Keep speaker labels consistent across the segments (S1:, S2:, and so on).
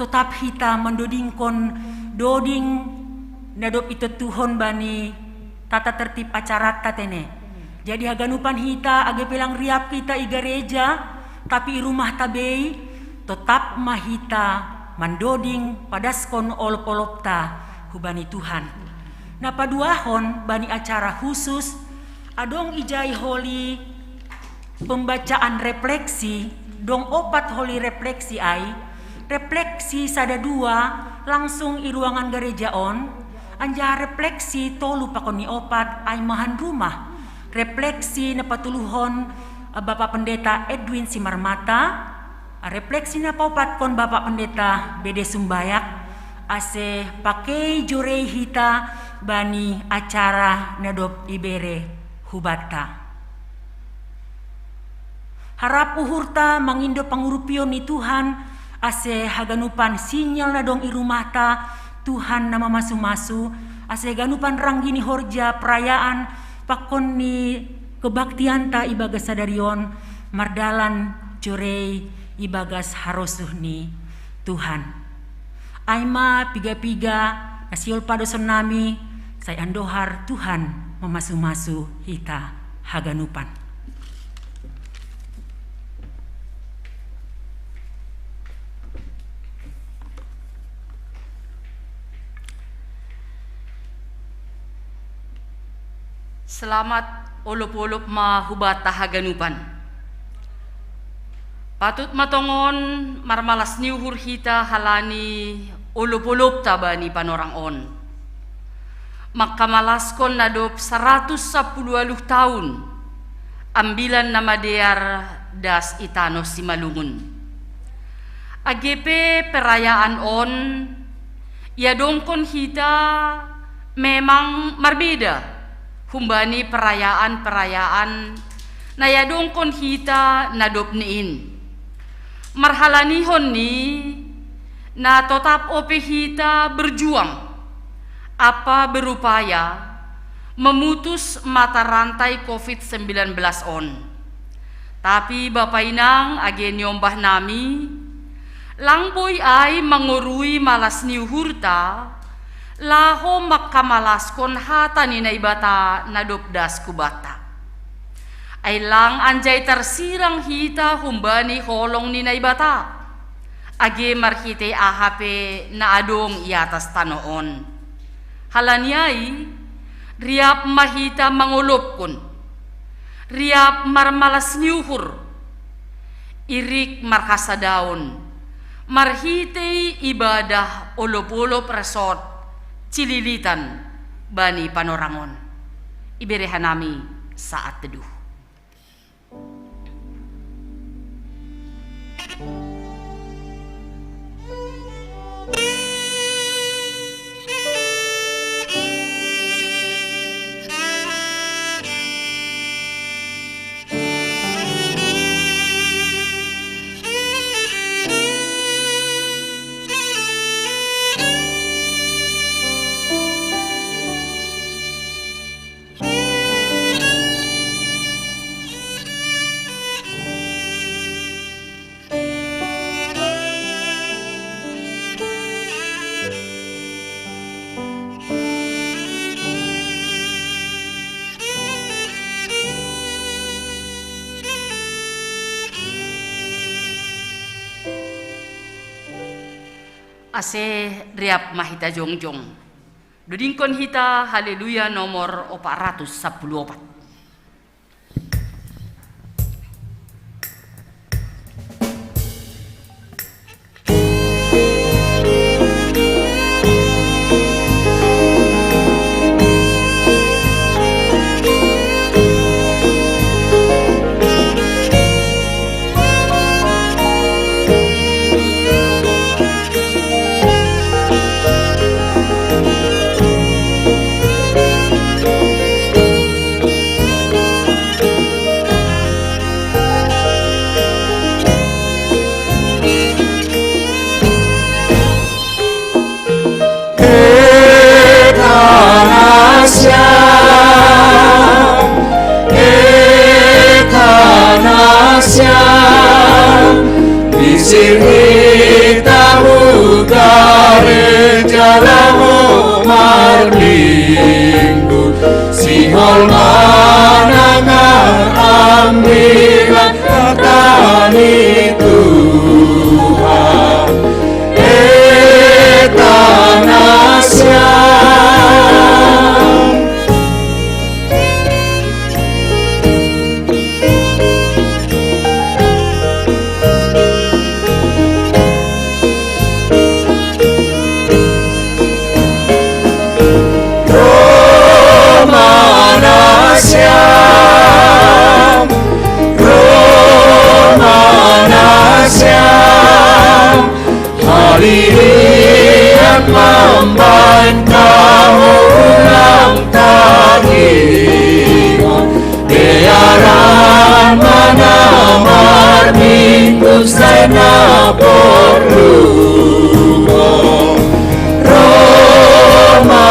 S1: tetap hita mendodingkon doding nadop itu Tuhon bani tata tertib acara tatene. Jadi haganupan hita age pelang riap kita i gereja tapi i rumah tabei tetap mahita mandoding padaskon olopolopta hubani Tuhan. Nah paduahon bani acara khusus adong ijai holi pembacaan refleksi dong opat holi refleksi ai refleksi sada dua langsung i ruangan gereja on anja refleksi tolu pakoni opat ai mahan rumah refleksi na patuluhon Bapak Pendeta Edwin Simarmata refleksi na opat kon Bapak Pendeta Bede Sumbayak ase pakai jurei hita bani acara nadop ibere hubata. Harap uhurta mangindo pangurupion ni Tuhan ase haganupan sinyal na dong irumata Tuhan nama masu-masu ase ganupan ranggini horja perayaan pakon ni kebaktianta ibagas sadarion mardalan jorei ibagas harosuh ni Tuhan. Aima piga-piga nasiol padoson nami saya andohar Tuhan memasu-masu hita haganupan.
S2: Selamat olop-olop mahubata haganupan. Patut matongon marmalas niuhur hita halani olop-olop tabani panorang on. Makamalaskon nadop 110 tahun ambilan nama dear das itano simalungun. AGP perayaan on ya dongkon hita memang marbeda. Humbani perayaan-perayaan na yadongkon hita nadop niin. Marhalanihon ni na tetap ope hita berjuang apa berupaya memutus mata rantai COVID-19 on. Tapi Bapak Inang age nyombah nami langboy ay mangurui malas niuhurta laho makamalaskon hata ni naibata nadopdas kubata. Ay lang anjay tersirang hita humbani holong ni naibata. Age marhite ahape na adong iatas tanoon. Halanyay, riap mahita mangulopkon. Riap marmalas niuhur. Irik markasadaon. Marhite ibadah olop-olop resort. Cililitan bani panorangon. Iberehan nami saat teduh. Ase riap mahita jongjong. Dudingkon hita haleluya nomor 414.
S3: Hadirin membantah ulang tagihon Biaran menamar minggu sana perlumo Romanasya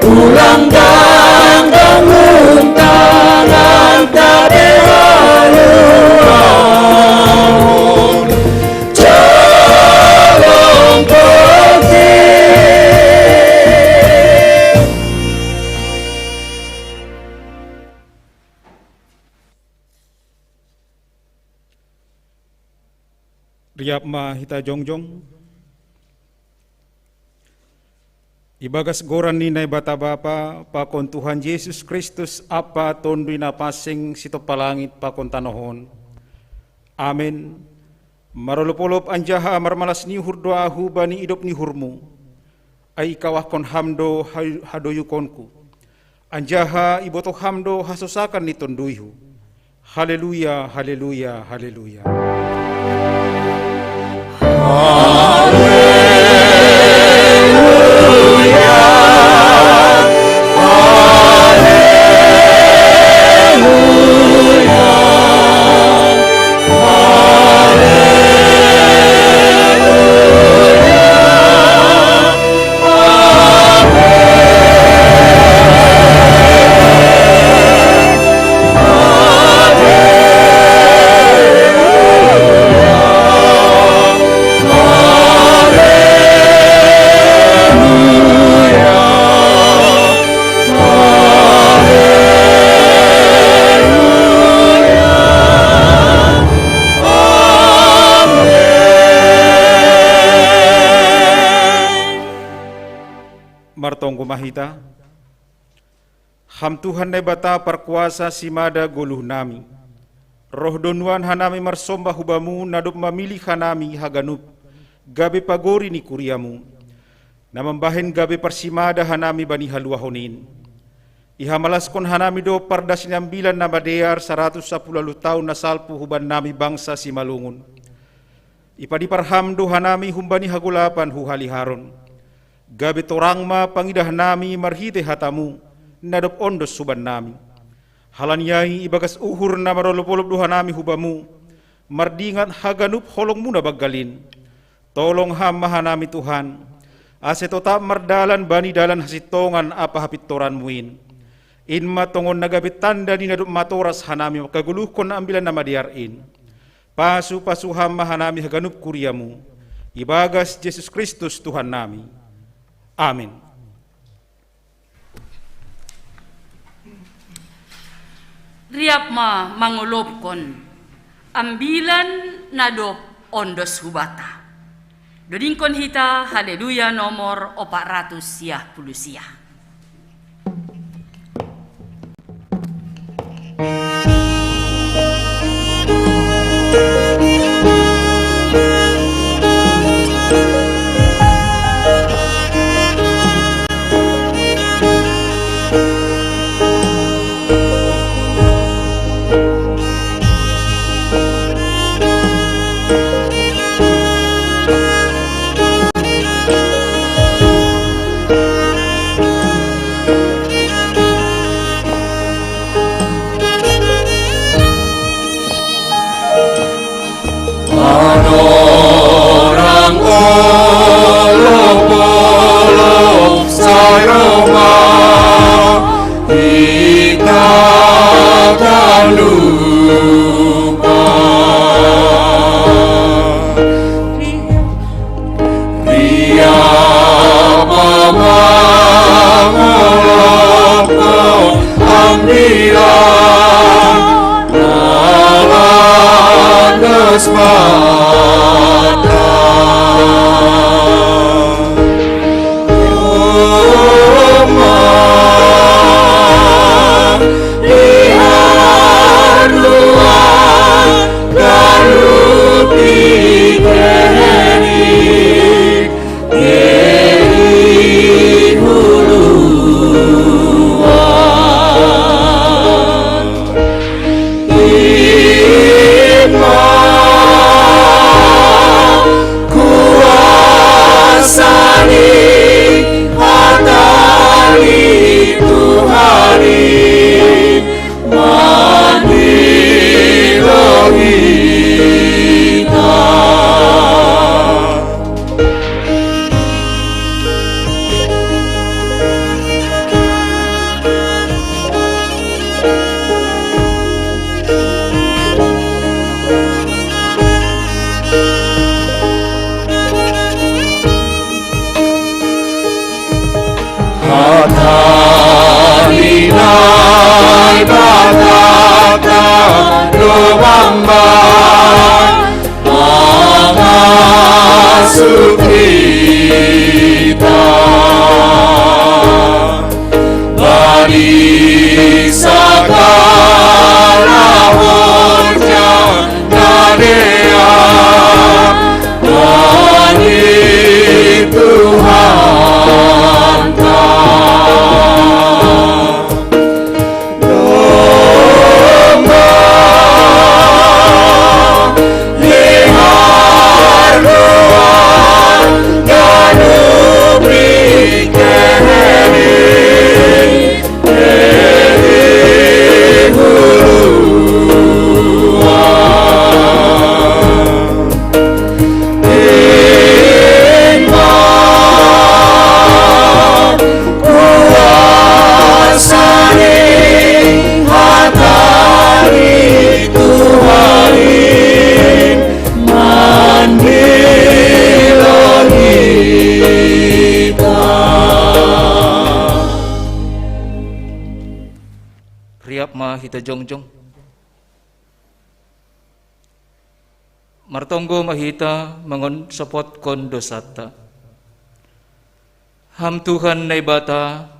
S3: ulang ganggang untangan tade haluan calon penting
S4: Riap ma hita jongjong Ibagas goran ni na bata bapa pakon Tuhan Yesus Kristus apa tondui na pasing sito palangit pakon tanohon. Amin. Marolopolop anjaha marmalas ni hurdoa bani idop ni hurmu. Ay kawah kon hamdo hadoyukonku. Anjaha iboto hamdo hasosakan ni tonduihu. Haleluya, haleluya, haleluya. Martong kumahita, ham Tuhan na bata perkuasa simada goluh nami. Roh donuan hanami marsombah hubamu nadop mamilih hanami haganup. Gabe pagori ni kuriamu. Na membahen gabe persimada hanami bani haluahonin. Iha malaskon hanami do pardas nyambilan na badear 110 tahun na salpu huban nami bangsa simalungun. Ipadi parhamdo hanami humbani hagulapan huhaliharon. Gabe torang ma pangidah nami marhite hatamu nadop ondos suban nami. Halanyai ibagas uhur na marolopolop duha nami hubamu mardingat haganup holong muna baggalin. Tolong hamaha nami Tuhan. Ase tetap mardalan bani dalan hasitongan apa hapit toran muin. Inma tongon nagabit tanda ni nadop matoras hanami makaguluh kon na ambilan nama diarin. Pasu hamaha nami haganup kuriamu. Ibagas Yesus Kristus Tuhan nami. Amin.
S2: Riap ma mangolopkon ambilan nadop ondos hubata. Dodingkon hita haleluya nomor 410.
S5: Hita jongjong martonggo mahita mangon sapot kon dosata. Ham Tuhan na ibata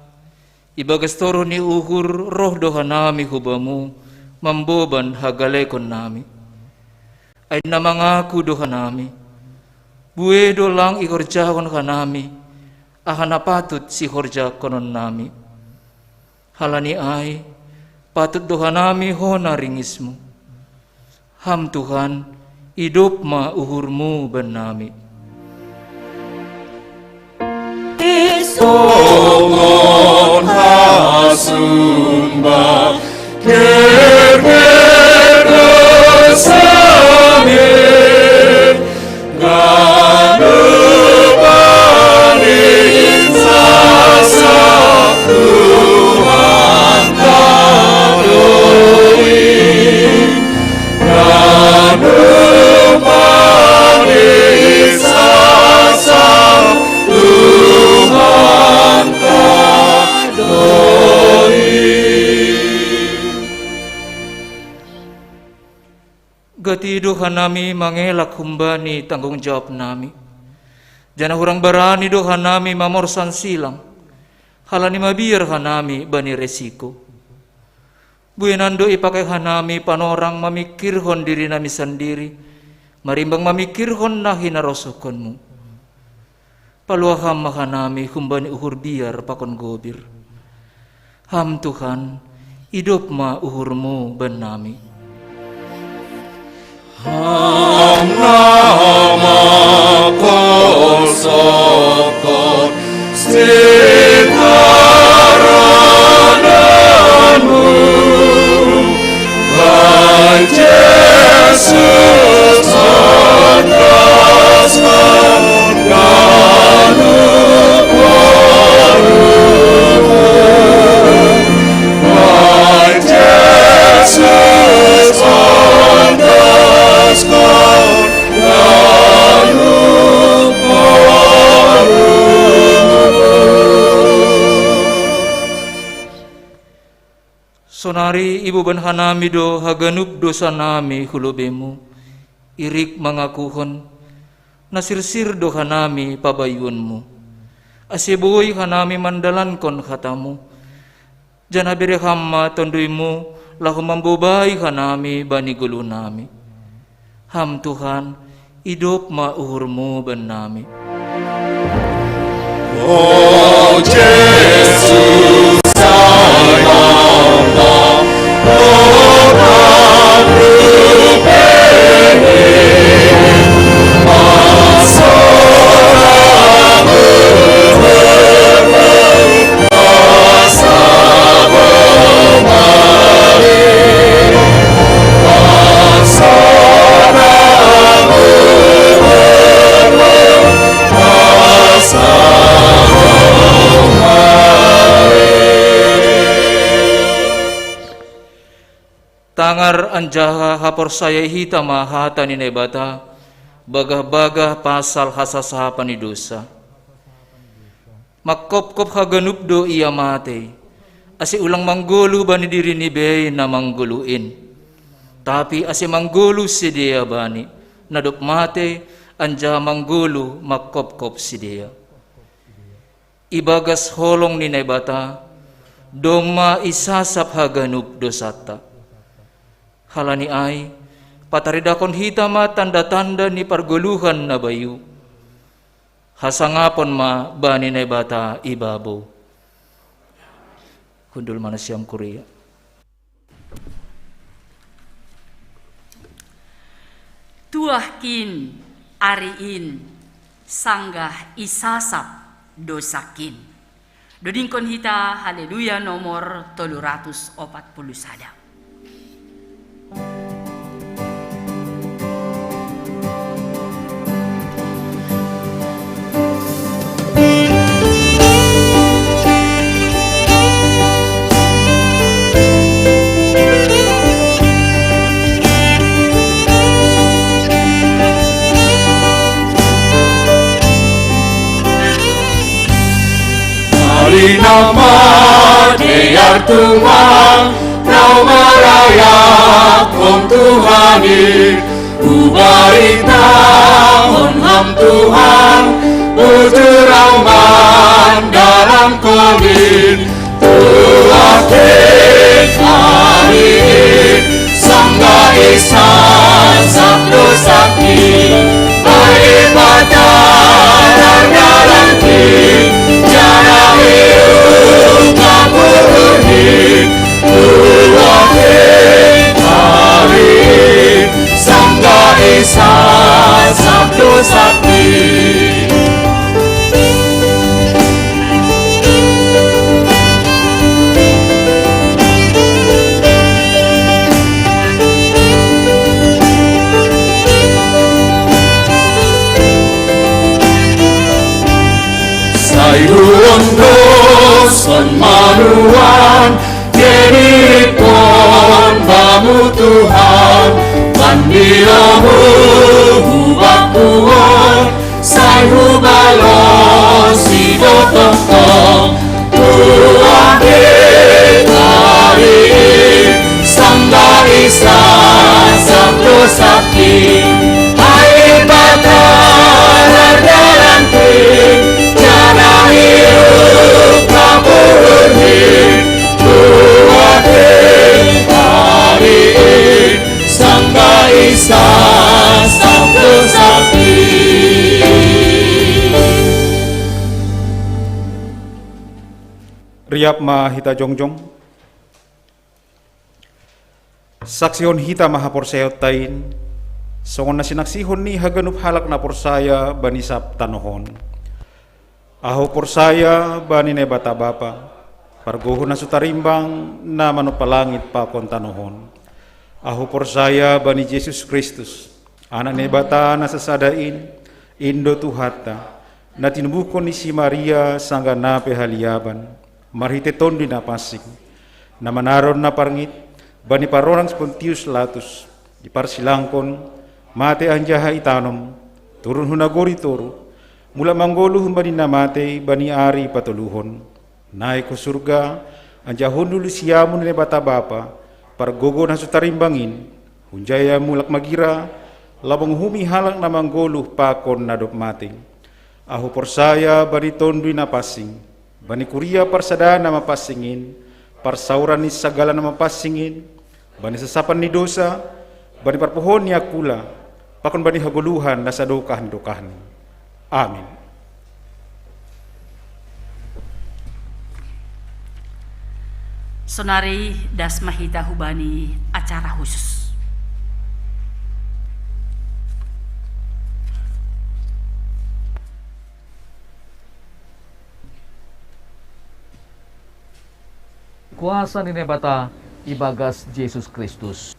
S5: ibagastoro ni uhur roh dohanami hubamu mamboban hagale kon nami ay namangaku dohanami buedo lang ikorjahon kanami ahanapatut si horja konon nami halani ay patut dohanami hona ringismu. Ham Tuhan, hidup ma uhurmu benami.
S3: Songon hasumba kerber samir ganubanin sasa Tuhan
S5: Gatido hanami mangelak humbani tanggung jawab nami. Jana hurang barani do hanami mamorsan silang. Halani mabir hanami bani resiko. Buenando ipakai hanami panorang mamikirhon diri nami sendiri. Marimbang mamikirhon nahi narosokonmu. Paluaham mahanami humbani uhur biar pakon gobir. Ham Tuhan, hidup ma uhurmu benami.
S3: Ham nama kosokon sekarananmu Baik Yesus andaskan ganuk warumu Baik Yesus andaskan ganuk
S5: Sonari ibu ban hanami do haganup dosa nami hulubemu. irik mangakuhon, nasirsir do hanami pabayunmu. Asibuy hanami mandalankon hatamu, janabire hamma tonduymu, lahu mambubay hanami bani gulu nami. Ham Tuhan, hidup mauhurmu ben nami.
S3: Oh Jesus, sayang
S5: Tangar anjaha hapor saya hita mahata ni nebata, bagah-bagah pasal hasasaha panidusa. Makop-kop haganup do iya mate, asi ulang manggulu bani diri ni bey na mangguluin. Tapi asi manggulu si dia bani, nadup mate anjaha manggulu makop-kop si dia. Ibagas holong ni nebata, doma isasap haganup dosata. Halani ay, pataridakon hitama tanda-tanda ni parguluhan na bayu. Hasangapon ma bani na bata ibabo. Hundul manasyam Korea.
S2: Tuahkin ariin sanggah isasap dosakin. Dodingkon hita haleluya nomor 341.
S3: Hari nama Dia Tuhan, kau merayap Om Tuhani, ubarita Om Ham Tuhan, bujurauman dalam COVID. Tuakin hari sangga isan sabdo sakit, baik badan dalam kita. Sabdo sakti, son manuan, diripon bamu Tuhan, bandiomu hubakuon, sai hubalon si dotong, Tuhan hari sangga isa sabdo sakti, hai batar dalanti, jana hidup kaburni, Tuhan hari sangga isa sabdo sakti.
S4: Riap ma hita jongjong, saksion hita maha porseot tain, songon na sinaksihon ni haganup halak na porsaya banisap tanohon. Aho porsaya bani ne bata bapa, pargohon na sutarimbang na manupalangit pa kon tanohon. Aho porsaya bani Jesus Kristus, anak ne bata na sasadain, indo tuhata, na tinubukon ni si Maria sangga nape haliaban. Marhiteton di napasing, na manaron na parngit, bani parorang Pontius Latus, di parsilangkon, mate anjaha itanom, turun hunagori toro, mula manggoluhun bani namate, bani ari patuluhon, naik ke surga, anjahun dulu siamun ne bata bapa, pargogo na sutarimbangin, hunjaya mulak magira, labang humi halang na manggoluh pakon nadop mating. Ahu persaya bani tondui na pasing, bani kuria persada na mapasingin, parsauran ni segala na mapasingin, bani sesapan ni dosa, bani parpohon ni akula, pakon bani haguluhan na sadokahan-dokahan. Amin.
S2: Sonari das mahita hubani acara khusus.
S5: Kuasa ni Nebata ibagas Yesus Kristus.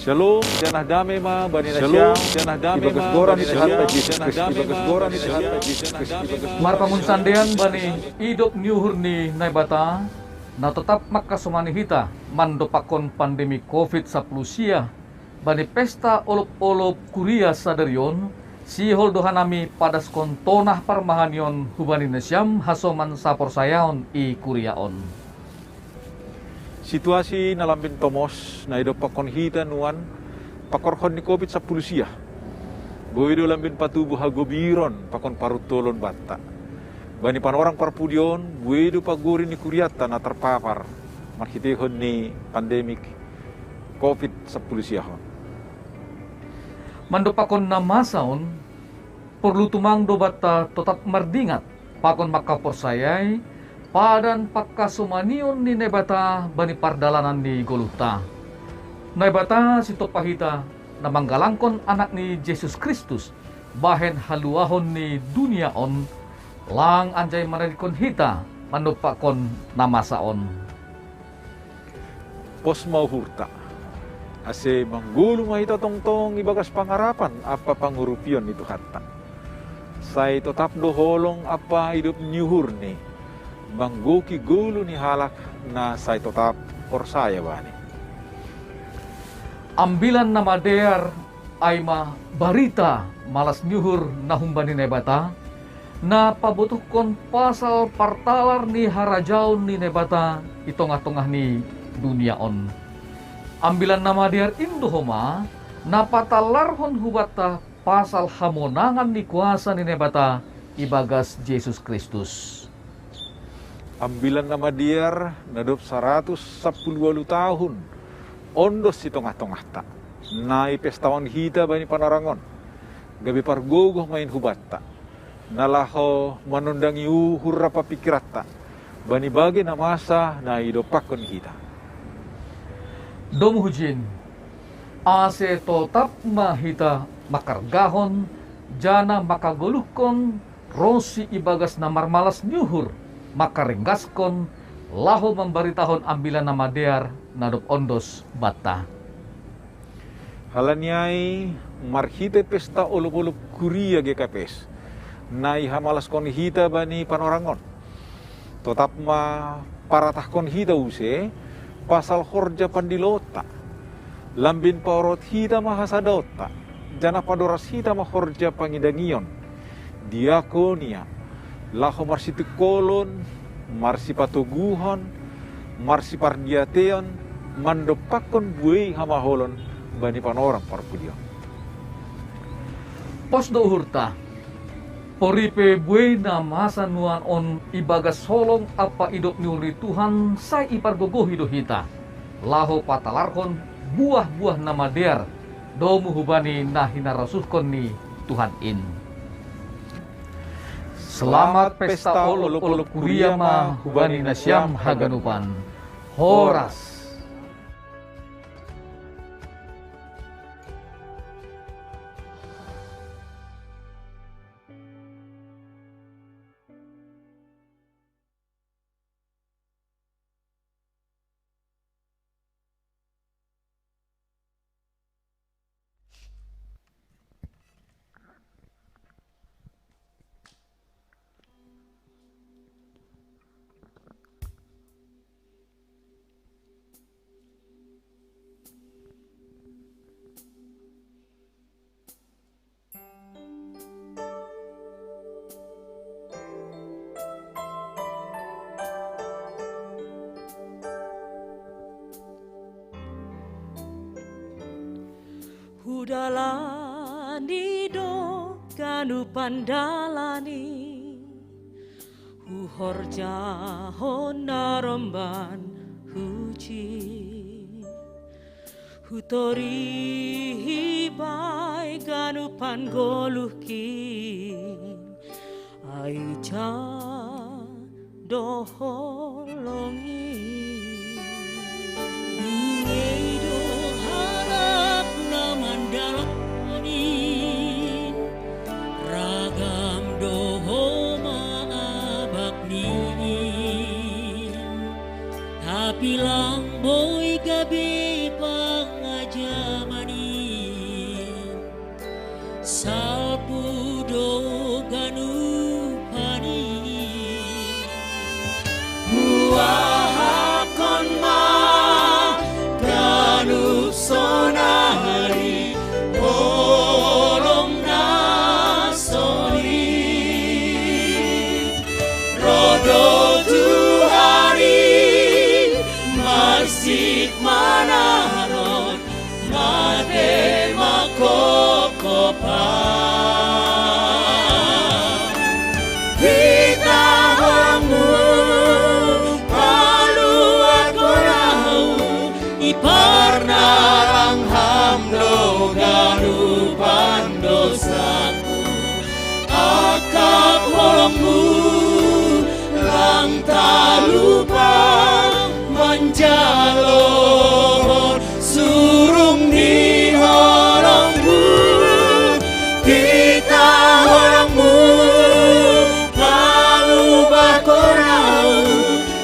S6: Shalom, janah damai ma bani nasyam, janah damai ma bani nasyam, janah damai ma bani nasyam.
S5: Marpamun sandean bani idop nyuhur ni Nebata na tetap makasumani hita mandopakon pandemi COVID-19 sia bani pesta olop-olop kuria sadarion si holdohanami padas kontonah parmahanion hubani nasyam hasoman sapor sayaon i kuriaon.
S6: Situasi nalambin tomos na ido pakon hita nuan pakorkon ni COVID-19 sia. Boido lambin patubuh hagobiron pakon parutolon batta. Bani pan orang parpudion boido paguri ni kuriata na terpapar marhitehon ni pandemik COVID-19 sia.
S5: Mandopakon na masaon perlu tumang do batta tetap mardingat pakon makaporsayai padan pakasumanion ni Nebata bani pardalanan ni Goluta. Nebata si Topahita na manggalangkon anak ni Yesus Kristus bahen haluahon ni duniaon lang anjay manadikon hita manupakon namasaon.
S6: Pos mau hurta. Ase manggulung mahita tongtong ibagas pangarapan apa pangurupion itu hatta. Say tetap doholong apa hidup nyuhur ni. Manggoki gulu ni halak na say tetap persaya bani.
S5: Ambilan nama dear aima barita malas nyuhur na humbani Nebata na pabutuhkon pasal partalar ni harajaon ni Nebata itongah-tongah ni duniaon. Ambilan nama dear indohoma na patalarhon hubata pasal hamonangan ni kuasa ni Nebata ibagas Yesus Kristus.
S6: Ambilan nama diar nadop 110 tahun ondos si tongah-tongah ta. Nai pestawan hita bani panarangon. Gabi pargogoh main hubatta. Nalaho manundangi uhur apa pikiratta. Bani bagi na masa na idopakon hita.
S5: Domuhujin, ase totap mahita makargahon, jana makagulukon, rosi ibagas na marmalas nyuhur, makarenggaskon,
S7: Lahu memberitahuan ambilan nama dear nadop ondos bata.
S6: Halaniai marhite pesta ulup-ulup kuria GKPS. Nai hamalas kon hita bani panorangon. Tetap ma paratah kon hita use pasal horja pandilota. Lambin paurot hita mahasadota. Jana padoras hita mahorja pangidangion. Diakonia. Lahu marsiti kolon, marsi patuguhon, marsi pardiateon, mandopakon buei hamaholon bani panorang parpudion.
S7: Pos do hurta, poripe buena masa nuan on ibagas solong apa idop niuri Tuhan sai ipargogo hido hita. Laho patalarkon buah-buah nama dear, domu hubani nahina rasuskon ni Tuhan in. Selamat pesta olup-olup kuriama hubani nasyam haganupan. Horas.
S8: Udalani do kanu pandalani Uhorja honaromban huci Hutori hibai kanu pangoluhkin Aicha doholongi Uedo harap mandalani ragam doho maabakni tapi lang boy gabi pangajamani sapu do ganupani buahakon ma ganup sonari Olong nasoni Rodo Tuhari Masjid Manaron Made Makokopan Kita hamu Paluat korau Iparnarang hamdo ganupan dosaku Akap holongmu lang tak lupa Menjalon surung di holongmu Kita holongmu palubah korau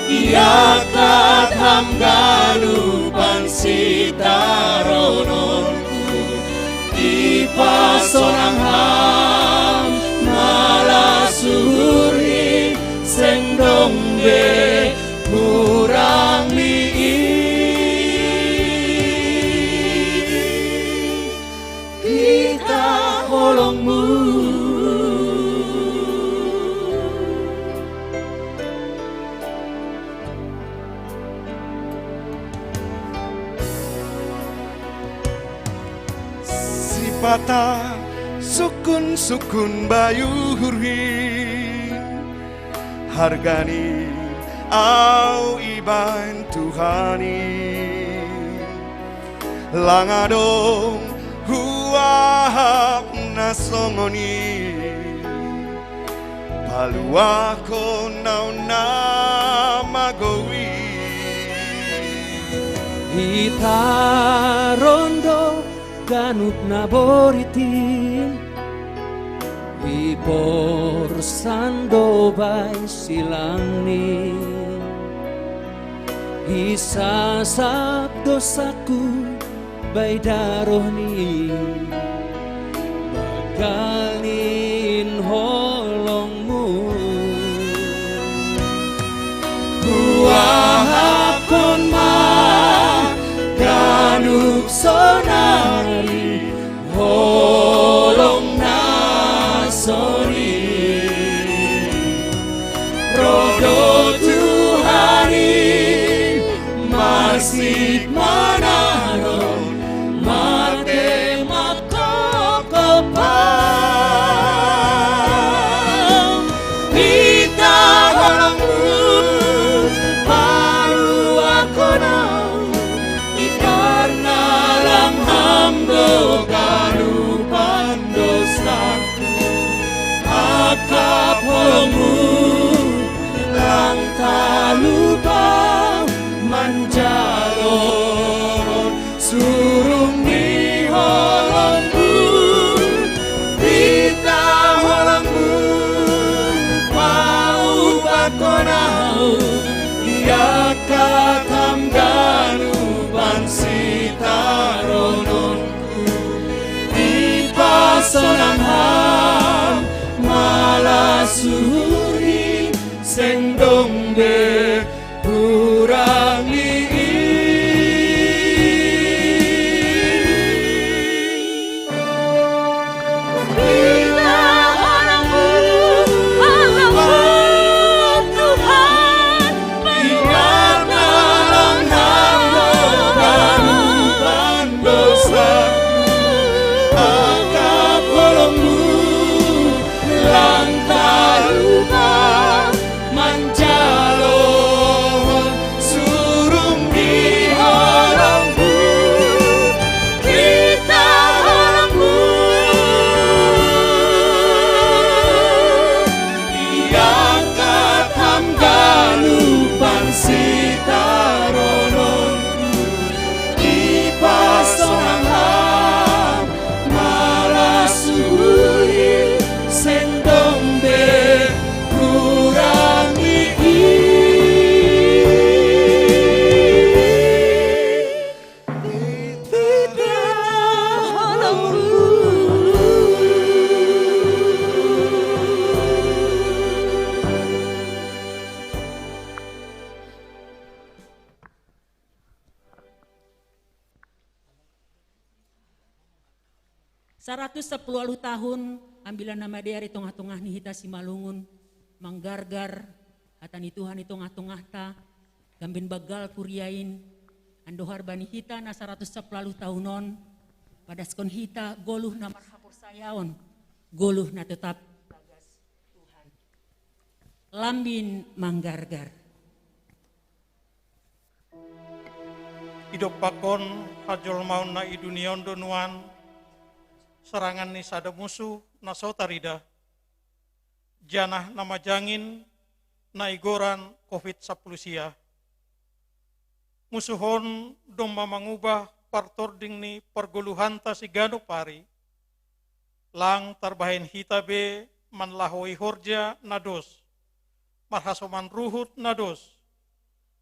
S8: Iakat ham ganupan sitarononku Ipasonang ham malasuri sendong be kurang kita holongmu
S9: Sipata sukun-sukun bayu hurhi hargani au iban Tuhani langadong huahap nasongoni paluako nau namagowi
S8: Ita rondo ganup naboritin Ipor sando bay silangni Hisasap dosaku bai darohni, bagalin holongmu. Kuahapon ganuk sonari holong nasori rodo Tuhanin masjid manaron mate makokopam kita holongmu baru aku nau ikarna lang hamdo galupan dosaku akap holongmu lang talupa manjalon surung di holongmu kita holongmu mau bakonau ia katam galupan sitarononku di pasonang ham malasuri sendong be kurang
S1: tahun ambilan nama dia di tengah-tengah ni hita si malungun manggargar atani Tuhan di tengah-tengah ta gambin bagal kuriain andohar bani hita na 110 tahunon pada skon hita goluh na marhapur sayaon goluh na tetap bagas Tuhan lambin manggargar
S10: hidup pakon hajol maun na idunion donuan serangan ni sada musuh na sotarida janah nama jangin na igoran COVID-10 sia musuhon domba mangubah partording ni perguluhan ta si gano pari lang tarbahin hitabe manlahoi horja nados marhasoman ruhut nados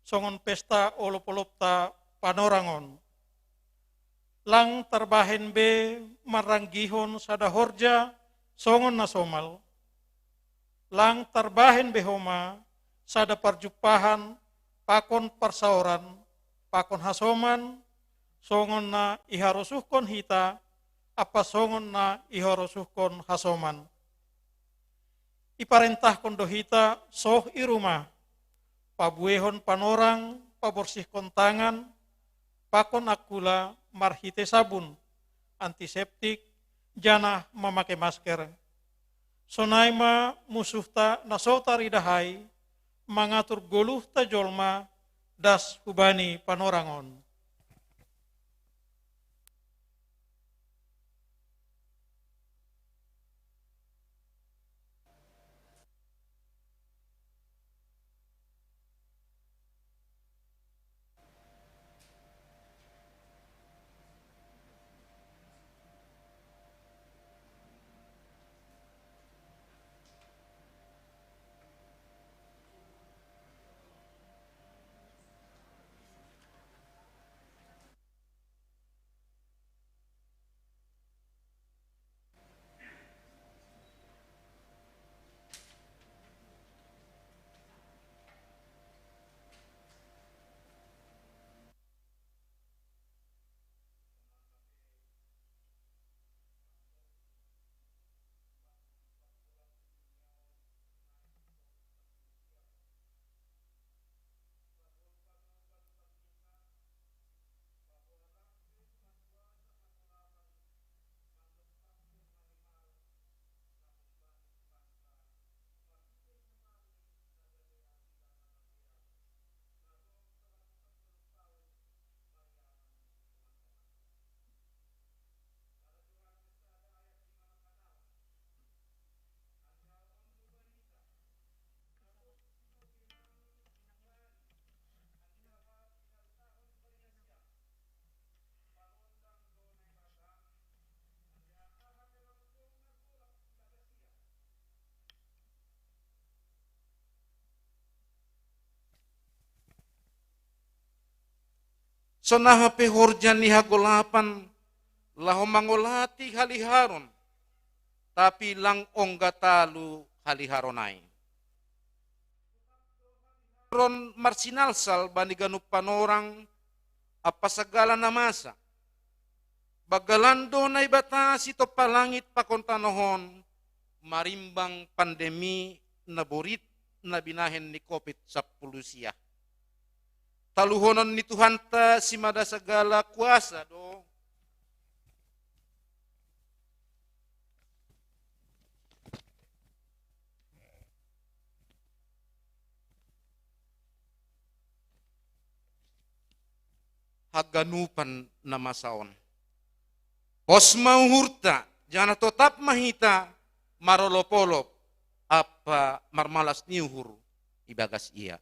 S10: songon pesta olop-olop panorangon lang tarbahin be maranggihon sada horja songon na somal lang tarbahin be homa sada parjupahan pakon parsaoran pakon hasoman songon na iharosuhkon hita apa songon na iharosuhkon hasoman iparentahkon do hita soh irumah pabuehon panorang paborsihkon tangan pakon akula marhite sabun, antiseptik, janah memakai masker. Sonaima musuhta nasota ridahai, mengatur goluh ta jolma, das hubani panorangon.
S4: Sonaha pehorjan ni hagolapan, laho mangolati haliharon, tapi lang onggatalu haliharonay. Ron marsinalsal bani ganup panorang apa segala namasa. Bagalando na ibatasi to palangit pakontanohon, marimbang pandemi na borit na binahen ni COVID-19. Taluhonon ni Tuhan ta si mada segala kuasa do. Haganupan na masaon. Pos mauhurta, jana tetap mahita marolopolop apa marmalas niuhur ibagas ia.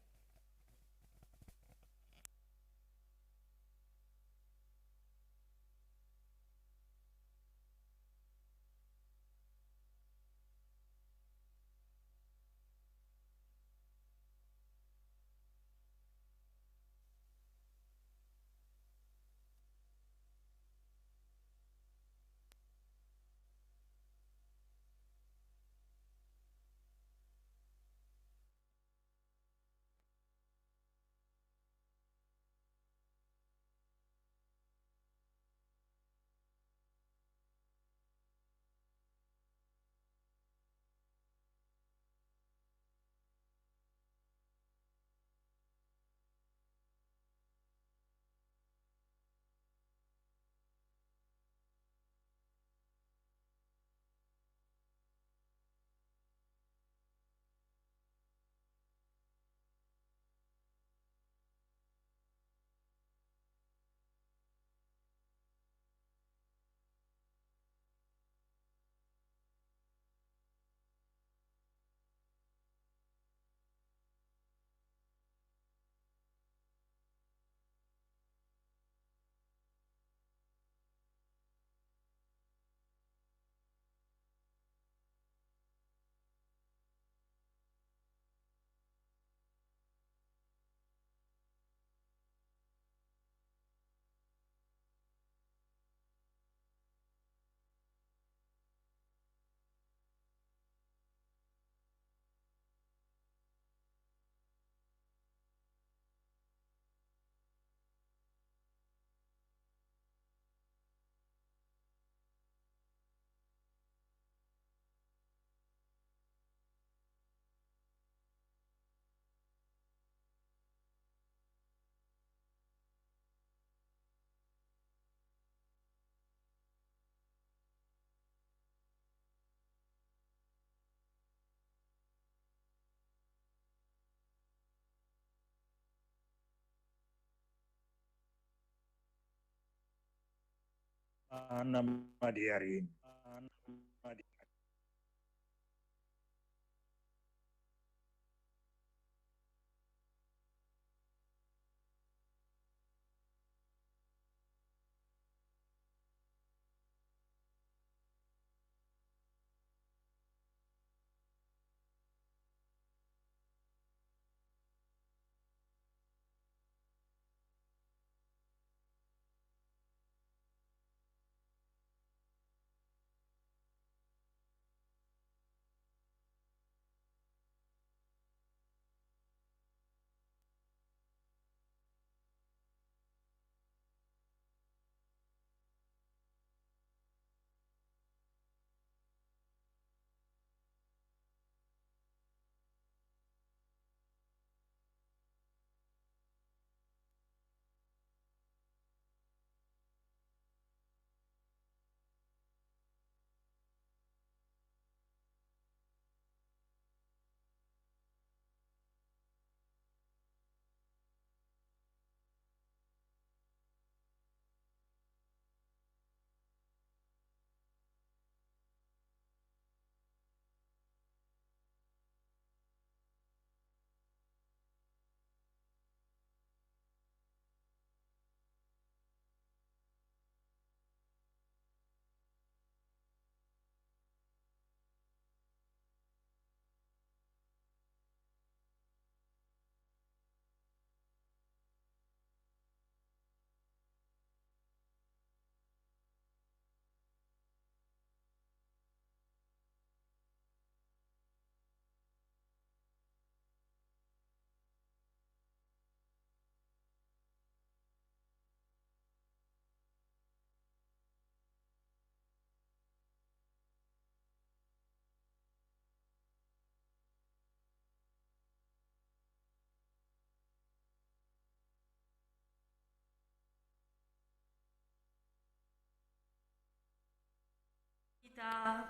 S11: Nama diarin.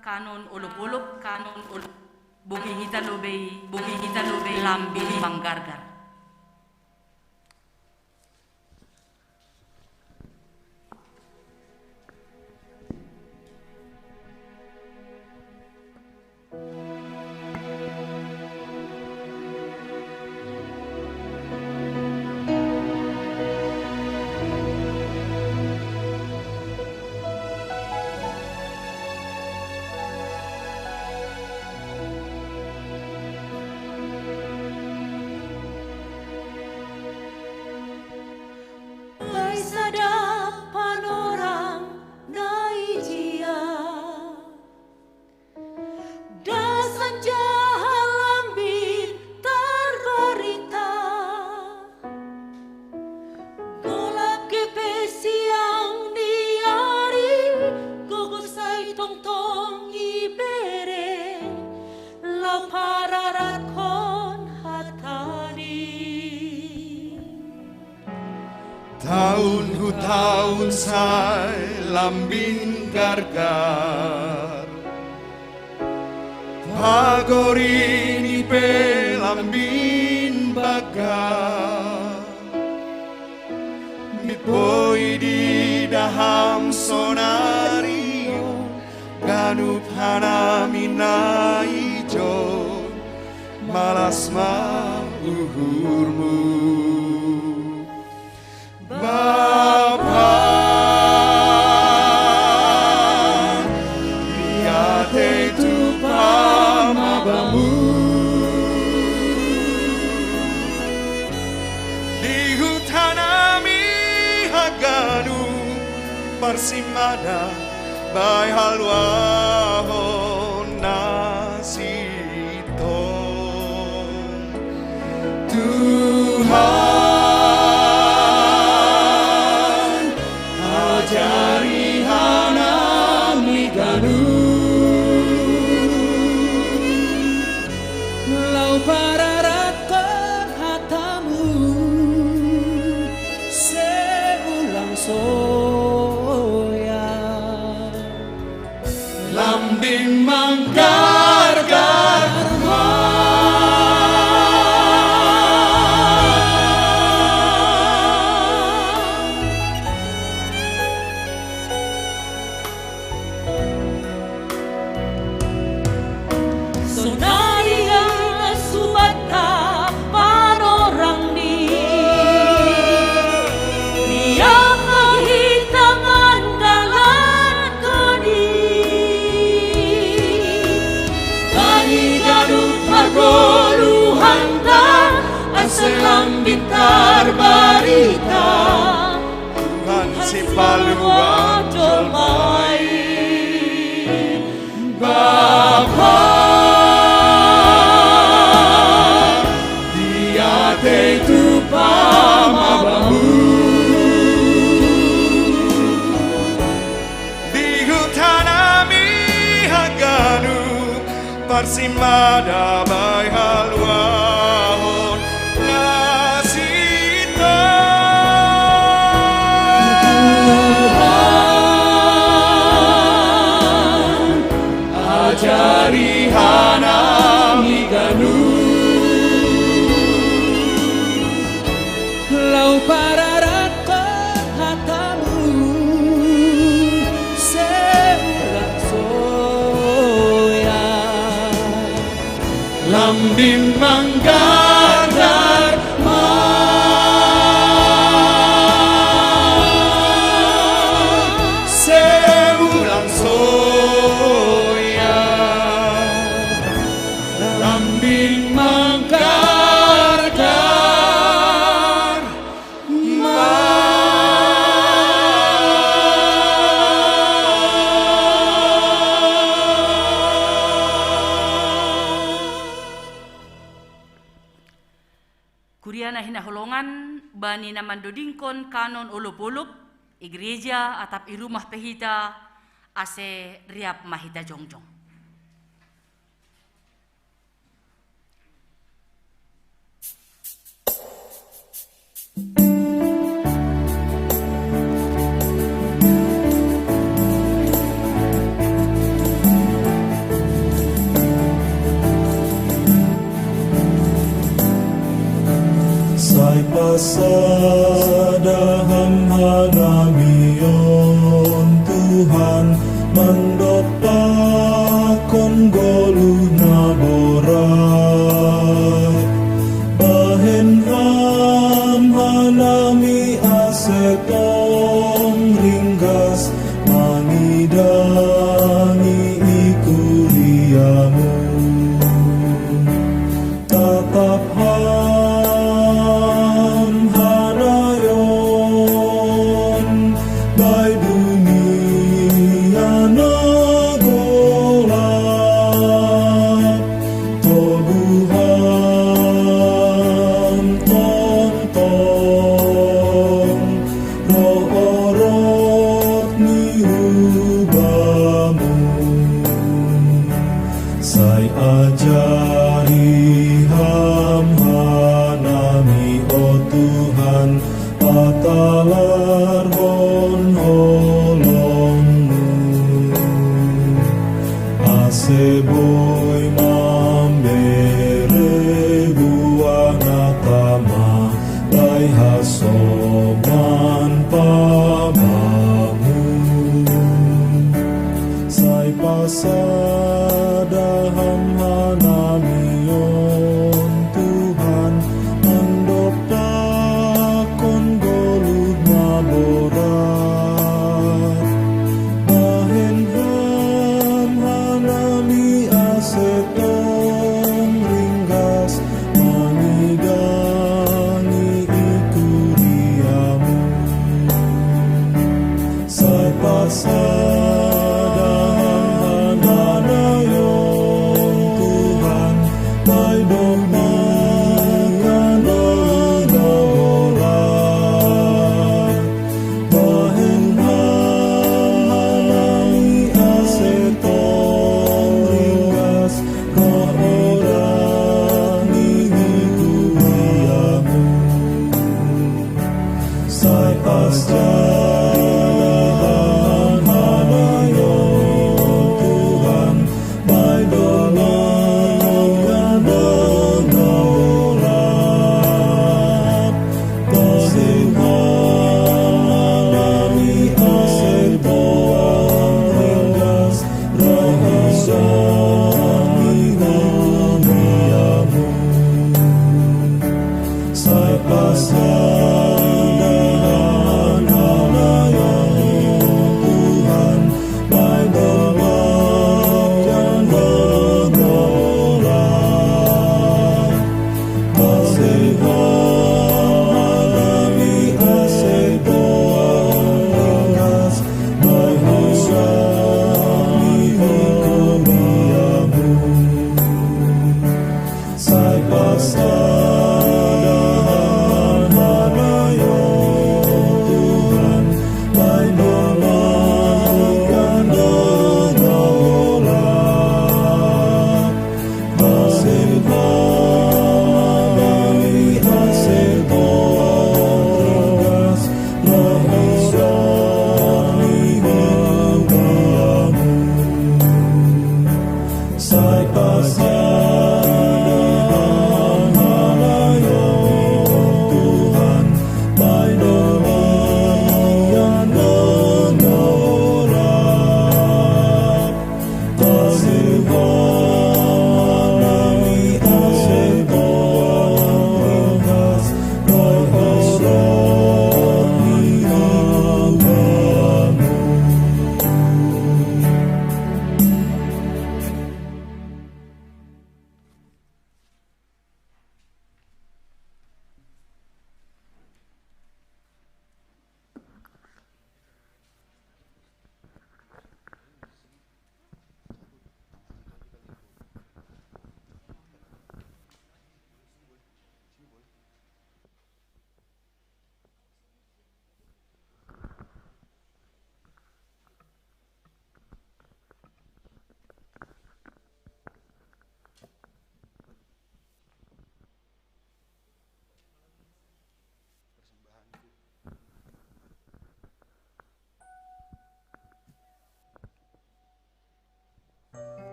S2: Kanon ulupulop, kanon bukit kita lubay lambi panggargar.
S9: Tahun say lambing gargar Pagorini pe lambing bagar Mitpoi di daham sonario Ganup hanami na ijo Malas ma uhurmu Bapa, lihat itu pamabamu di hutan amihaganu persimada by halwahon nasito Tuhan Ajari hanami ganu Lau pararatkan hatamu Seulang soya Lambing manggar-gar Selang bintar barita Tuhan si paluan jolmai Bapa dia itu pamabamu di hutan amihaganu persimada by halwahon Ajari hanami ganu Lau pararatkan hatamu Seulang soya Lambing manggar-gar Seulang soya Lambing manggar-gar
S2: Kuriana hinahulongan bani naman dodingkon kanon ulupulup igreja atap irumah pehita ase riap mahita jongjong.
S8: pasadaham hanamion Tuhan mandopakon goluh naborat bahen ham hanami asetong ringgas mangidangi ikuriamu tatap ham hanayon bai dunia nagolat tobuhan tontong roh orok niubamu sai ajari ham hanami oh Tuhan patalar hon holongmu aseboy mambere buah natama bai hasoman pamamu sai pasadaham hanamion Tuhan mandopakon goluh naborat bahen ham hanami asetong ringgas mangidangi ikuriamu sai pasadaham hanayon Tuhan bai domakan naborat bahen ham hanami asetong ringgas roh orang ikuriamu sai pasadaham hanayon Tuhan bai domakan naborat bahen ham hanami asetong ringgas roh orang ikuriamu sai pasadaham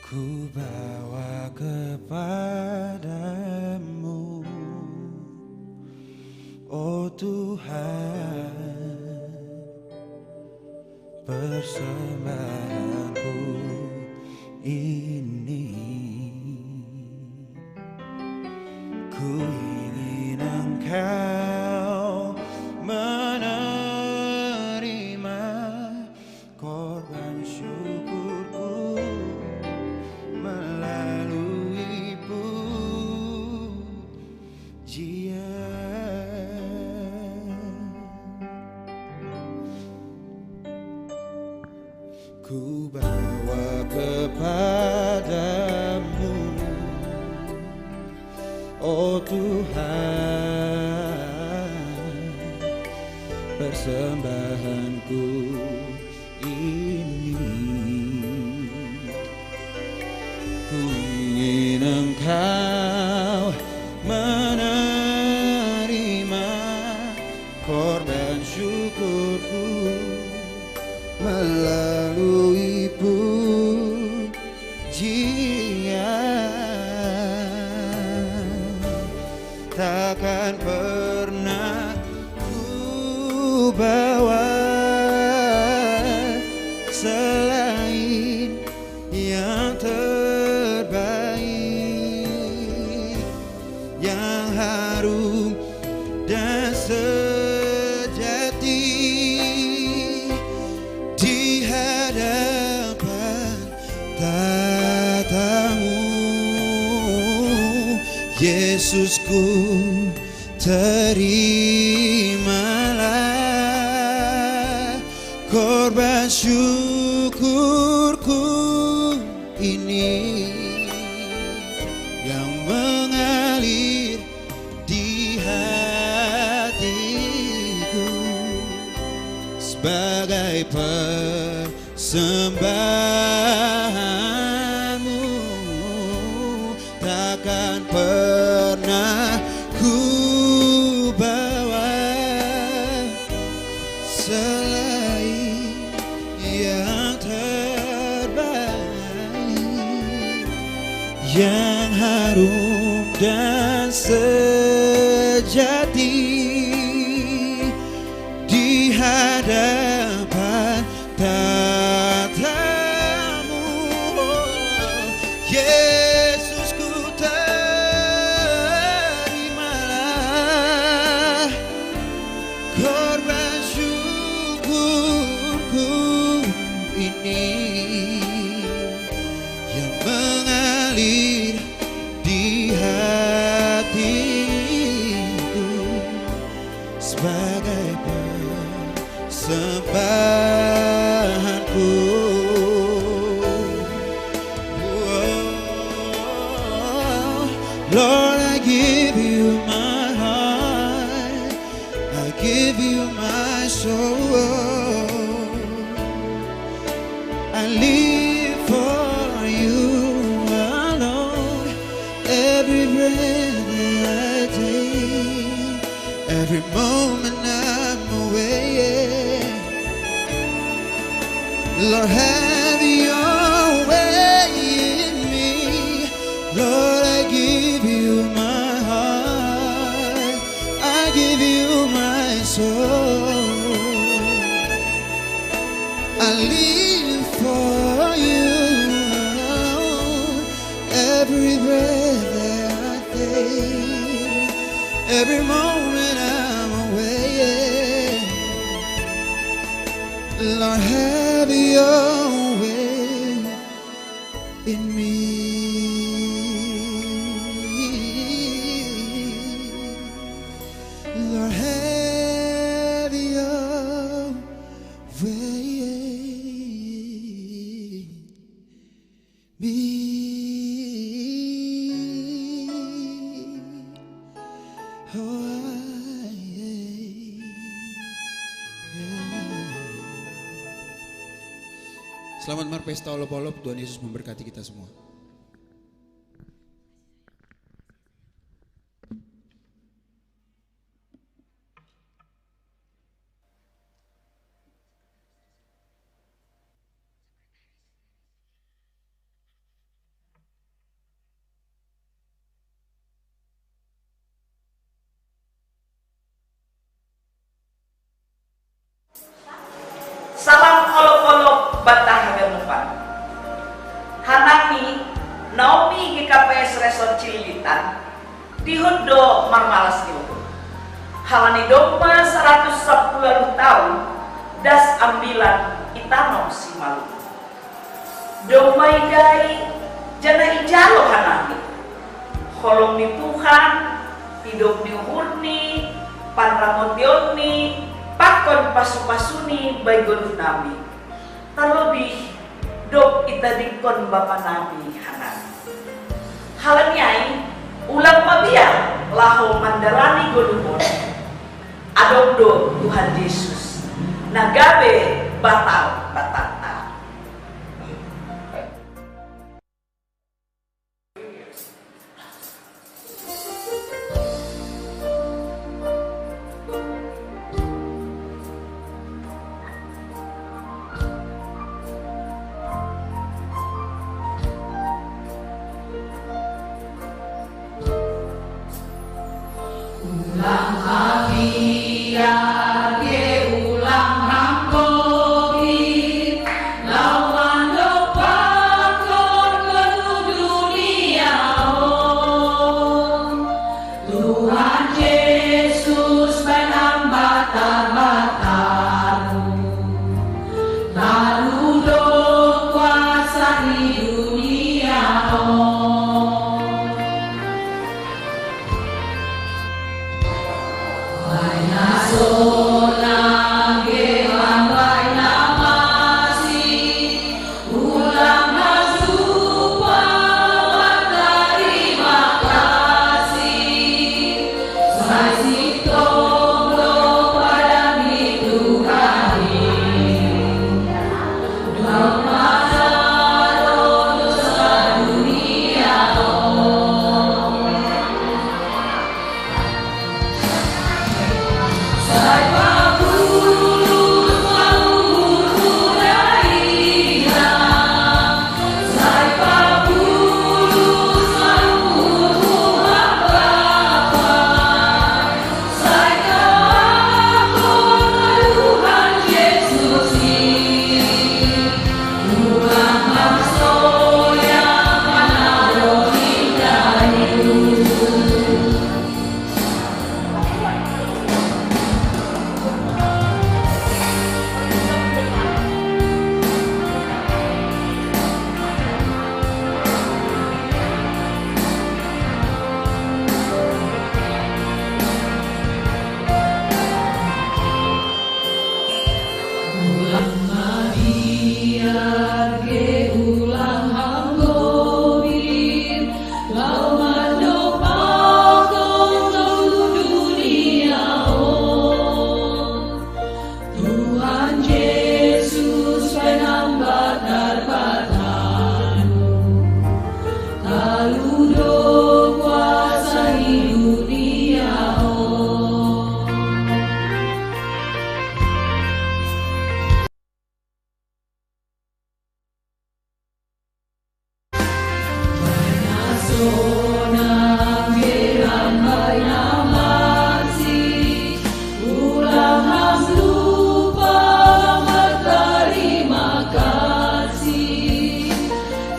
S8: ku bawa kepadamu, oh Tuhan, persembahanku ini. Ku ingin Engkau menerima korban syukurku melalui pujian. Ku bawa kepadamu, oh Tuhan, persembahanku ini. Ku ingin Engkau menerima korban syukurku melalui pujian. Takkan pernah ku bawa selain yang terbaik, yang harum dan sejati di hadapan tatamu. Yesusku, terimalah korban syukurku ini yang mengalir di hatiku sebagai persembahanmu. Takkan pernah ku bawa selain yang terbaik, yang harum dan sejati di hadapan tatamu. Yesusku, terimalah korban syukurku ini yang mengalir di hatiku sebagai persembahanku. Lord, I give you my heart, I give you my soul. I live for you alone. Every breath that I take, every moment I'm away. Lord, have your way in me. Lord, I give you my heart, I give you my soul. I live for you alone. Every breath that I take, every moment I'm away. Lord, have your way in me. Lord, have your way in me. Selamat berpesta olop-olop, Tuhan Yesus memberkati kita semua.
S11: halani dogma 110 tahun das ambilan itano si malu. Dogma idai jana ijalo hanami. Holong ni Tuhan, hidup ni uhurni, panramontioni, pakon pasu-pasuni baygon nami. Terlebih dok kita dikon Bapa Nabi hanami. Halanyai ulang mabiar laho mandarani golumon. Adobdo Tuhan Yesus. Nagabe batal batata.
S9: Ulang habiar ke ulang hamkobi lawan dokpakon ke dunia Tuhan Yesus penambatan-batanmu lalu dok kuasa di dunia Sonang gelan baina masih ulang hasupa terima kasih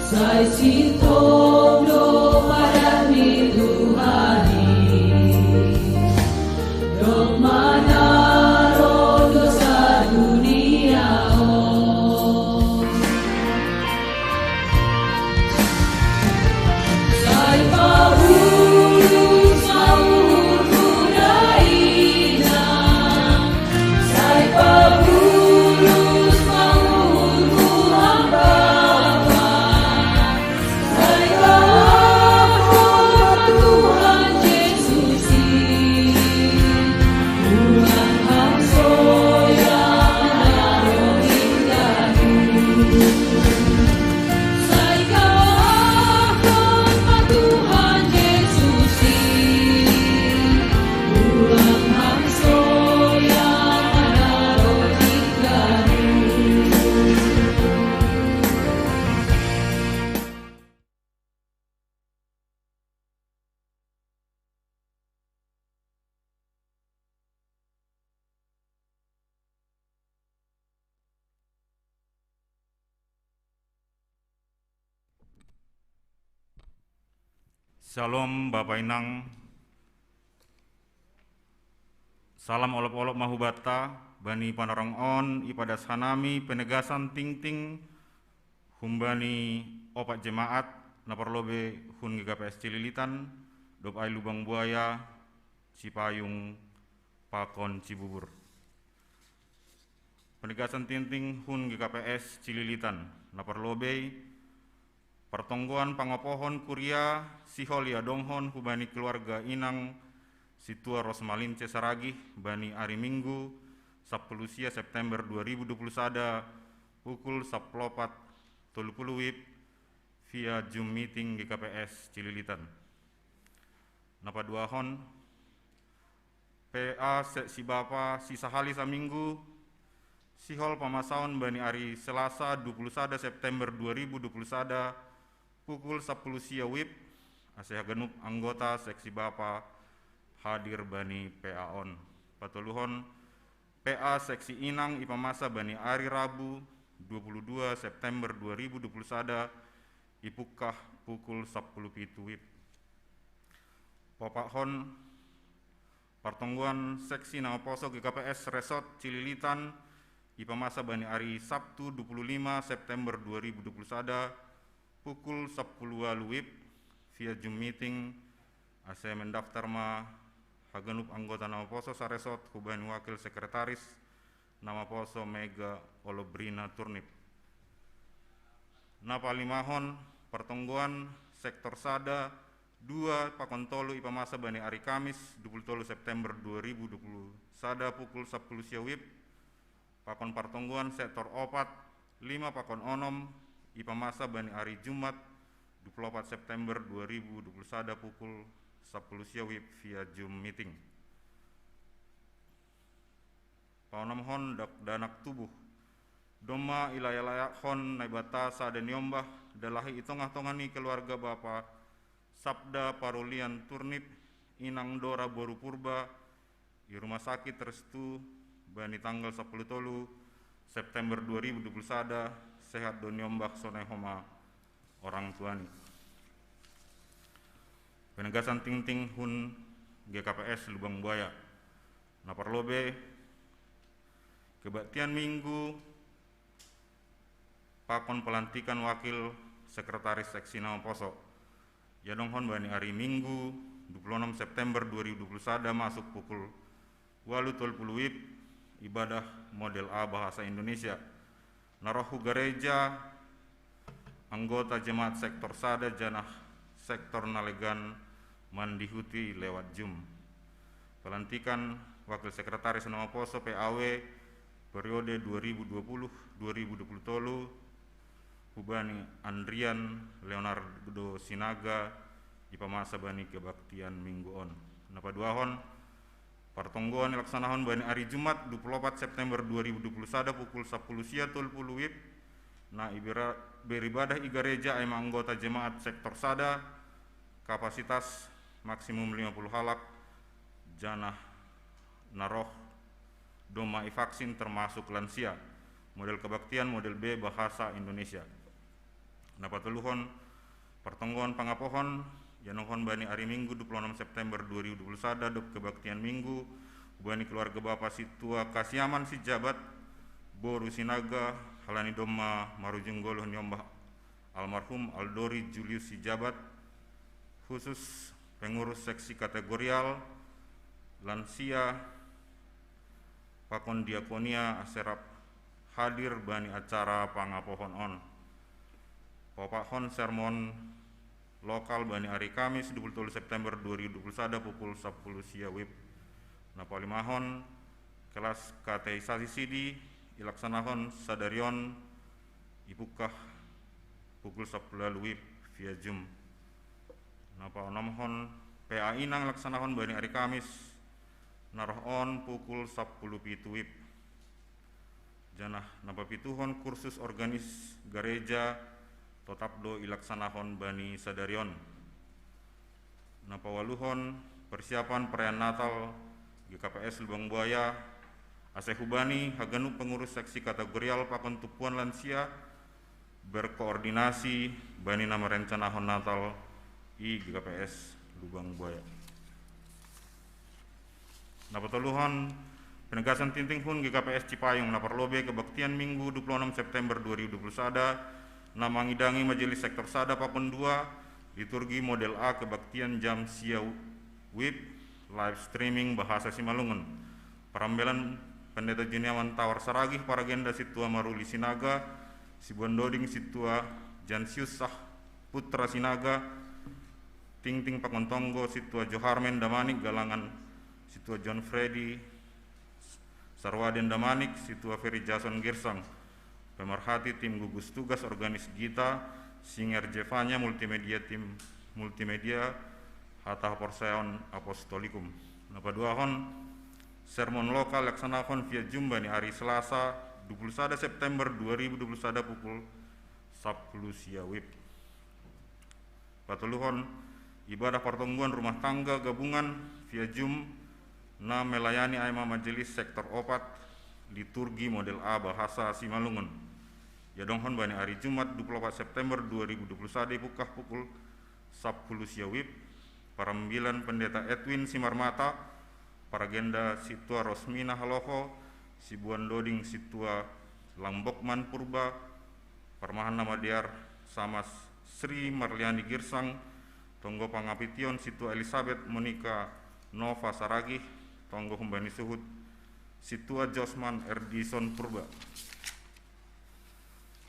S9: saya sitong lo pada Tuhan dok mana dosa dunia
S12: Shalom Bapak Inang, Salam olop-olop mahubata bani panorong on ipadas hanami penegasan ting-ting humbani opat jemaat naparlobe hun GKPS Cililitan dop ai Lubang Buaya Cipayung Pakon Cibubur. Penegasan ting-ting hun GKPS Cililitan naparlobe pertongguan pangopohon kuria siholia donghon hubani keluarga inang situa Rosmalin Cesaragih bani hari Minggu 10 September 2021 pukul 14.30 WIB via Zoom meeting GKPS Cililitan. Napa duahon PA si Bapa si sahali saminggu sihol pamasaon bani hari Selasa 21 September 2021 pukul 10 WIB asih genep anggota seksi Bapa hadir bani PA on. Patuluhon PA seksi Inang ipamasa bani hari Rabu 22 September 2021 ipukah pukul 10 WIB. Popahon pertongguan seksi nama poso GKPS Resort Cililitan ipamasa bani hari Sabtu 25 September 2021 pukul 10 WIB via Zoom meeting ase mendaftar ma hagenup anggota nama poso saresot hubani wakil sekretaris nama poso Mega Olobrina Turnip. Napa limahon pertongguan sektor Sada 2 Pakontolu ipamasa bani hari Kamis 27 September 2020 Sada pukul 10 WIB. Pakon pertongguan sektor Opat 5 Pakon Onom ipamasa bani hari Jumat 24 September 2021 pukul 10 WIB via Zoom meeting. Paunomhon danak tubuh doma ilaya-layak hon naibata saden yombah dalahi itongah-tongani keluarga Bapa Sabda Parulian Turnip Inang Dora Boru Purba di rumah sakit Restu bani tanggal 10 September 2021 sehat don yombah sonai homa orang tuani. Penegasan ting-ting hun GKPS Lubang Buaya naparlobe kebaktian Minggu pakon pelantikan wakil sekretaris seksi nama poso Yadonghon bani hari Minggu 26 September 2021 masuk pukul 8.30 WIB ibadah model A bahasa Indonesia narohu gereja anggota jemaat sektor Sada janah sektor Nalegan mandihuti lewat Zoom. Pelantikan wakil sekretaris nama poso PAW periode 2020-2023 hubani Andrian Leonardo Sinaga ipamasa bani kebaktian Minggu on. Napa duahon pertongguan laksanahon bani hari Jumat 24 September 2021 pukul 10 WIB na beribadah i gereja ema anggota jemaat sektor Sada kapasitas maksimum 50 halak janah naroh doma vaksin termasuk lansia model kebaktian model B bahasa Indonesia. Napatuluhon pertongguan pangapohon Janohon bani hari Minggu 26 September 2021 dok kebaktian Minggu bani keluarga Bapak Situa Kasiaman si Jabat Boru Sinaga halani doma Marujunggolo nyombah almarhum Aldori Julius si Jabat khusus pengurus seksi kategorial lansia Pakon Diakonia Aserap hadir bani acara pangapohon on. Popahon sermon lokal bani hari Kamis 27 September 2021 pukul 10 WIB. Napalimahon kelas kateisasi sidi ilaksanahon sadarion ipukah pukul 10 WIB via Zoom. Napa onomhon PA Inang laksanahon bani hari Kamis naroh on pukul 10 WIB. Janah napa pituhon kursus organis gereja totapdo ilaksanahon bani sadarion. Napa waluhon persiapan perayaan Natal GKPS Lubang Buaya Asehubani haganu pengurus seksi kategorial Pakon Tupuan Lansia berkoordinasi bani nama rencanahon Natal i GKPS Lubang Buaya. Napatuluhan penegasan tinting hun GKPS Cipayung naparlobe kebaktian Minggu 26 September 2020 sada namangidangi Majelis Sektor Sada Papun 2 liturgi model A kebaktian jam sia wib live streaming bahasa Simalungun perambelan Pendeta Juniawan Tawar Saragih Paragenda Situa Maruli Sinaga Sibuan Doding Situa Jansius Sah Putra Sinaga Ting Pakontonggo Situa Joharmen Damanik Galangan Situa John Freddy Sarwaden Damanik Situa Ferry Jason Girsang pemerhati tim gugus tugas organis Gita Singer Jevanya multimedia tim multimedia Hatta Porseon Apostolikum napaduahon sermon lokal laksanakan via Zoom bani hari Selasa 21 September 2021 pukul 10 sia wib patuluhon ibadah pertemuan rumah tangga gabungan via Zoom na melayani aima majelis sektor opat liturgi model A bahasa Simalungun yadonghon bani hari Jumat 24 September 2021 buka pukul 10 sia wib parambilan pendeta Edwin Simarmata paragenda Situa Rosmina Haloho Sibuan Doding Situa Lambokman Purba Parmahan Namadiar sama Sri Marliani Girsang Tonggo Pangapition Situa Elizabeth Monika Nova Saragih Tonggo Humbani Suhud Situa Josman Erdison Purba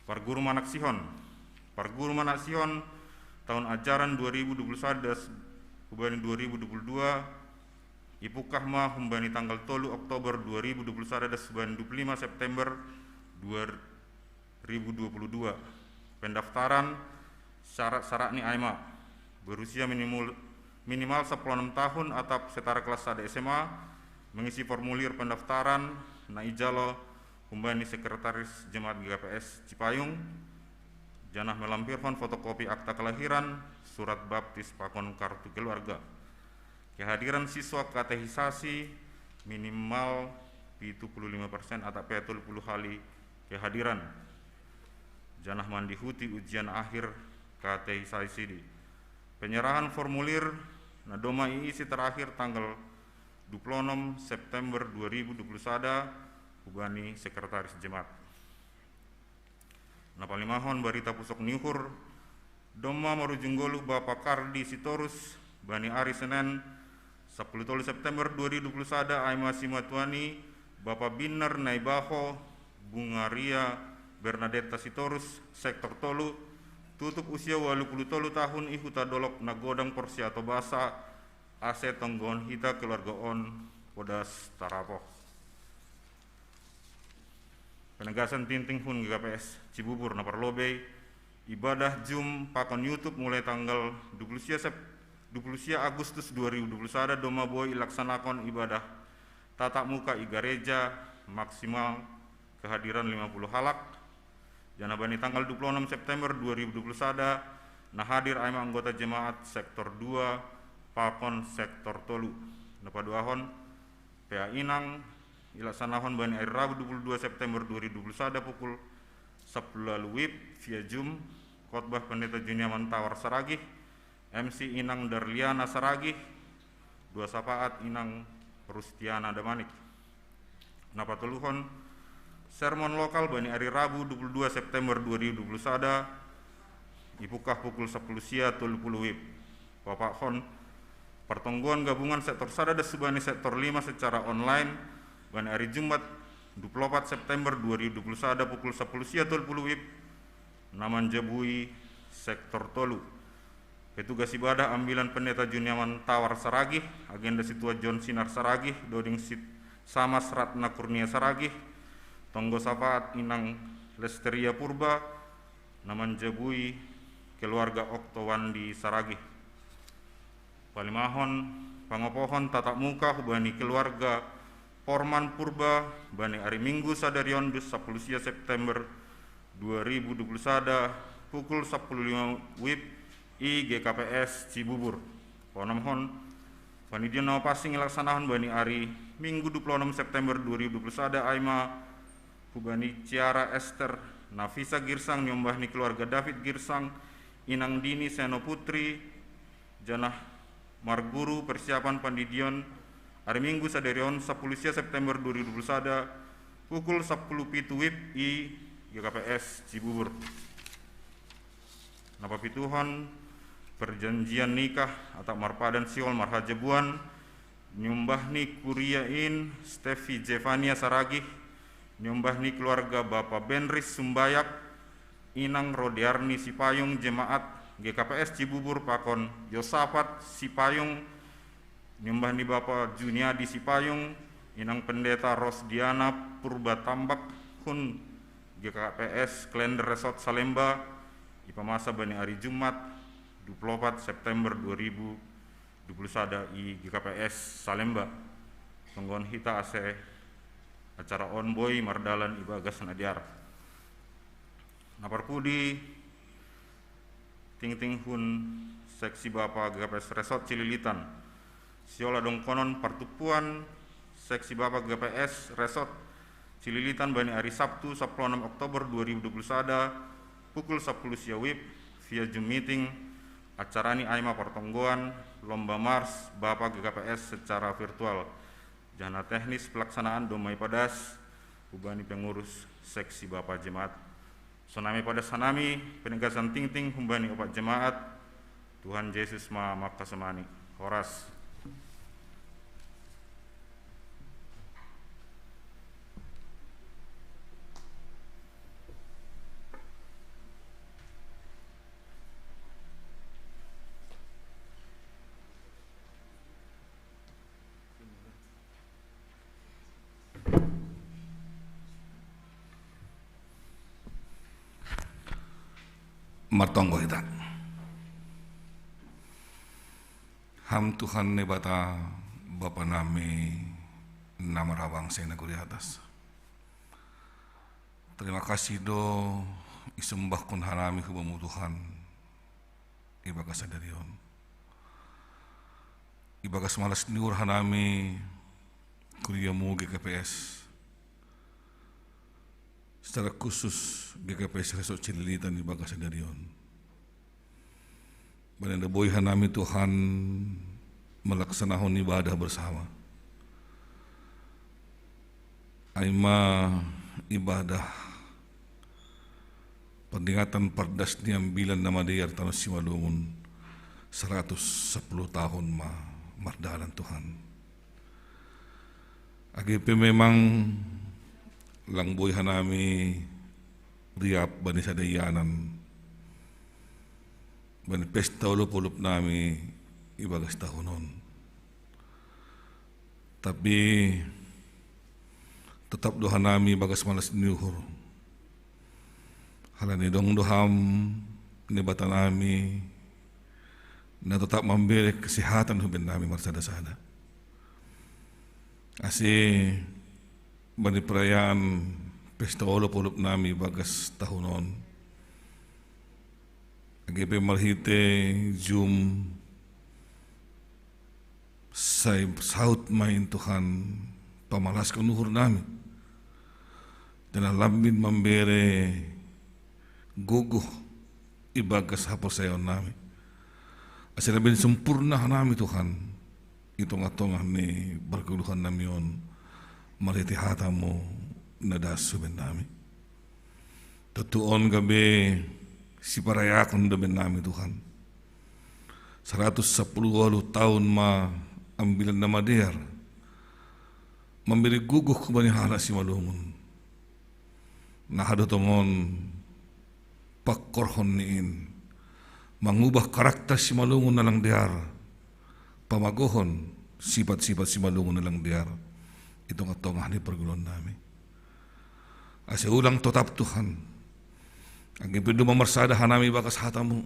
S12: Parguru Manak Sihon tahun ajaran 2021 Humbani 2022 Ipukah ma Humbani tanggal 3 Oktober 2021 dan 25 September 2022 pendaftaran syarat-syarat ni aima berusia minimal 16 tahun atau setara kelas 1 SMA mengisi formulir pendaftaran na ijalo Humbani Sekretaris Jemaat GKPS Cipayung janah melampirkan fotokopi akta kelahiran surat baptis pakon kartu keluarga kehadiran siswa katehisasi minimal 75% atau 70 kali kehadiran janah mandihuti ujian akhir katehisasi di penyerahan formulir na doma isi terakhir tanggal 26 September 2021 Hubani Sekretaris Jemaat napalimahon barita pusok niuhur doma marujunggolu Bapak Kardi Sitorus Bani Ari Senen 10 September 2021 Aima Simatuani Bapak Binar Naibaho Bungaria Bernadetta Sitorus Sektor Tolu tutup usia 80 tahun ihuta dolok nagodang porsi atau basa ase tonggon hita keluarga on podas tarapo penegasan tinting hun GKPS Cibubur naparlobe ibadah Zoom pakon YouTube mulai tanggal 20 Agustus 2021 doma boy ilaksanakan ibadah tatap muka i gereja maksimal kehadiran 50 halak janabani tanggal 26 September 2021 nah hadir aima anggota jemaat sektor 2 Pakon sektor Tolu napaduahon PA Inang ilaksanahon bani hari Rabu 22 September 2021 pukul 10 wib via Zoom khotbah Pendeta Juniawan Tawar Saragih MC Inang Darliana Saragih dua sapaat Inang Rustiana Damanik napatuluhon sermon lokal bani hari Rabu 22 September 2021 ipukah pukul 10 sia 30 wib Bapak Hon pertongguan gabungan sektor sada dan subani sektor 5 secara online bani hari Jumat 24 September 2021 pukul 10 sia 30 wib naman jabui sektor Tolu petugas ibadah ambilan Pendeta Juniawan Tawar Saragih agenda Situa John Sinar Saragih Doding Samas Ratna Kurnia Saragih Tonggo Sapaat Inang Lesteria Purba naman jabui keluarga Oktowandi Saragih palimahon pangopohon tatap muka hubani keluarga Porman Purba bani hari Minggu sadarion 10 September 2021 pukul 10.05 wib i GKPS Cibubur ponomhon panidian nawa passing ilaksanahan bani hari Minggu 26 September 2021 aima hubani Ciara Esther Nafisa Girsang nyombah ni keluarga David Girsang Inang Dini Seno Putri janah Marguru persiapan pandidion hari Minggu saderion 10 September 2021 pukul 10 WIB i GKPS Cibubur. Napa pituhon perjanjian nikah atau marpadan siol marhajabuan nyumbah ni kuriain Stefi Jevania Saragih nyumbah ni keluarga Bapak Benris Sumbayak Inang Rodiarni Sipayung Jemaat GKPS Cibubur Pakon Yosafat Sipayung nyumbah ni Bapak Juniadi Sipayung Inang Pendeta Rosdiana Purba Tambak Hun GKPS Klender Resort Salemba ipamasa bani hari Jumat 24 September 2021 i GKPS Salemba tonggon hita ase acara onboy mardalan ibagas nadiar naparpudi ting hun seksi Bapak GKPS Resort Cililitan siola dong konon partupuan seksi Bapak GKPS Resort Cililitan bani hari Sabtu 16 Oktober 2021 pukul 10 WIB via Zoom meeting acara ini aima pertonggoan lomba Mars Bapak GKPS secara virtual jana teknis pelaksanaan domai padas ubani pengurus seksi Bapak Jemaat sonami pada sanami penegasan ting-ting humbani opat jemaat Tuhan Yesus ma makasemani horas.
S13: Martonggo kita. Ham Tuhan ne bata Bapa nami nama rawang sena kuri atas. Terima kasih do isembah kun hanami hubamu Tuhan. Ibagas sadarion. Ibagas malas niur hanami kuriamu GKPS. Secara khusus GKPS Resort Cililitan di Bagas Sadarion. Bananda boy hanami Tuhan melaksanakan ibadah bersama. Aima ibadah peringatan pardas niambilan nama dayar tanah simalungun 110 tahun mardalan Tuhan. AGP memang langboy hanami riap bani sadayanan bani pesta ulop-ulop nami ibagas tahunon tapi tetap doha nami bagas malas niuhur halani dong doham nibata nami na tetap memberi kesehatan hubin nami marsada-sada asih bani perayaan pesta olop-olop nami bagas tahunon AGP marhite Zoom say saut main Tuhan pamalas kenuhur nami dan lambin membere guguh ibagas hapos sayon nami asal lebih sempurna nami Tuhan itong-atong ni berkeluhan nami on mariti hatamu nadas suben nami. Tutuon gabi si parayakon daben nami Tuhan. 110 tahun ma ambilan nama diar. Memberi guguh kubani hala si malungun. Nahado tongon pakkorhon niin. Mangubah karakter si malungun nalang diar. Pamagohon sifat-sifat si malungun nalang diar. Ito nga tongah ni pergulon namin. Asa ulang tetap Tuhan. Ang ipindu mamarsada hanami bakas hatamu.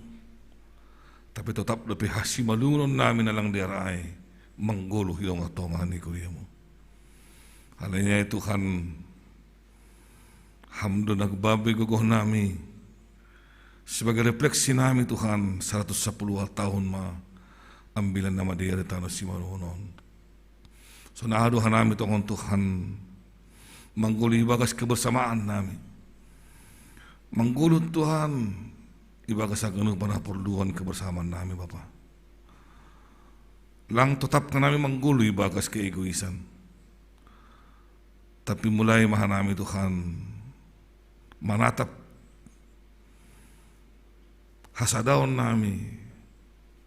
S13: Tapi tetap lebih hasi malungon namin na lang diaray. Manggulo yung nga tongah ni kuya mo. Halanya Tuhan. Hamdo nagbabi guguh nami. Sebagai refleksi nami Tuhan. 110 tahun ma. Ambilan nama dia di tanah si malunon. So naaduhan namin itong Tuhan manggulong ibagas kebersamaan namin. Manggulong Tuhan ibagas sa ganun panapurduhan kebersamaan namin Bapa. Lang tetap kami menggului bagas keegoisan. Tapi mulai mahanami Tuhan manatap hasadaon nami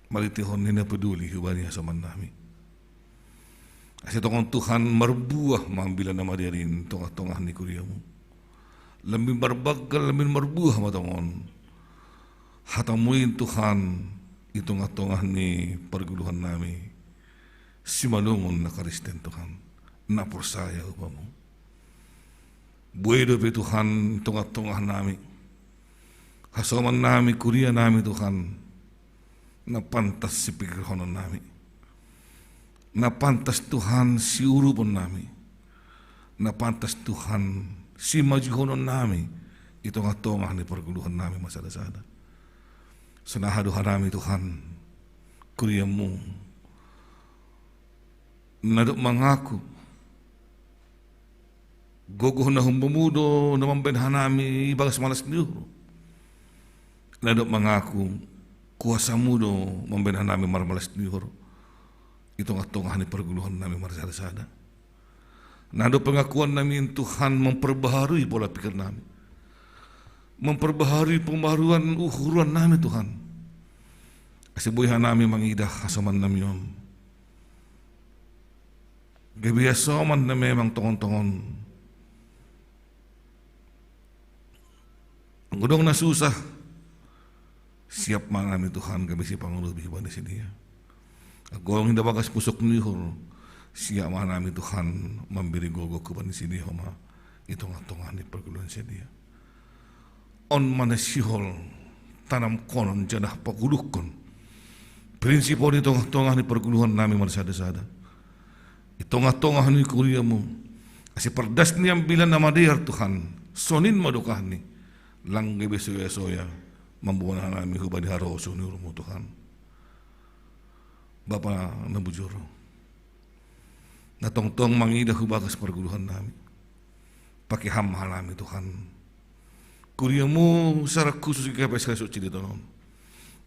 S13: malitihon nina peduli hubani hasaman nami. Kasi tongong Tuhan merbuah mambilan nama diarin tongah-tongah ni kuriamu. Lebih berbagal, lebih merbuah matongon. Hatamuin Tuhan itu tongah-tongah ni perguluhan nami. Simalungon na Kristen Tuhan. Na persaya upamu. Buhay dobe Tuhan tongah-tongah nami. Hasaman nami, kuria nami Tuhan. Na pantas si pikirhonon nami. Na pantas Tuhan si urupon nami. Na pantas Tuhan si majuhonon nami. Ito nga tongah ni perguluhan nami masada-sada. Sanahaduhan nami Tuhan. Kuria mo. Nadok mangaku. Gogoh na humbamudo na mambenhan nami ibagas malas niyo. Nadok mangaku. Kuasa mudo mambenhan nami marmalas niyo. Ito nga tongah ni perguluhan nami marsada-sada. Nado pengakuan namin Tuhan memperbaharui pola pikir nami. Memperbaharui pembaharuan uhuruan nami Tuhan. Kasi buhay nami mangidah kasaman nami yun. Gabiasaman na memang tongon-tongon. Ang gudong na susah. Siap man nami Tuhan gabi si Pangulo bihiban di sini ya. Agong hindi bagas pusok nihor. Siya man namin Tuhan memberi gogo ko ban sini homa itong atongan ni perguluhan siya dia. On manasihol tanam konon janah pagulukon. Prinsipon itong atongan ni perguluhan namin marsada-sada. Itong atongan ni kuria mo. Kasi perdas niyang bilan na madiyar Tuhan. Sonin madukah ni. Lang gabi soya-soya. Mambuana namin hubad di haroso ni urumo Tuhan. Bapa nabujuro. Natongtong mangidah hubagas perguluhan namin. Pakiham-hal namin Tuhan. Kuria mo sarak khusus gabi sa suci dito noon.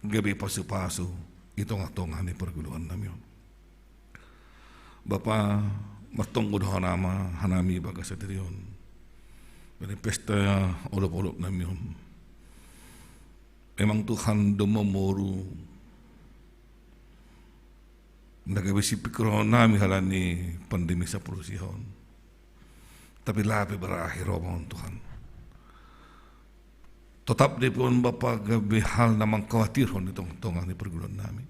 S13: Gabi paso-paso. Itong atongan ni perguluhan namin. Bapa matungkod hanama hanami bagas sa diriyon. Dari pesta olop-olop namin. Memang Tuhan dumamoro. Nagabisi pikron namin halani pandemi sa Prusihon. Tapi labi berakhir romon Tuhan. Tetap di pun Bapa gabi hal namang khawatirhon itong tongang ni perguluhan namin.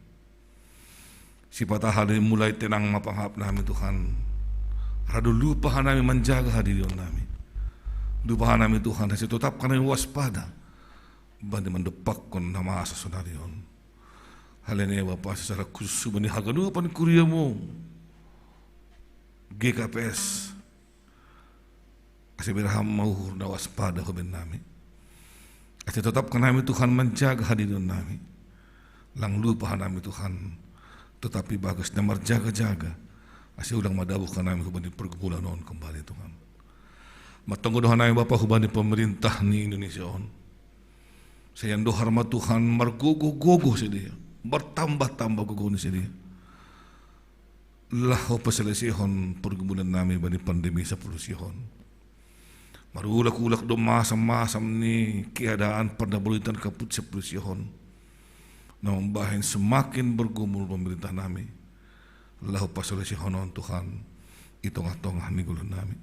S13: Si patahali mulai tenang mapanghap namin Tuhan. Rado lupahan namin menjaga hadirin namin. Lupahan namin Tuhan kasi tetap kami waspada. Bandi mendepak kon nama asa sonarion. Halene Bapa secara khusus bani haganupan kuria mo. GKPS. Kasi biraham mauhur na waspada ko ben namin. Kasi tetap kami Tuhan menjaga hadirin namin. Lang lupahan namin Tuhan. Tetapi bagas na marjaga-jaga. Kasi ulang madabuh ka namin hubang di pergumulan noon kembali Tuhan. Matungguduhan namin Bapa hubang di pemerintah ni Indonesia on. Sayang dohar Tuhan margogo-gogo si dia. Bertambah-tambah gogo ni si dia. Lahu paselesihon pergumulan namin bani pandemi sa Prusihon. Marulak-ulak do masam-masam ni keadaan perdabulitan kaput sa Prusihon. Na membahin semakin bergumul pemerintah nami. Lahu paselesihon Tuhan. Itong atong ni gulun nami.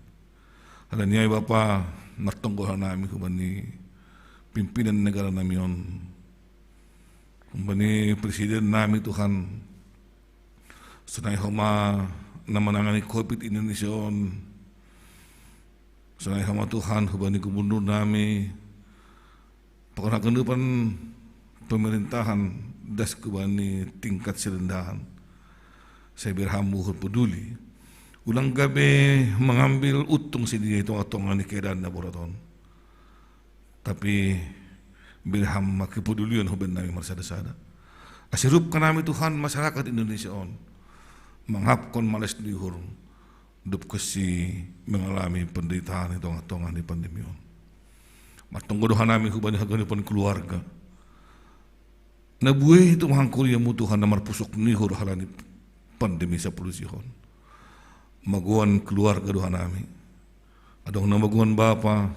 S13: Halanyay Bapa natungguhan nami kubani pimpinan negara nami yon. Kumbani presiden nami Tuhan. Sunay homa na manangani COVID Indonesia on. Sunay homa Tuhan kumbani gubernur nami. Pagkakanupan pemerintahan das kubani tingkat serendahan. Saya berhamuhur peduli. Ulang gabi mengambil utung si dia itu atongan ni keadaan na boraton. Tapi bilham makipedulian huben nami marsada-sada. Asirup ka nami Tuhan masyarakat Indonesia on. Menghapkon malas dihur. Dup kasi mengalami penderitaan itu atongan di pandemi on. Matungguduhan nami huben haganipan keluarga. Nabuhay itu mahangkul yang Tuhan na marpusok nihur halani pandemi sa polusyon. Maguan keluarga doha nami. Adong na maguan bapa,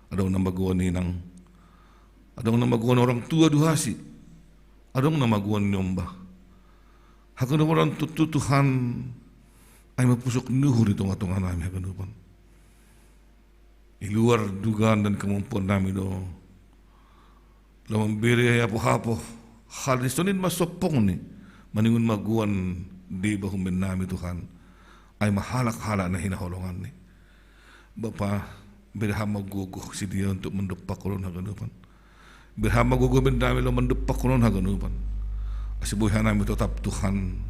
S13: adong na maguan ninang, adong na maguan orang tua duhasi, adong na maguan nyomba. Hagan orang Tuhan ay mapusok nuhur itong atungan namin haganupan. Iluar dugaan dan kemampuan namin do. Lamang biri ay apo-hapo, halis tunin masopong ni, maningun maguan di bahumin namin Tuhan, ay mahalak-hala na hinaholongan ni. Bapa, birham maguguh si dia untuk mendepak kulon haganupan. Birham maguguh bendami lo mendepak kulon haganupan. Asibuhay namin tetap Tuhan.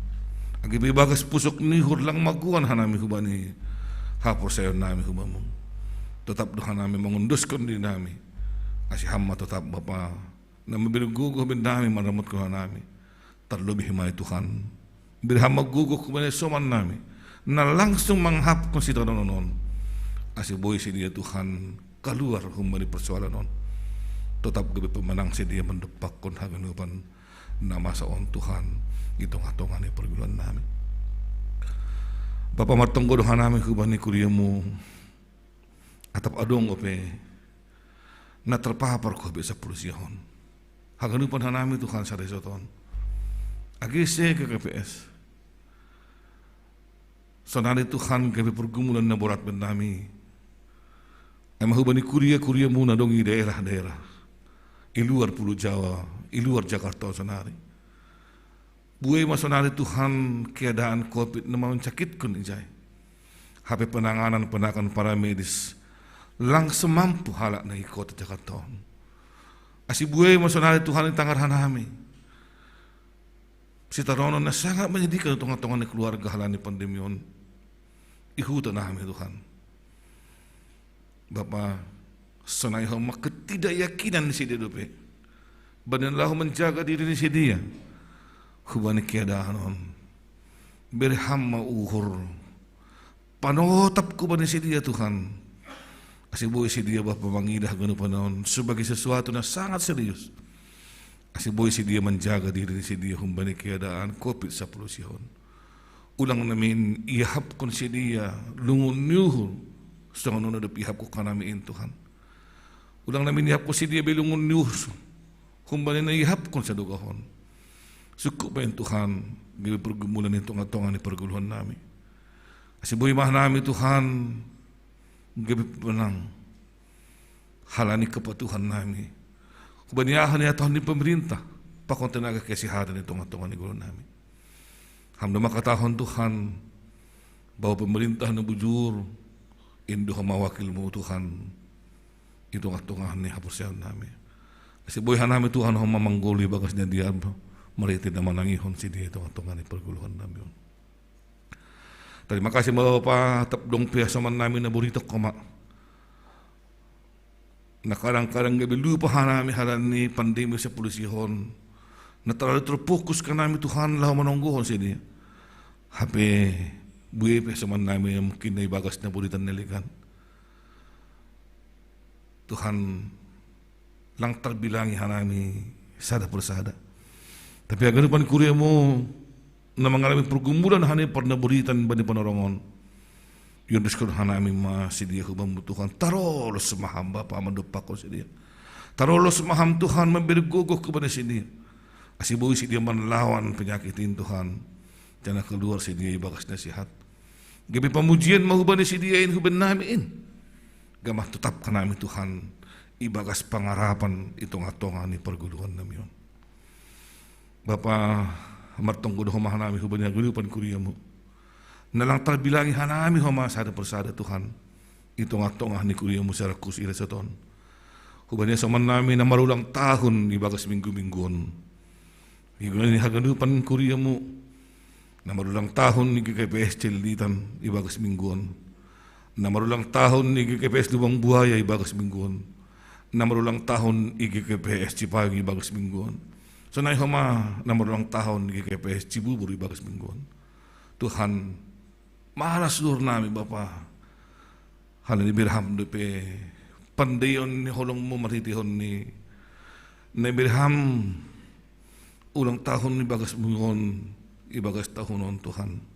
S13: Agi bibagas pusok ni hurlang maguan hanami hubani hapor sayo nami hubamu. Tetap Tuhan nami mengunduskan diri nami. Asi hamma tetap Bapa na mabirguguh bendami maramot ko nami. Terlebih himay Tuhan. Birham maguguh kubani soman nami. Na langsung manghap kung si nonon. Asibuhay si dia Tuhan keluar humani persoalan non. Tetap gabi pemenang si dia mendepak kon haganupan nama saon Tuhan hitung-hitungan ni perguluan namin. Bapa matunggo doha namin kubani kuriamu atap adong ope na terpapar ko sa polusyon. Haganupan hanami Tuhan sa resoton. Agise ke KPS. Sonari Tuhan gabi pergumulan na borat ben nami. Ay mahubani kuriamu na dong i daerah-daerah. Iluar Pulau Jawa, iluar Jakarta sonari. Buai masonari Tuhan keadaan COVID na mencakitkan ijay. HP penanganan para medis langsung mampu halak na kota Jakarta. Asi buai masonari Tuhan di tangan hanami. Sitarono na sangat menyedihkan tengah-tengah ni keluarga halani pandemi on. Ihuta nami Tuhan. Bapa sonai hama ketidakyakinan si dia dope. Badanlah menjaga diri si dia. Hubani keadaan on. Berhamma uhur. Panotap kubani si dia Tuhan. Asiboy si dia bapa mangidah gano panon sebagai sesuatu na sangat serius. Asiboy si dia menjaga diri si dia hubani keadaan COVID sa polusyon. Ulang namin ihap kon si dia lungun nyuhur. Sa kanunod na ihap ko kanamiin Tuhan. Ulang namin ihap ko si dia belungun nyuhur. Kumbali na ihap kon sa dugahon. Suko pa yung Tuhan, gabi pergumulan itong atongan ni perguluhan namin. Asiboy mah namin Tuhan, gabi panang halani kapatuhan namin. Kubaniyahan niya tahun ni pemerintah, pakong tenaga kesehatan itong atongan ni guluhan namin. Hamda makatahon Tuhan, bahwa pemerintah na bujur, indo mawakil mo Tuhan, itong atongan ni hapusyan namin. Asiboy namin Tuhan, mamangguli bagas niya diyan, maritin na manangihon si dia itong atongan ni perguluhan namin. Terima kasih Bapak tapdong piyasa man namin na burito koma. Nakarang-karang gabi lupahan namin halan ni pandemi sa polusyon. Na terlalu terfokus ka namin Tuhan lah manungguhon si dia. Hape buhay piyasa man namin yung mungkin na ibagas na buritan nilikan. Tuhan lang terbilangi hanami sada persada. Tapi agar pan kuria mo na mengalami pergumulan hani pernah buritan bani panorongon. Yun diskon hanami ma si dia hubang Tuhan tarolos semaham Bapa mendopak ko si dia. Tarolos semaham Tuhan memberi-guguh kepada si dia. Asiboy si dia menlawan penyakitin Tuhan. Jangan keluar si dia ibagas nasihat. Gabi pamujian mahubani si dia in huban namin. Gamah tetap kanami Tuhan ibagas pangarapan itong atongan ni perguluhan namin. Bapa, martong gudo humah nami hubanya gulupan kuriamu. Nalang terbilangi hanami humah sada persada Tuhan. Itong atongah ni kuriamu sa rakus ira sa ton. Hubanya saman nami na marulang tahun ibagas minggu-mingguan. Higunan ni haganupan kuriamu na marulang tahun ni KPS Celilitan ibagas mingguan. Na marulang tahun ni KPS Lubang Buaya ibagas mingguan. Na marulang tahun IGKPS Cipayung ibagas mingguan. So na hama na marulang tahun ni KPS Cibubur ibagas mingguan. Tuhan malas dur nami Bapa. Hal ni birham depe pandayon ni holong mo maritihon ni na birham ulang tahun ni bagas mingguan ibagas tahunon Tuhan.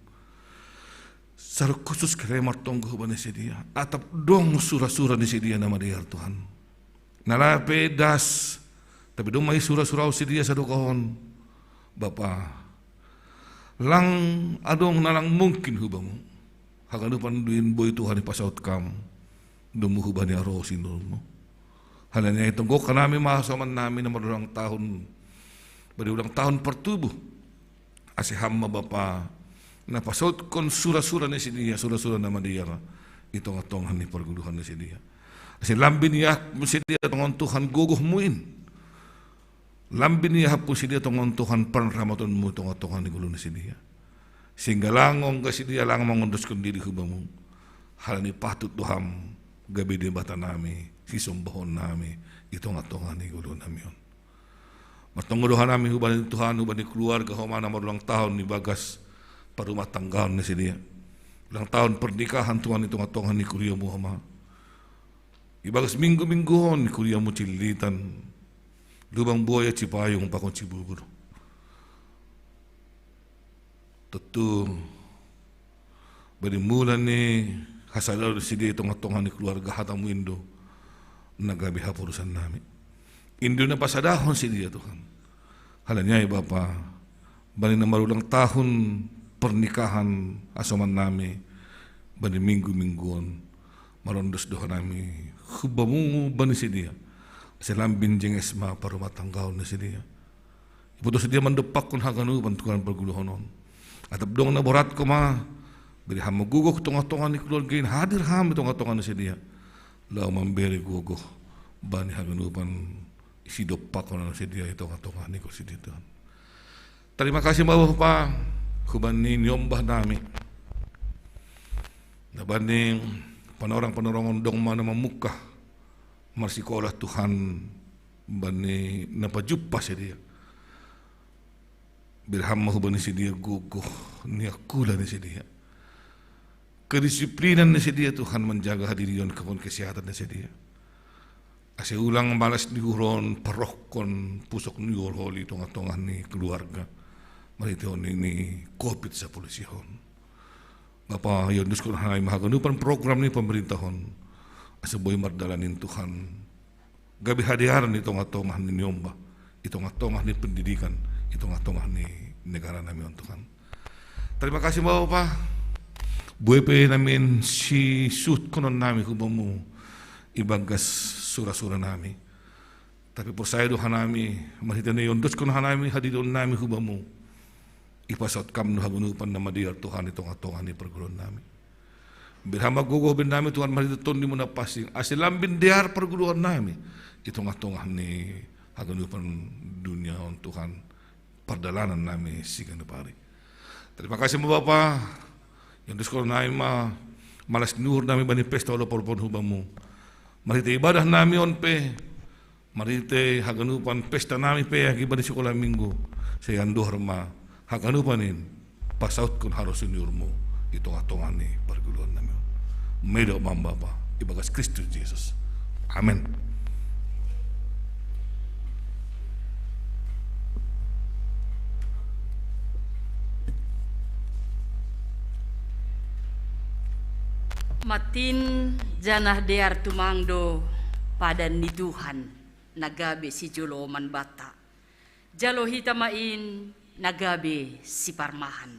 S13: Secara khusus keremar tonggo bani sedia, atap dong surah-surah di sedia nama dia Tuhan. Nalape das, tapi dong mai surah-surah sedia sadokon, Bapa. Lang adong nalang mungkin hubamu, haganupan duin boy Tuhan di pasaut kam, demu hubani arosin dulu. Halanya itu gok kanami mahasaman namin na marulang tahun, beri ulang tahun pertubuh, ase hamma Bapa. Napasot kon surah-surah ni sidia, surah-surah nama dia itong atong hani perguluhan ni sidia. Kasi lambin niya sidia tong Tuhan guguh muin. Lambin niya po sidia tong Tuhan panramaton mo tong atong hani gulo ni sidia. Sehingga langong ka sidia lang mangundos kun diri hubamu. Hal ni patut Tuhan gabi di bata nami, sisumbahon nami itong atong hani gulo nami yon. Matungguduhan nami huban Tuhan huban ni keluarga humana marulang tahun ni bagas rumah tanggaan ni sidia. Ulang tahun pernikahan Tuhan itong atongan ni Kuria Muhammad. Ibagas minggu-mingguhon ni Kuria mo cilitan. Lubang buaya cipayong pakon cibubur. Tentu bari mulan ni hasadar sidia itong atongan ni keluarga hatamu Indo. Nagabi hapurusan namin. Indo na pasadahon sidia Tuhan. Halanya Bapa, bali na marulang tahun pernikahan asaman nami bani minggu-mingguan marondos doha nami hubamu bani sidia selambin jeng esma parumah tanggaon na sidia iputos sidia mandepak kun haganu bantuan perguluhonon atap dong na borat ko ma beri ham magugok tonga-tonga ni keluargain hadir ham tonga-tonga na sidia lao mamberi gugok bani haganu pan isi dopak ko na sidia tonga-tonga ni ko sidia Tuhan. Terima kasih Bapak Kubanin nyombah nami nabanding panorang-panorang dong mana memukah marsikolah Tuhan bani napajuppa sidia birhamma hubani sidia guguh niakula ni sidia kedisiplinan ni sidia Tuhan menjaga hadirion kebun kesehatan ni sidia ase ulang malas diuron parohkon pusok niur holi tongah-tongah ni keluarga maritiyon ini COVID-19. Bapa, yun dus ko na mahaganupan program ni pemerintahon asaboy mardalanin Tuhan. Gabi hadiaran itong atongah ni Nyomba, itong atongah ni pendidikan, itong atongah ni negara namin Tuhan. Terima kasih Bapak. Buepe namin si suit konon namin hubamu ibagas surah-surah namin. Tapi po saya dohan namin, mahita na yun, dus ko na namin hadidon namin hubamu. Ipasot kam no hagunupan na madiyar Tuhan itong atongan ni pergulon namin. Birhama gugobin namin Tuhan mahituton ni mo na pasing. Asilambin diyar perguluhan namin. Itong atongan ni hagunupan dunia on Tuhan. Pardalanan namin sigan na pari. Terima kasih mo Bapa. Yang diskor namin malas nuhur namin manifesto alo porpon hubamu. Marite ibadah namin on pe. Marite hagunupan pesta namin pe. Akiba di sekolah minggu. Saya anduhar ma. Hakanupanin pasaut kun harus nyurmu itu atongan ni perguluan namin. Medo Bapa ibagas Kristus Yesus. Amin.
S2: Matin janah dear tumangdo padan ni Tuhan nagabe si Joloman bata. Jalo hitamain nagabe si Parmahan.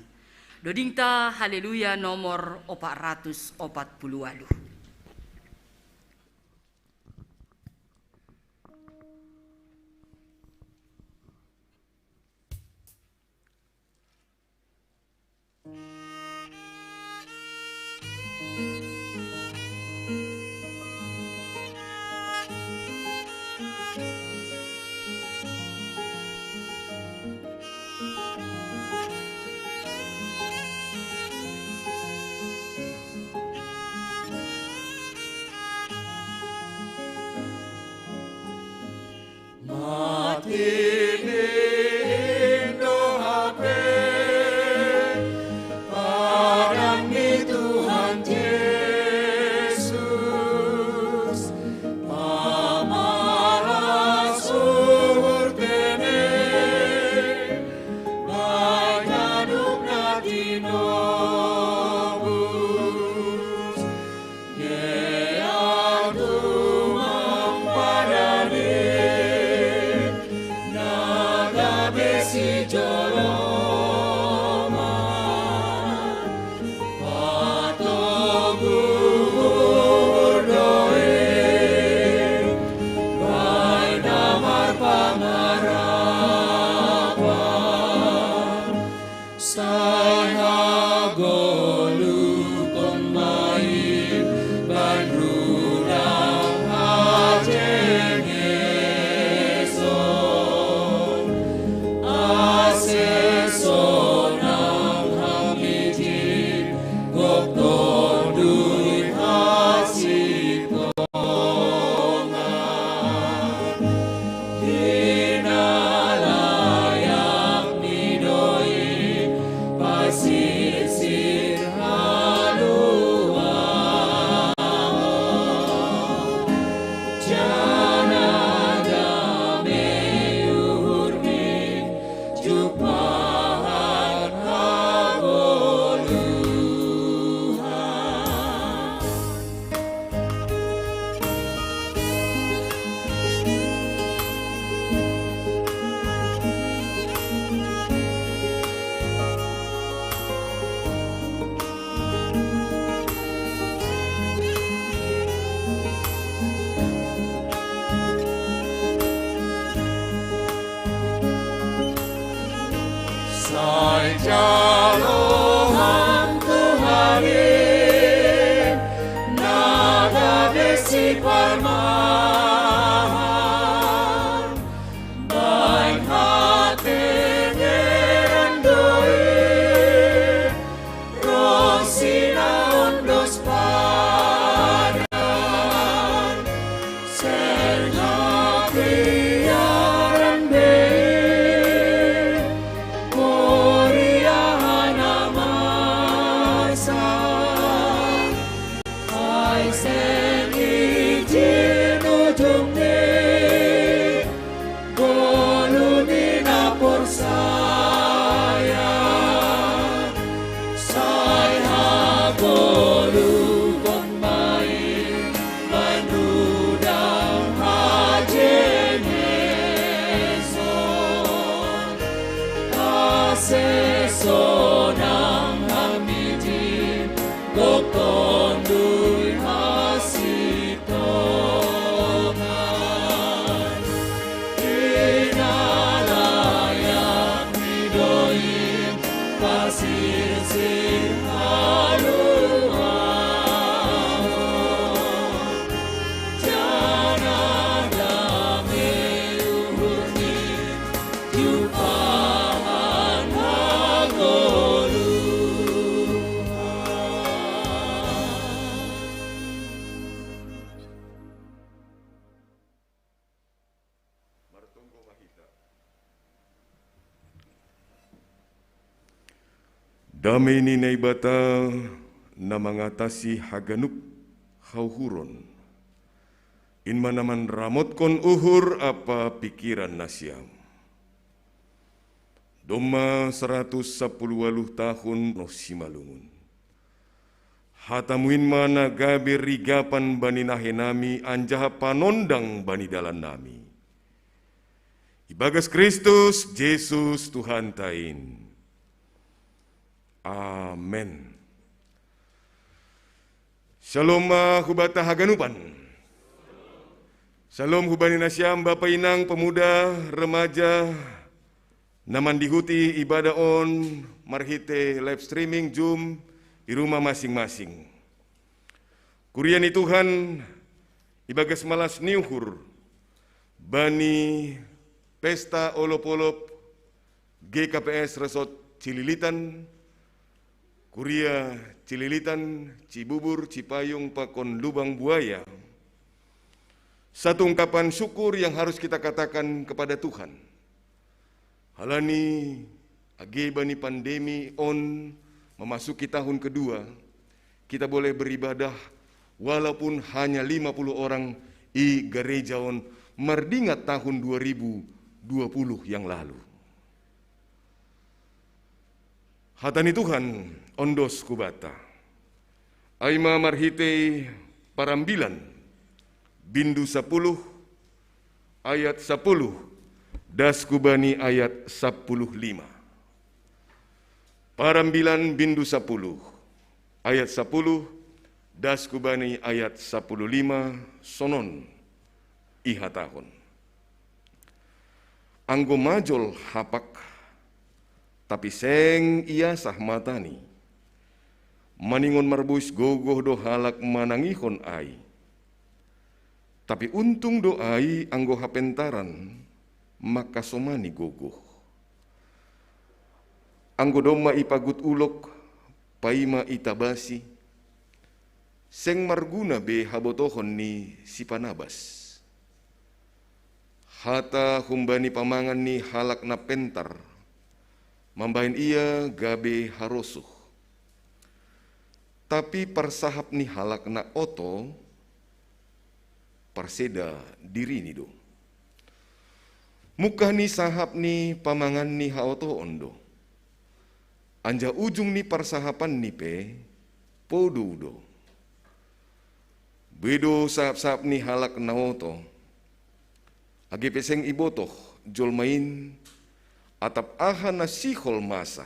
S2: Dodingta haleluya nomor 448.
S3: Jalohan Tuhanin nada besi parmahan baik hati ngerandoi rosina ondos padan serga biaran bei moriahan amasan ai sen izin ujung ni golunina por saya golu kon main manudang hajeneson asesonang hamidin gokondui hasitongan inalayak midoin pasir sir
S14: Damai ni naibata na mengatasi haganup hauhuron. In manaman ramot kon uhur apa pikiran nasyam. Doma 110 tahun no simalungun. Hatamuin mana gabe rigapan bani nahenami anjaha panondang bani dalan nami. Ibagas Kristus, Yesus Tuhan tain. Amen. Shalom hubata haganupan. Shalom hubani nasyam Bapa Inang pemuda remaja naman dihuti ibadah on marhite live streaming Zoom di rumah masing-masing. Kuriani Tuhan ibagas malas niuhur bani pesta olop-olop GKPS Resort Cililitan Kuria Cililitan, Cibubur, Cipayung, Pakon, Lubang Buaya. Satu ungkapan syukur yang harus kita katakan kepada Tuhan. Halani agebani pandemi on memasuki tahun kedua, kita boleh beribadah walaupun hanya 50 orang di gereja on merdingat tahun 2020 yang lalu. Hatani Tuhan ondos kubata. Aima marhite parambilan bindu 10 ayat 10 das kubani ayat 15. Parambilan bindu 10 ayat 10 das kubani ayat 15 sonon ihatahon. Anggo majol hapak tapi seng ia sah matani. Maningon marbus gogoh do halak manangihon ai. Tapi untung do ai anggo hapentaran maka somani gogoh. Anggo doma ipagut ulok paima itabasi. Seng marguna be habotohon ni si panabas. Hata humbani pamangan ni halak na pentar. Mambahin ia gabe harosuh. Tapi persahap ni halak na oto, perseda diri ni do. Muka ni sahap ni pamangan ni haoto ondo. Anja ujung ni persahapan ni pe, podo do. Bedo sahap-sahap ni halak na oto. Agi peseng ibotoh, jol main, atap aha na sihol masa.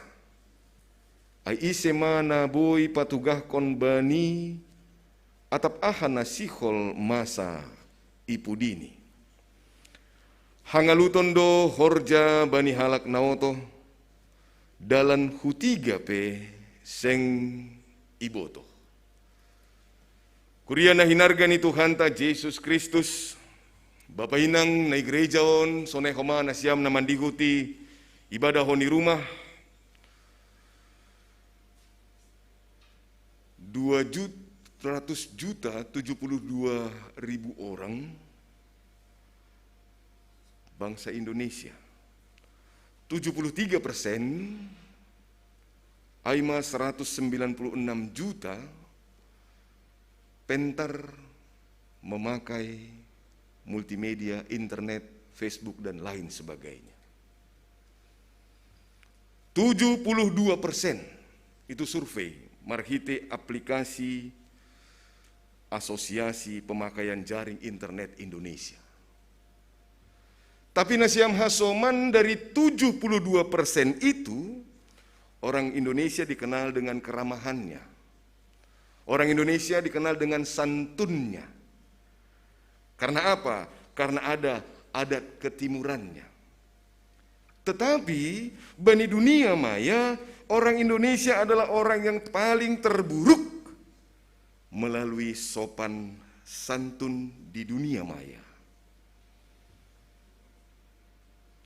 S14: Ay isema na boy patugah kon bani, atap aha na sihol masa ipudini. Hangaluton do horja bani halak naoto, dalan hutiga pe seng iboto. Kuriana hinarga ni Tuhan ta Yesus Kristus, Bapa inang na igreja on, sonay homa na siyam na mandihuti, ibadah hon di rumah, 2.172.000 orang bangsa Indonesia. 73% Aima 196 juta pentar memakai multimedia, internet, Facebook, dan lain sebagainya. 72% itu survei marhite aplikasi Asosiasi Pemakaian Jaring Internet Indonesia. Tapi nasiam hasoman dari 72% itu, orang Indonesia dikenal dengan keramahannya. Orang Indonesia dikenal dengan santunnya. Karena apa? Karena ada adat ketimurannya. Tetapi bani dunia maya, orang Indonesia adalah orang yang paling terburuk melalui sopan santun di dunia maya.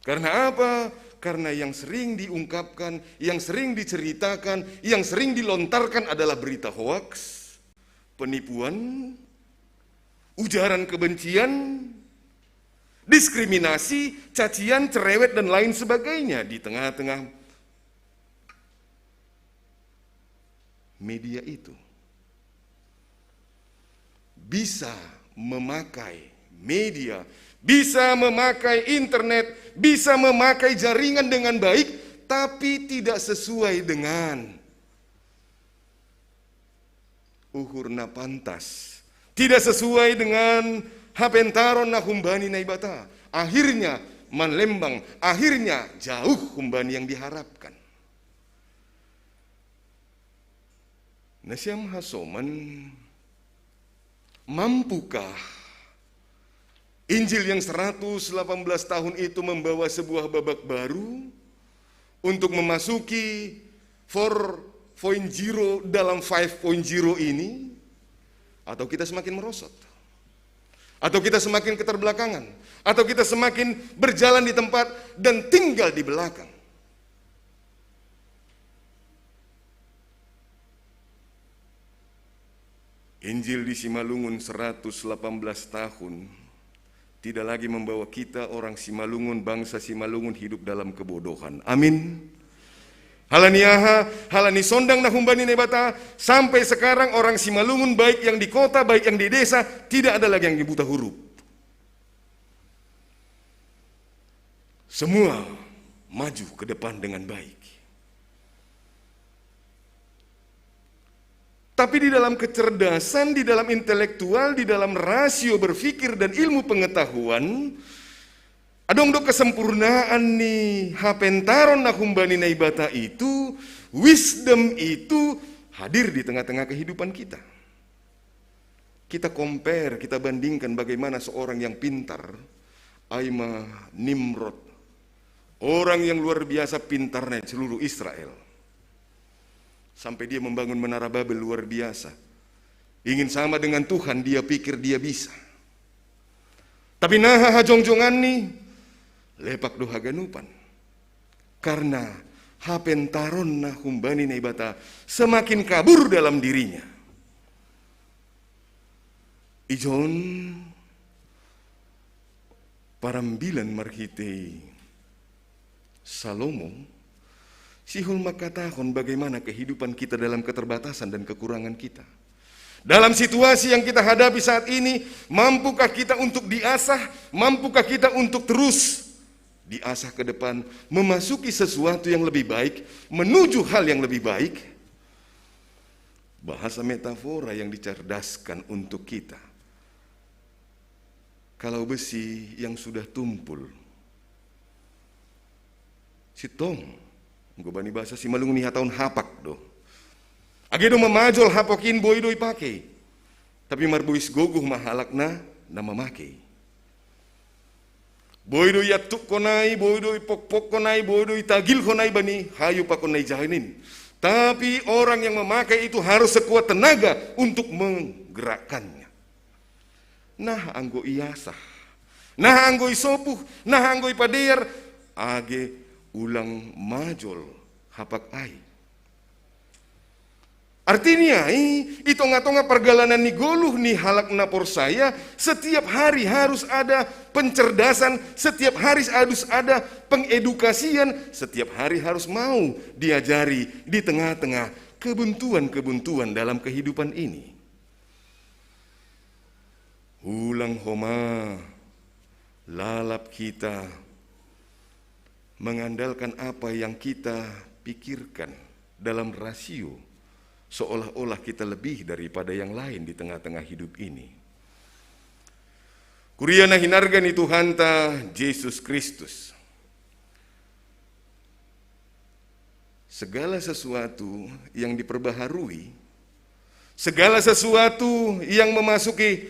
S14: Karena apa? Karena yang sering diungkapkan, yang sering diceritakan, yang sering dilontarkan adalah berita hoaks, penipuan, ujaran kebencian, diskriminasi, cacian, cerewet, dan lain sebagainya di tengah-tengah media itu. Bisa memakai media, bisa memakai internet, bisa memakai jaringan dengan baik, tapi tidak sesuai dengan uhurna pantas, tidak sesuai dengan hapentaron na humbani na ibata. Akhirnya manlembang, akhirnya jauh humbani yang diharapkan. Nasiam hasoman, mampukah Injil yang 118 tahun itu membawa sebuah babak baru untuk memasuki 4.0 dalam 5.0 ini? Atau kita semakin merosot? Atau kita semakin keterbelakangan? Atau kita semakin berjalan di tempat dan tinggal di belakang? Injil di Simalungun 118 tahun tidak lagi membawa kita orang Simalungun, bangsa Simalungun hidup dalam kebodohan. Amin. Halaniaha, halani sondang na humbani nebata, sampai sekarang orang Simalungun baik yang di kota, baik yang di desa, tidak ada lagi yang buta huruf. Semua maju ke depan dengan baik. Tapi di dalam kecerdasan, di dalam intelektual, di dalam rasio berpikir dan ilmu pengetahuan, adong do kesempurnaan nih hapentaron na humbani na ibata itu, wisdom itu hadir di tengah-tengah kehidupan kita. Kita compare, kita bandingkan bagaimana seorang yang pintar, Aima Nimrod, orang yang luar biasa pintarnya seluruh Israel. Sampai dia membangun menara Babel luar biasa. Ingin sama dengan Tuhan, dia pikir dia bisa. Tapi naha hajongjongan nih, lepak doha ganupan. Karena hapentaron na humbani na ibata semakin kabur dalam dirinya. Ijon parambilan marhite Salomo, sihul makatahon bagaimana kehidupan kita dalam keterbatasan dan kekurangan kita. Dalam situasi yang kita hadapi saat ini, mampukah kita untuk diasah? Mampukah kita untuk terus diasah ke depan, memasuki sesuatu yang lebih baik, menuju hal yang lebih baik? Bahasa metafora yang dicerdaskan untuk kita. Kalau besi yang sudah tumpul, si tong gue bani bahasa Simalungun ni hataun hapak do. Agedo memajol hapokin boy doi pakai. Tapi marbuis goguh mahalakna na memakai. Boido yatuk konai, boido ipok-pok konai, boido itagil konai bani, hayu pakonai jahanin. Tapi orang yang memakai itu harus sekuat tenaga untuk menggerakkannya. Nah anggo iasah, nah anggo isopuh, nah anggo ipadear, age ulang majol hapak ai. Artinya, itonga-tonga pergalanan ni goluh ni halak napor saya, setiap hari harus ada pencerdasan, setiap hari harus ada pengedukasian, setiap hari harus mau diajari di tengah-tengah kebuntuan-kebuntuan dalam kehidupan ini. Ulang homa, lalap kita, mengandalkan apa yang kita pikirkan dalam rasio, seolah-olah kita lebih daripada yang lain di tengah-tengah hidup ini. Kuriana hinargan itu hanta Yesus Kristus. Segala sesuatu yang diperbaharui, segala sesuatu yang memasuki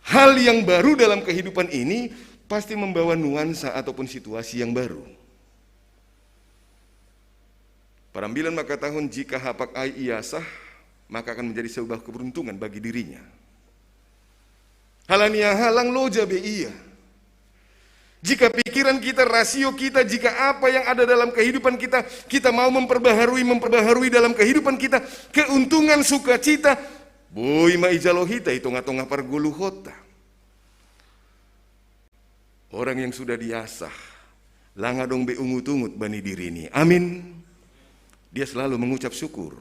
S14: hal yang baru dalam kehidupan ini pasti membawa nuansa ataupun situasi yang baru. Parambilan maka tahun jika hapak ai iasah, maka akan menjadi sebuah keberuntungan bagi dirinya. Halania halang loja be iya. Jika pikiran kita, rasio kita, jika apa yang ada dalam kehidupan kita, kita mau memperbaharui dalam kehidupan kita, keuntungan sukacita, boy maijalohita itonga-tonga parguluhota. Orang yang sudah diasah, langa dong be ungut-ungut bani diri ini. Amin. Dia selalu mengucap syukur.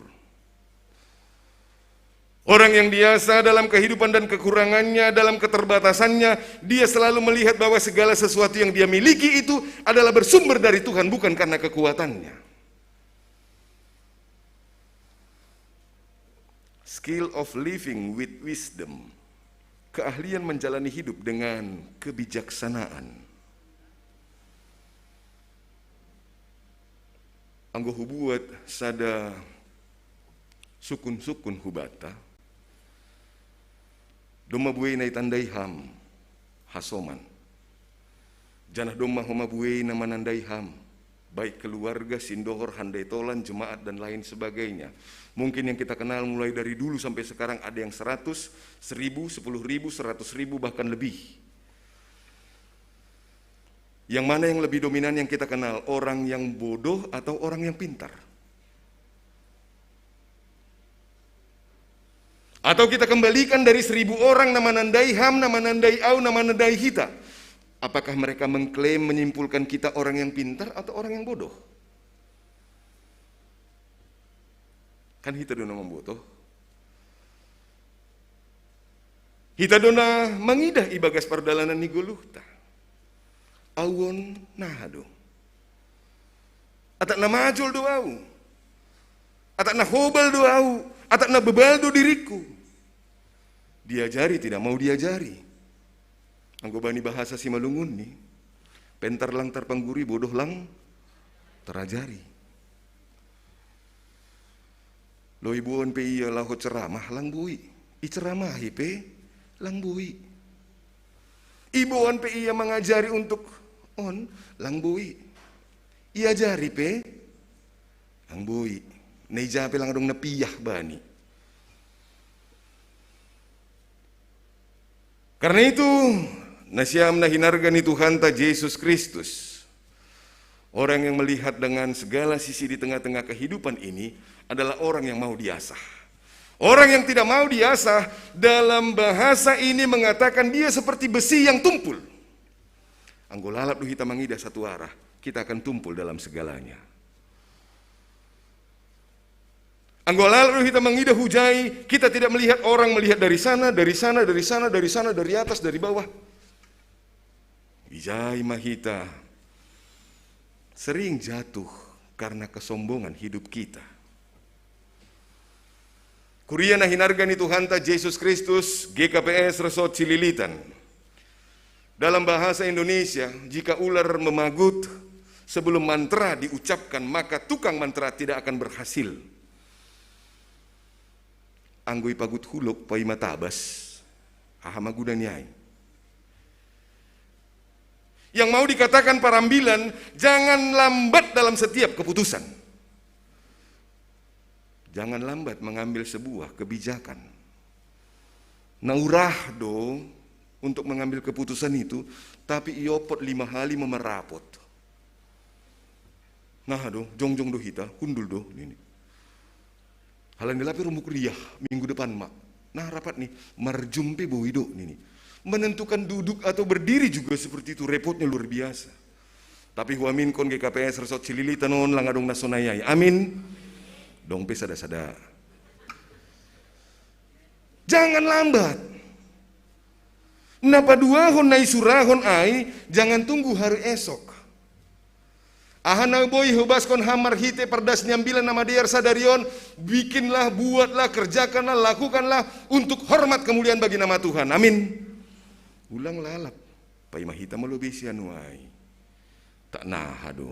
S14: Orang yang biasa dalam kehidupan dan kekurangannya, dalam keterbatasannya, dia selalu melihat bahwa segala sesuatu yang dia miliki itu adalah bersumber dari Tuhan, bukan karena kekuatannya. Skill of living with wisdom, keahlian menjalani hidup dengan kebijaksanaan. Anggo hubuat sada sukun-sukun hubata doma buai nai tandai ham hasoman janah doma homa buai na manandai ham, baik keluarga, sindohor, handai tolan, jemaat dan lain sebagainya. Mungkin yang kita kenal mulai dari dulu sampai sekarang ada yang 100, 1000, 10.000, 100.000 bahkan lebih. Yang mana yang lebih dominan yang kita kenal? Orang yang bodoh atau orang yang pintar? Atau kita kembalikan dari 1000 orang nama nandai ham, nama nandai au, nama nandai hita. Apakah mereka mengklaim menyimpulkan kita orang yang pintar atau orang yang bodoh? Kan hita dona membotoh. Hita dona mengidah ibagas perdalanan ni guluhta. Awon nahado. Atak na majol do au. Atak na hobal do au. Atak na bebal do diriku. Diajari tidak mau diajari. Anggo bani bahasa si malungun nih. Pentar lang terpangguri, bodoh lang terajari. Lo ibuan pe iya laho ceramah lang bui. I ceramah pe lang bui. Ibuan pe iya mengajari untuk on lang bui. Iajari pe lang bui. Neja pe lang dong napiyah bani. Karena itu nasyam na hinarga ni Tuhan ta Yesus Kristus. Orang yang melihat dengan segala sisi di tengah-tengah kehidupan ini adalah orang yang mau diasah. Orang yang tidak mau diasah dalam bahasa ini mengatakan dia seperti besi yang tumpul. Anggolalap du hita mangida satu arah, kita akan tumpul dalam segalanya. Anggolalap du hita mangida hujai, kita tidak melihat orang, melihat dari sana, dari sana, dari sana, dari sana, dari atas, dari bawah. Bijai mahita sering jatuh karena kesombongan hidup kita. Kuria na hinargan ni Tuhan ta Yesus Kristus, GKPS Resort Cililitan. Dalam bahasa Indonesia, jika ular memagut sebelum mantra diucapkan, maka tukang mantra tidak akan berhasil. Anggoy pagut hulok pai matabas, ahamagudan yai. Yang mau dikatakan parambilan, jangan lambat dalam setiap keputusan. Jangan lambat mengambil sebuah kebijakan. Naurah do untuk mengambil keputusan itu, tapi iopot 5 hari memerapot. Nah do, jongjong do hita, hundul do ini. Halan dilapi rumbu kuliah minggu depan mak. Nah rapat nih, marjumpe boido ini. Menentukan duduk atau berdiri juga seperti itu, repotnya luar biasa. Tapi huamin kon GKPS resort cilili tanon langadong nasonayai. Amin. Dong pe sada-sada. Jangan lambat. Napa duahon nai surahon ai, jangan tunggu hari esok. Ahana boy hubaskon hamar hite perdas nyambilan nama diar sadarion, bikinlah, buatlah, kerjakanlah, lakukanlah untuk hormat kemuliaan bagi nama Tuhan. Amin. Ulang lalap, pai mahita melobi sianuai. Tak nah do.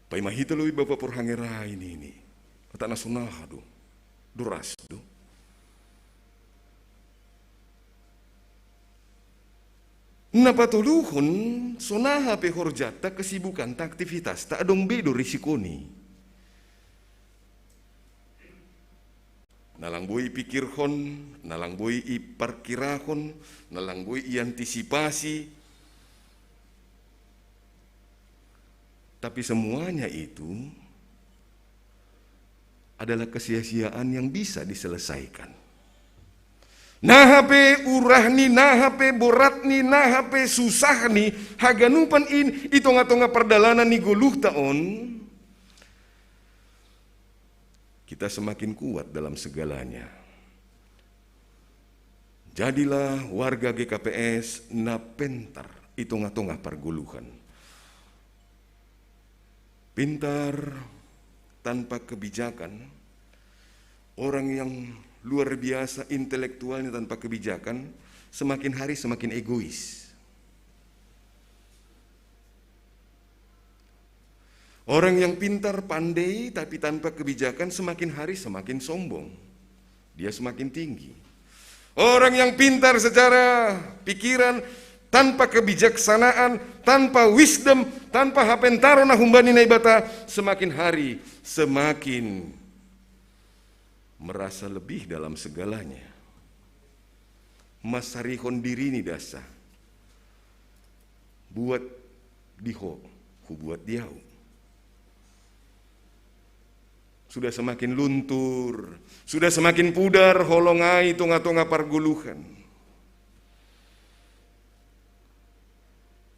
S14: Pai mahita lobi bapak porhangera ini. Tak nasunah do. Duras do. Napatuluhon sonaha pe horjata kesibukan ta aktivitas tak adong bedo risikoni. Nalang boy pikirhon, nalang boy iparkirahon, nalang boy iantisipasi. Tapi semuanya itu adalah kesia-siaan yang bisa diselesaikan. Nahape urah ni, nahape borat ni, nahape susah ni, haganupan in, itonga-tonga perdalanan ni guluh taon. Kita semakin kuat dalam segalanya. Jadilah warga GKPS na pentar, itonga-tonga perguluhan. Pintar tanpa kebijakan, orang yang luar biasa intelektualnya tanpa kebijakan, semakin hari semakin egois. Orang yang pintar, pandai, tapi tanpa kebijakan, semakin hari semakin sombong. Dia semakin tinggi. Orang yang pintar secara pikiran, tanpa kebijaksanaan, tanpa wisdom, tanpa hapentaro na humbani naibata, semakin hari semakin merasa lebih dalam segalanya. Masarihon diri ni dasa. Buat diho, buat diau. Sudah semakin luntur, sudah semakin pudar holongai tonga-tonga parguluhan.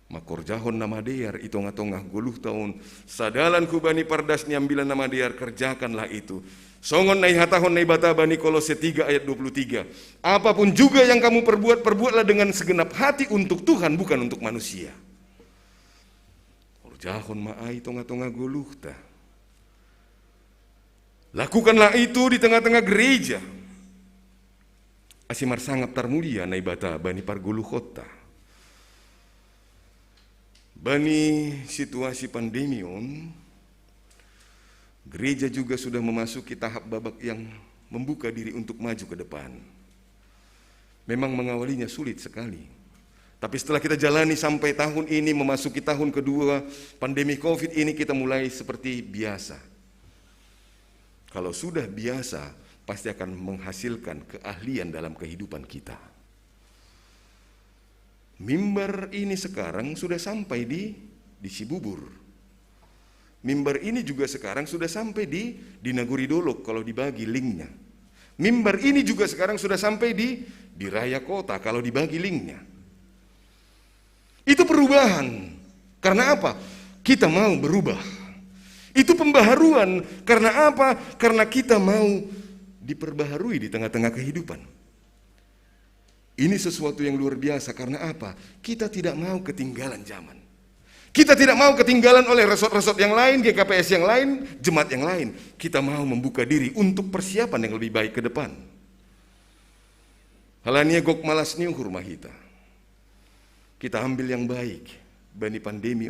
S14: Makorjahon nama diar itonga-tonga guluh tahun sadalan kubani pardas nyambilan nama diar, kerjakanlah itu. Songon nai hatahon nai bata bani Kolose 3 ayat 23. Apapun juga yang kamu perbuat, perbuatlah dengan segenap hati untuk Tuhan, bukan untuk manusia. Korjahon maai tonga-tonga guluh ta. Lakukanlah itu di tengah-tengah gereja. Asimar sangap tarmulia nai bata bani parguluh kota. Bani situasi pandemi gereja juga sudah memasuki tahap babak yang membuka diri untuk maju ke depan. Memang mengawalinya sulit sekali. Tapi setelah kita jalani sampai tahun ini, memasuki tahun kedua pandemi COVID ini, kita mulai seperti biasa. Kalau sudah biasa, pasti akan menghasilkan keahlian dalam kehidupan kita. Mimbar ini sekarang sudah sampai di Cibubur. Mimbar ini juga sekarang sudah sampai di Naguri Dolok kalau dibagi linknya. Mimbar ini juga sekarang sudah sampai di Raya Kota kalau dibagi linknya. Itu perubahan. Karena apa? Kita mau berubah. Itu pembaharuan. Karena apa? Karena kita mau diperbaharui di tengah-tengah kehidupan. Ini sesuatu yang luar biasa. Karena apa? Kita tidak mau ketinggalan zaman. Kita tidak mau ketinggalan oleh resort-resort yang lain, GKPS yang lain, jemaat yang lain. Kita mau membuka diri untuk persiapan yang lebih baik ke depan. Halania gok malas niuhur mahita. Kita ambil yang baik bani pandemi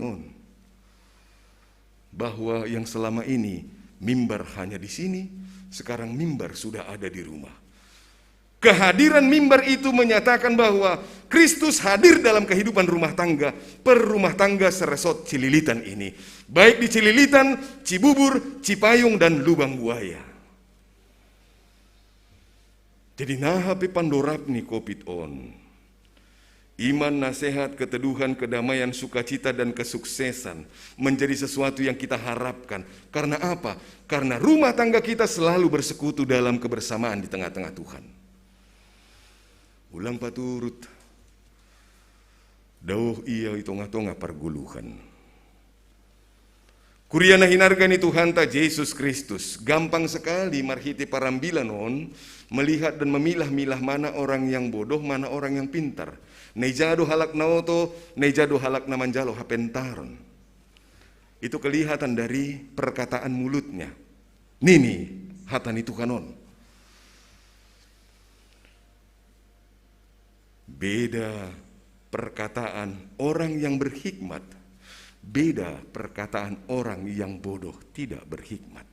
S14: bahwa yang selama ini mimbar hanya di sini, sekarang mimbar sudah ada di rumah. Kehadiran mimbar itu menyatakan bahwa Kristus hadir dalam kehidupan rumah tangga, per rumah tangga seresot Cililitan ini. Baik di Cililitan, Cibubur, Cipayung, dan Lubang Buaya. Jadi nahape pandorapni kopit on. Iman, nasihat, keteduhan, kedamaian, sukacita, dan kesuksesan menjadi sesuatu yang kita harapkan. Karena apa? Karena rumah tangga kita selalu bersekutu dalam kebersamaan di tengah-tengah Tuhan. Ulang paturut, dauh iya itonga-tonga perguluhan. Kuriana hinargani Tuhan ta Yesus Kristus. Gampang sekali marhiti parambilan on, melihat dan memilah-milah mana orang yang bodoh, mana orang yang pintar. Nejado halak naoto, nejado halak namanjalo hapentaron. Itu kelihatan dari perkataan mulutnya. Nini hatani Tuhanon. Beda perkataan orang yang berhikmat, beda perkataan orang yang bodoh tidak berhikmat.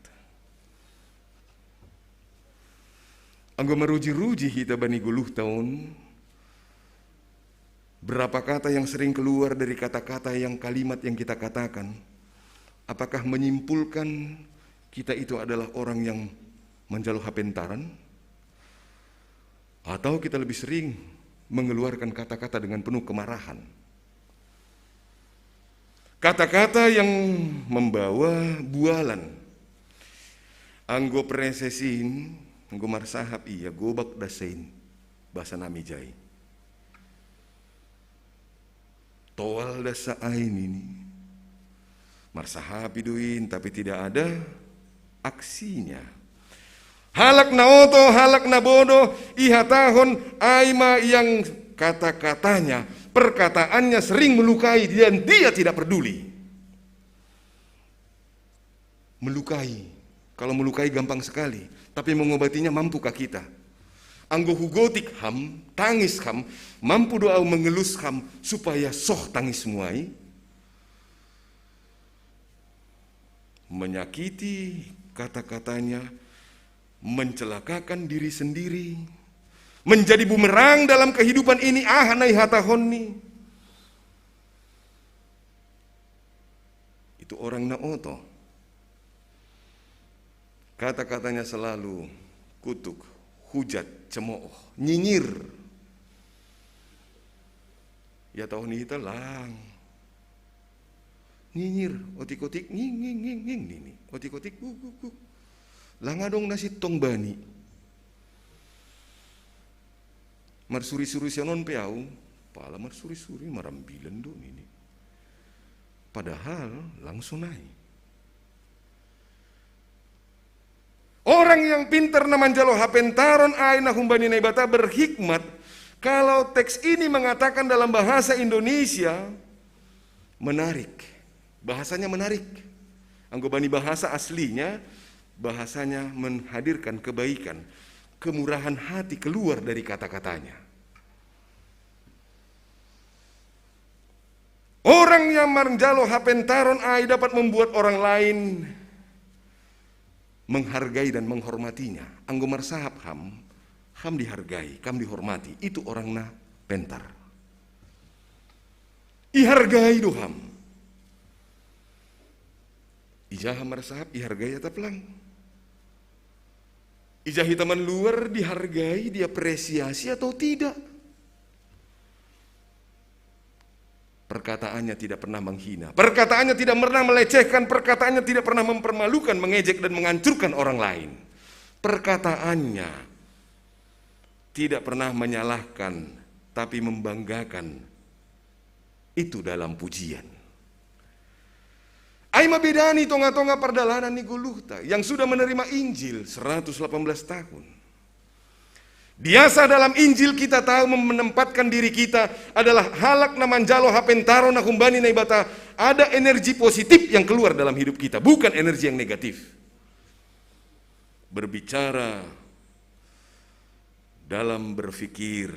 S14: Anggo meruji-ruji hita bani guluh tahun. Berapa kata yang sering keluar dari kata-kata yang kalimat yang kita katakan? Apakah menyimpulkan kita itu adalah orang yang menjalo hapentaran? Atau kita lebih sering mengeluarkan kata-kata dengan penuh kemarahan? Kata-kata yang membawa bualan. Anggo presesin, anggo marsahap iya, gobak dasein, bahasa namijai. Toal dasa ain ini marsahapi duin tapi tidak ada aksinya. Halak na oto, halak na bodoh, iha tahun aima yang kata-katanya, perkataannya sering melukai dan dia tidak peduli. Melukai, kalau melukai gampang sekali, tapi mengobatinya mampukah kita? Anggo hugotik ham, tangis ham, mampu doa mengelus ham supaya soh tangis muai. Menyakiti kata-katanya, mencelakakan diri sendiri, menjadi bumerang dalam kehidupan ini ahanai hatahonni. Itu orang naoto. Kata-katanya selalu kutuk, hujat, cemooh, nyinyir. Ya tahu nih kita lang. Nyinyir, otik-otik, nging, nini. Otik-otik, guk. Langadong nasi tong bani. Marsuri-suri sianon peau, pala marsuri-suri marambilan do nini. Padahal langsung naik. Orang yang pintar namanjalo hapentaron aina humbani naibata berhikmat. Kalau teks ini mengatakan dalam bahasa Indonesia menarik, bahasanya menarik. Anggo bani bahasa aslinya, bahasanya menghadirkan kebaikan, kemurahan hati keluar dari kata-katanya. Orang yang manjalo hapentaron ai dapat membuat orang lain menghargai dan menghormatinya. Anggo marsahap ham dihargai, kam dihormati. Itu orang na pentar. Ihargai doham. Ijah marsahap ihargai atap lang. Ijah hitaman luar dihargai, diapresiasi atau tidak. Perkataannya tidak pernah menghina, perkataannya tidak pernah melecehkan, perkataannya tidak pernah mempermalukan, mengejek dan menghancurkan orang lain. Perkataannya tidak pernah menyalahkan, tapi membanggakan. Itu dalam pujian. Aima bedani tonga-tonga perdalanan ni guluhta yang sudah menerima Injil 118 tahun. Biasa dalam Injil kita tahu menempatkan diri kita adalah halak namanjalo hapentaro nakumbani naibata. Ada energi positif yang keluar dalam hidup kita, bukan energi yang negatif. Berbicara dalam berfikir,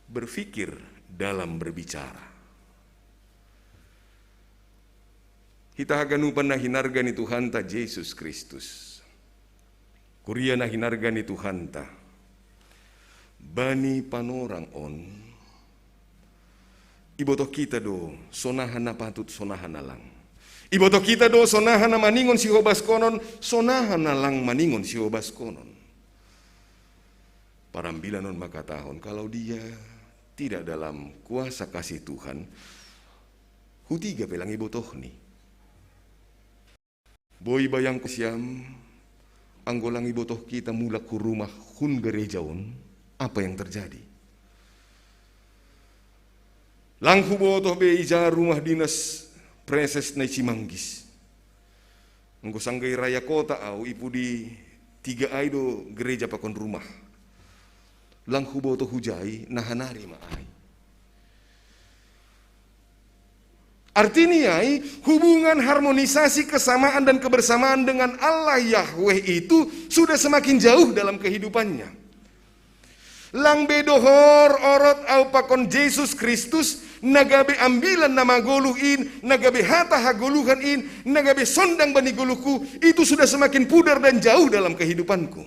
S14: berfikir dalam berbicara. Kita haganupan na hinargani Tuhan ta Yesus Kristus. Kuria na hinargani Tuhan ta. Bani panorang on ibotoh kita do sonahan na patut sonahan nalang. Ibotoh kita do sonahan na maningon si hobas konon, sonahan nalang maningon si hobas konon. Parambilan non makatahon kalau dia tidak dalam kuasa kasih Tuhan, hutiga pelang ibotoh ni. Boy bayang kusiam, anggolang ibotoh kita mula ku rumah hun gerejaun, apa yang terjadi? Langhu botoh be ija rumah dinas preses na Cimanggis. Engko sanggai raya kota au ipu di 3 aido gereja pakon rumah. Langhu botoh hujai nahanari maai. Artinya hubungan harmonisasi kesamaan dan kebersamaan dengan Allah Yahweh itu sudah semakin jauh dalam kehidupannya. Lang bedohor orot au pakon Yesus Kristus nagabe ambilan nama goluhin, nagabe hata hagoluhan in, nagabe sondang bani goluku, itu sudah semakin pudar dan jauh dalam kehidupanku.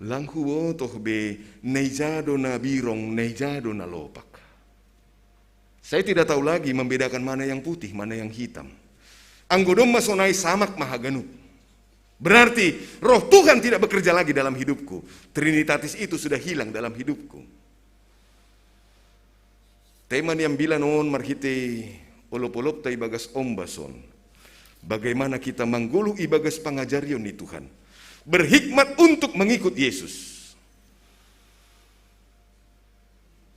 S14: Langhu botoh be neijado na birong, neijado na lopak. Saya tidak tahu lagi membedakan mana yang putih, mana yang hitam. Anggodom masonai samak mahaganup. Berarti roh Tuhan tidak bekerja lagi dalam hidupku. Trinitatis itu sudah hilang dalam hidupku. Teman yang bilang on marhite olop-olop ta ibagas ombason. Bagaimana kita manggulu ibagas pangajarion ni Tuhan. Berhikmat untuk mengikut Yesus.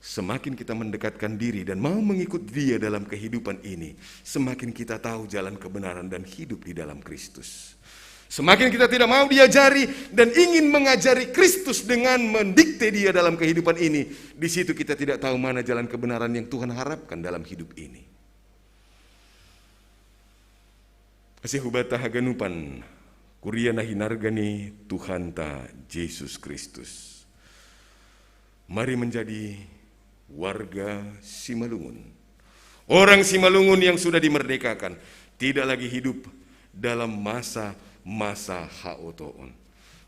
S14: Semakin kita mendekatkan diri dan mau mengikut Dia dalam kehidupan ini, semakin kita tahu jalan kebenaran dan hidup di dalam Kristus. Semakin kita tidak mau diajari dan ingin mengajari Kristus dengan mendikte Dia dalam kehidupan ini, di situ kita tidak tahu mana jalan kebenaran yang Tuhan harapkan dalam hidup ini. Kasih hubata haganupan kuria na hinargani Tuhan ta Yesus Kristus. Mari menjadi warga Simalungun. Orang Simalungun yang sudah dimerdekakan, tidak lagi hidup dalam masa haotoon.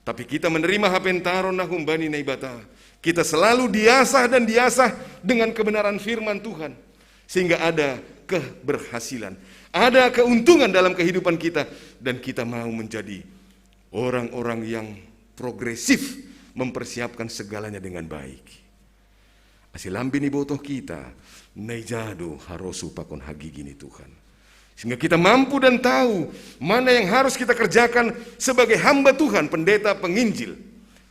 S14: Tapi kita menerima hapentaron na humbani na ibata. Kita selalu diasah dan diasah dengan kebenaran firman Tuhan. Sehingga ada keberhasilan, ada keuntungan dalam kehidupan kita. Dan kita mau menjadi orang-orang yang progresif, mempersiapkan segalanya dengan baik. Asilambini botoh kita, neijado harosu pakon hagigini Tuhan. Sehingga kita mampu dan tahu mana yang harus kita kerjakan sebagai hamba Tuhan, pendeta, penginjil,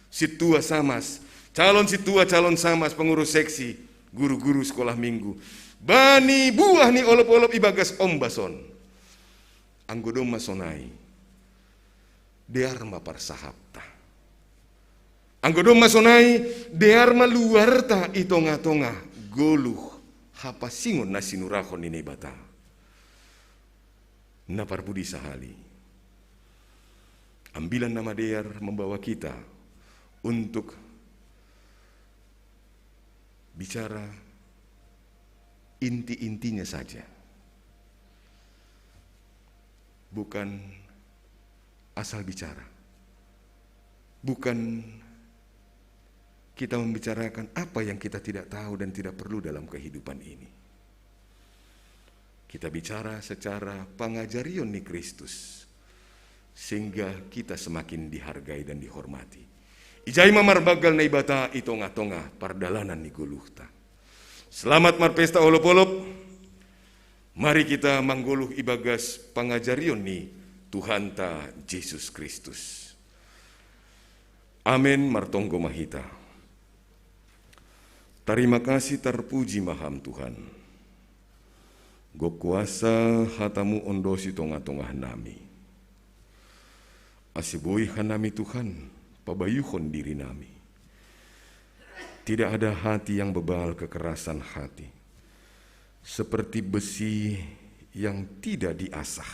S14: situa samas, calon situa, calon samas, pengurus seksi, guru-guru sekolah minggu, bani buah ni olop-olop ibagas ombason, anggodom masonai, dearma parsahapta. Anggodom masonai, dearma luarta itonga-tonga, goluh, hapasingon na sinurahon ini bata. Naparbudi sahali. Ambilan nama dear membawa kita untuk bicara inti-intinya saja. Bukan asal bicara. Bukan kita membicarakan apa yang kita tidak tahu dan tidak perlu dalam kehidupan ini. Kita bicara secara pangajarion ni Kristus, sehingga kita semakin dihargai dan dihormati. Ijai mamarbagal na ibata itonga-tonga pardalanan ni guluhta. Selamat marpesta olop-olop. Mari kita mangguluh ibagas pangajarion ni Tuhan ta Yesus Kristus. Amin martonggo mahita. Terima kasih terpuji maham Tuhan. Go kuasa hatamu ondosi tonga-tonga nami. Asiboy hanami Tuhan, pabayuhon diri nami. Tidak ada hati yang bebal kekerasan hati. Seperti besi yang tidak diasah.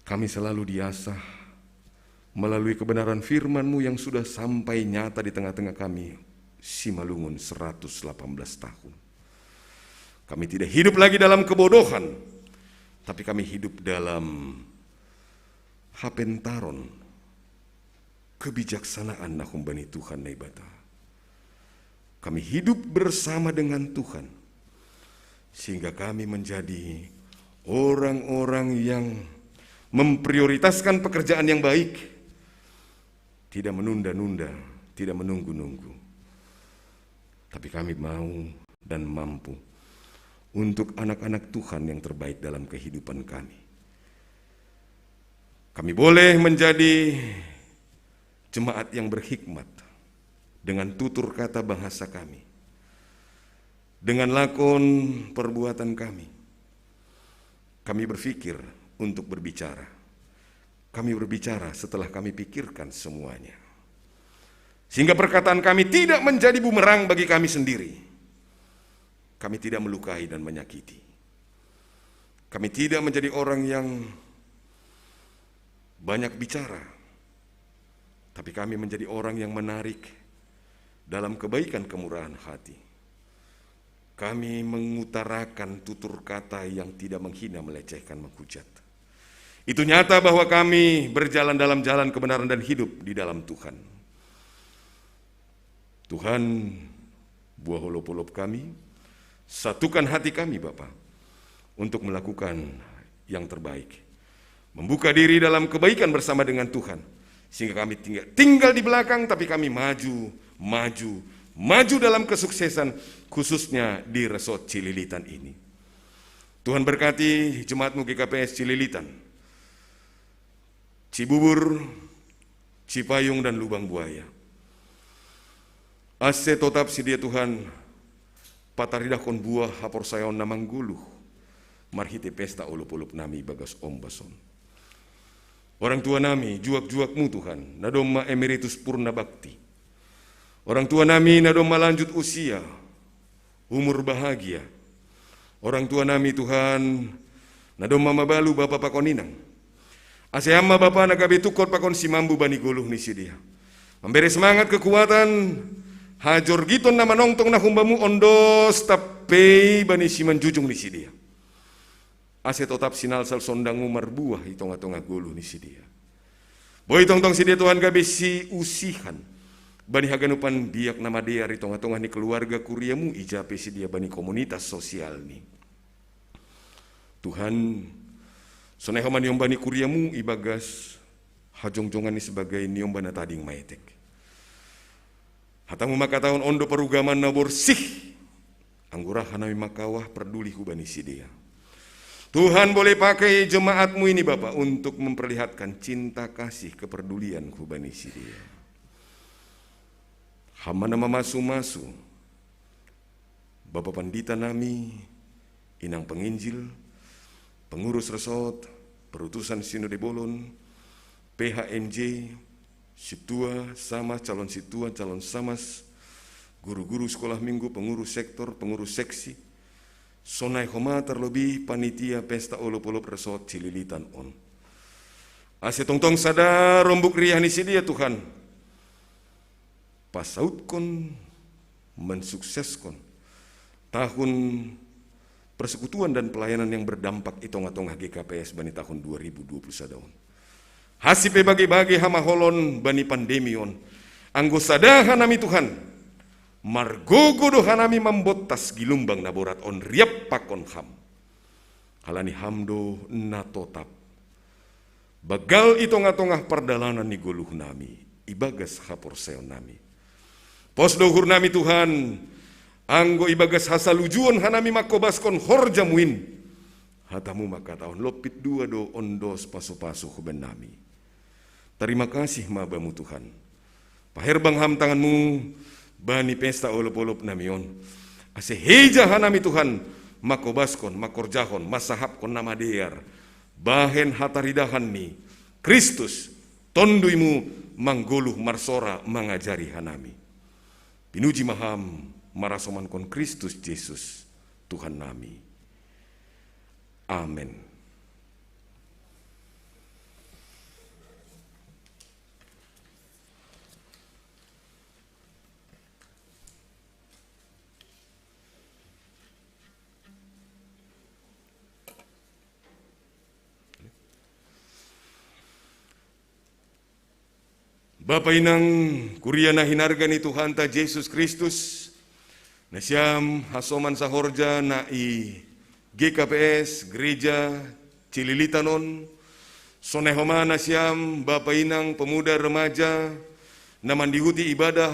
S14: Kami selalu diasah melalui kebenaran firman-Mu yang sudah sampai nyata di tengah-tengah kami. Simalungun 118 tahun. Kami tidak hidup lagi dalam kebodohan, tapi kami hidup dalam hapentaron, kebijaksanaan nahumbani Tuhan naibata. Kami hidup bersama dengan Tuhan, sehingga kami menjadi orang-orang yang memprioritaskan pekerjaan yang baik, tidak menunda-nunda, tidak menunggu-nunggu. Tapi kami mau dan mampu untuk anak-anak Tuhan yang terbaik dalam kehidupan kami. Kami boleh menjadi jemaat yang berhikmat dengan tutur kata bahasa kami, dengan lakon perbuatan kami. Kami berpikir untuk berbicara. Kami berbicara setelah kami pikirkan semuanya. Sehingga perkataan kami tidak menjadi bumerang bagi kami sendiri. Kami tidak melukai dan menyakiti. Kami tidak menjadi orang yang banyak bicara, tapi kami menjadi orang yang menarik dalam kebaikan kemurahan hati. Kami mengutarakan tutur kata yang tidak menghina, melecehkan, menghujat. Itu nyata bahwa kami berjalan dalam jalan kebenaran dan hidup di dalam Tuhan. Tuhan, buah holop-holop kami, satukan hati kami Bapa untuk melakukan yang terbaik. Membuka diri dalam kebaikan bersama dengan Tuhan. Sehingga kami tinggal di belakang, tapi kami maju dalam kesuksesan, khususnya di resort Cililitan ini. Tuhan berkati jemaatmu GKPS Cililitan, Cibubur, Cipayung, dan Lubang Buaya. Ase totap si dia Tuhan, pataridakon buah hapor sayon namangguluh, marhite pesta ulup-ulup nami bagas ombason. Orang tua nami, juak-juakmu Tuhan, nadoma emeritus purna bakti. Orang tua nami nadoma lanjut usia, umur bahagia. Orang tua nami Tuhan, nadoma mabalu bapa pakoninang. Aseama bapa nagabe tukor pakon si mambu bani guluh nisi dia. Memberi semangat kekuatan, hajor giton nama nongtong na humbamu ondos tapei bani si manjujung nisi dia. Ase totap sinal sal sondangu marbuah itonga-tonga gulu ni si dia. Boy tong-tong si dia Tuhan gabe si usihan. Bani haganupan biak nama dia itonga-tonga ni keluarga kuriamu ijape si dia bani komunitas sosial ni. Tuhan, sonehoman niom bani kuriamu ibagas hajong-jongan ni sebagai niom bana tading maetek. Hatamu maka tahun ondo perugaman na borsih. Anggurah hanami makawah peduli hubani si dia. Tuhan boleh pakai jemaatmu ini Bapak untuk memperlihatkan cinta kasih kepedulian hubani si dia. Hamba nama masu-masu, Bapak Pandita nami, Inang Penginjil, pengurus resort, perutusan Sinode Bolon, PHMJ, situa sama calon situa, calon samas, guru-guru sekolah minggu, pengurus sektor, pengurus seksi, sonai homa terlebih panitia pesta olop-olop resort Cililitan on. Ase tong-tong sadar rombuk riah ni si dia Tuhan. Pasautkon mensukseskon tahun persekutuan dan pelayanan yang berdampak itong-atong GKPS bani tahun 2021. Hasipe bagi-bagi hama holon bani pandemion. Anggo sadahan nami Tuhan. Margogo dohanami mambotas gilumbang naborat on riap pakon ham. Halani hamdo natotap. Bagal itong-atongah perdalanan ni guluh nami. Ibagas hapor seon nami. Pos dohur nami Tuhan. Anggo ibagas hasalujuan hanami makobaskon horjamuin. Hatamu maka tahun lopit dua do ondos pasu-pasu huben nami. Terima kasih mabamu Tuhan. Paherbang ham tanganmu. Bani pesta olop-olop namion. Ase heja hanami Tuhan. Makobaskon, makorjahon, masahapkon nama dear. Bahen hataridahan ni. Kristus, tonduimu mangguluh marsora mangajari hanami. Pinuji maham marasoman kon Kristus Yesus Tuhan nami. Amin. Bapa inang kuriana hinarga ni Tuhan ta Yesus Kristus, Nasiam hasoman sahorja na i GKPS Gereja Cililitanon, sonehoma nasiam Bapak Inang pemuda remaja na mandihuti ibadah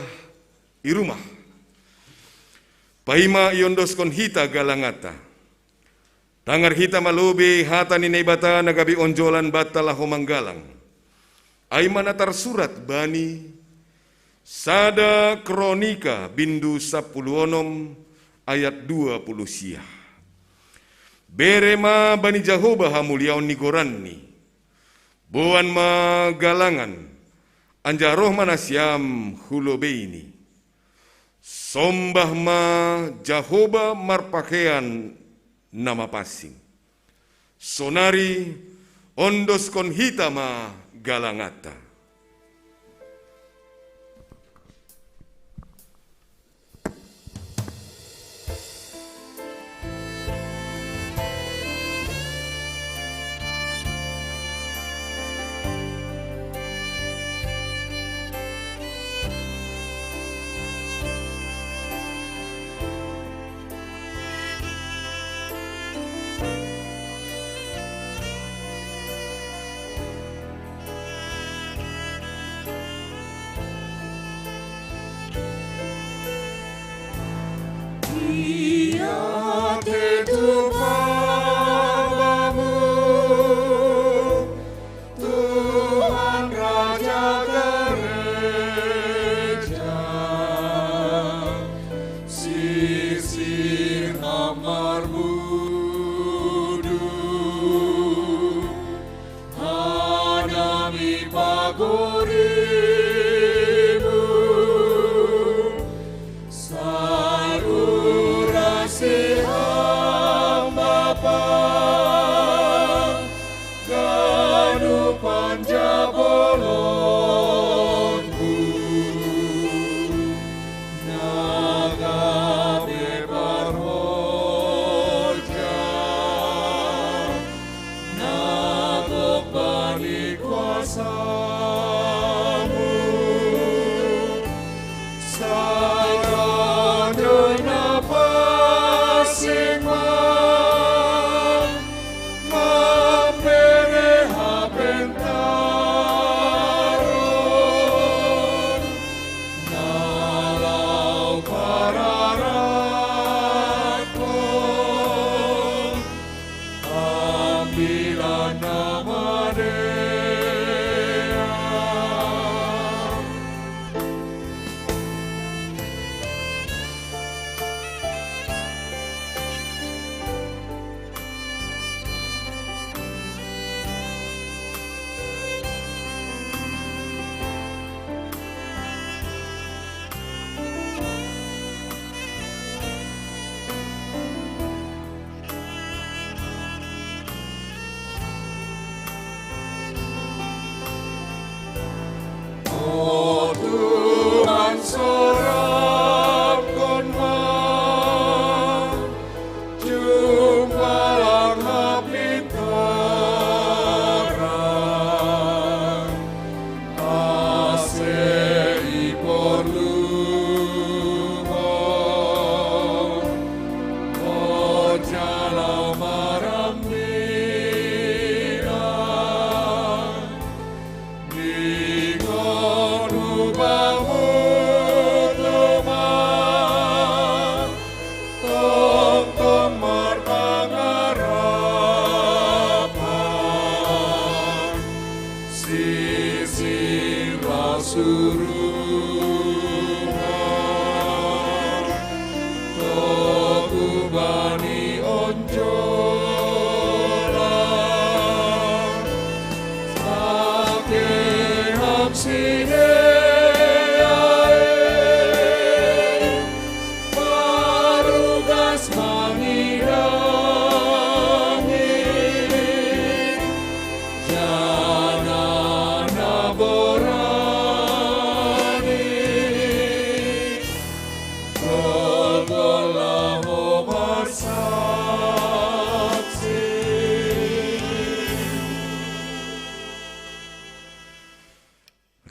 S14: i rumah. Paima iondoskon hita galangata. Tangar hita malobe hata ni nebata nagabi onjolan batala homanggalang. Aimana tarsurat bani Sada Kronika bindu 10 ayat 20 sia. Berema bani Jahoba hamuliaon nigoranni. Boan ma galangan anjaroh manasiam hulobeini. Sombah ma Jahoba marpakaian nama pasing. Sonari ondos kon hitama galangata.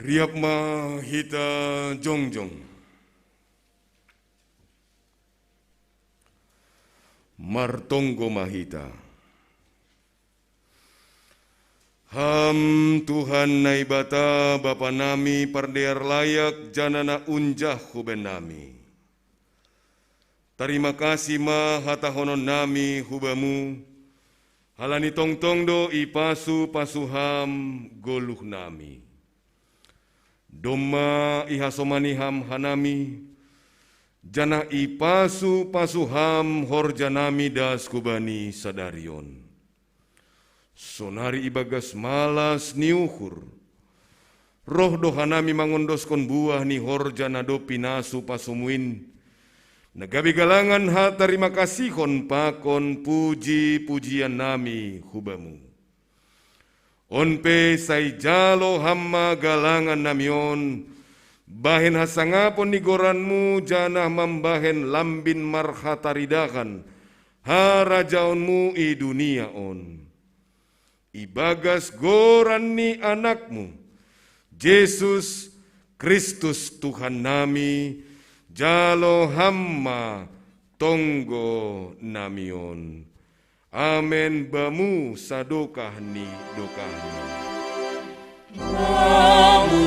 S14: Riapma hita jongjong. martonggo mahita. Ham Tuhan naibata Bapa nami pardear layak janana unjah huben nami. Terima kasih ma hatahonon nami hubamu, halani tongtong do ipasu pasuham goluh nami. Doma ihasomaniham hanami, jana ipasu pasuham horjanami das kubani sadarion. Sonari ibagas malas niuhur, roh dohanami mangondoskon buah ni horjana do pinasu pasumuin. Nagabi galangan ha terima kasihon pakon puji-pujian nami hubamu. Onpe say jalo hamma galangan namion, bahen hasangapon ni goranmu janah mambahen lambin marhataridakan, ha rajaonmu i dunia on. Ibagas goran ni anakmu, Yesus Kristus Tuhan nami, jalo hamma tonggo namion. Amen bamu sadokah ni dokahni. Bamu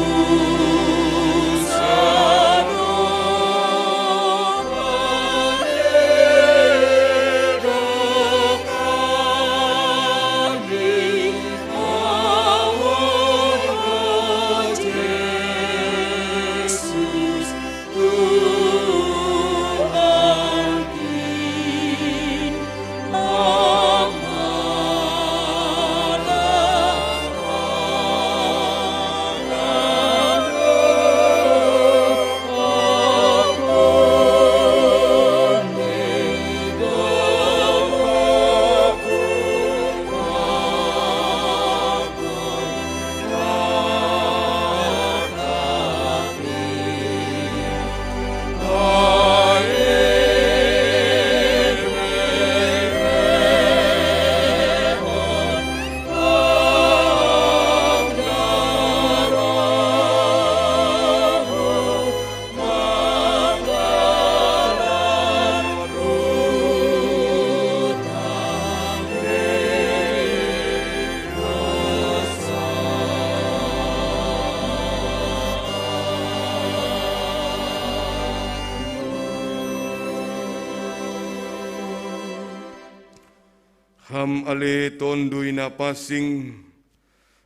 S14: ham ale tondui na pasing,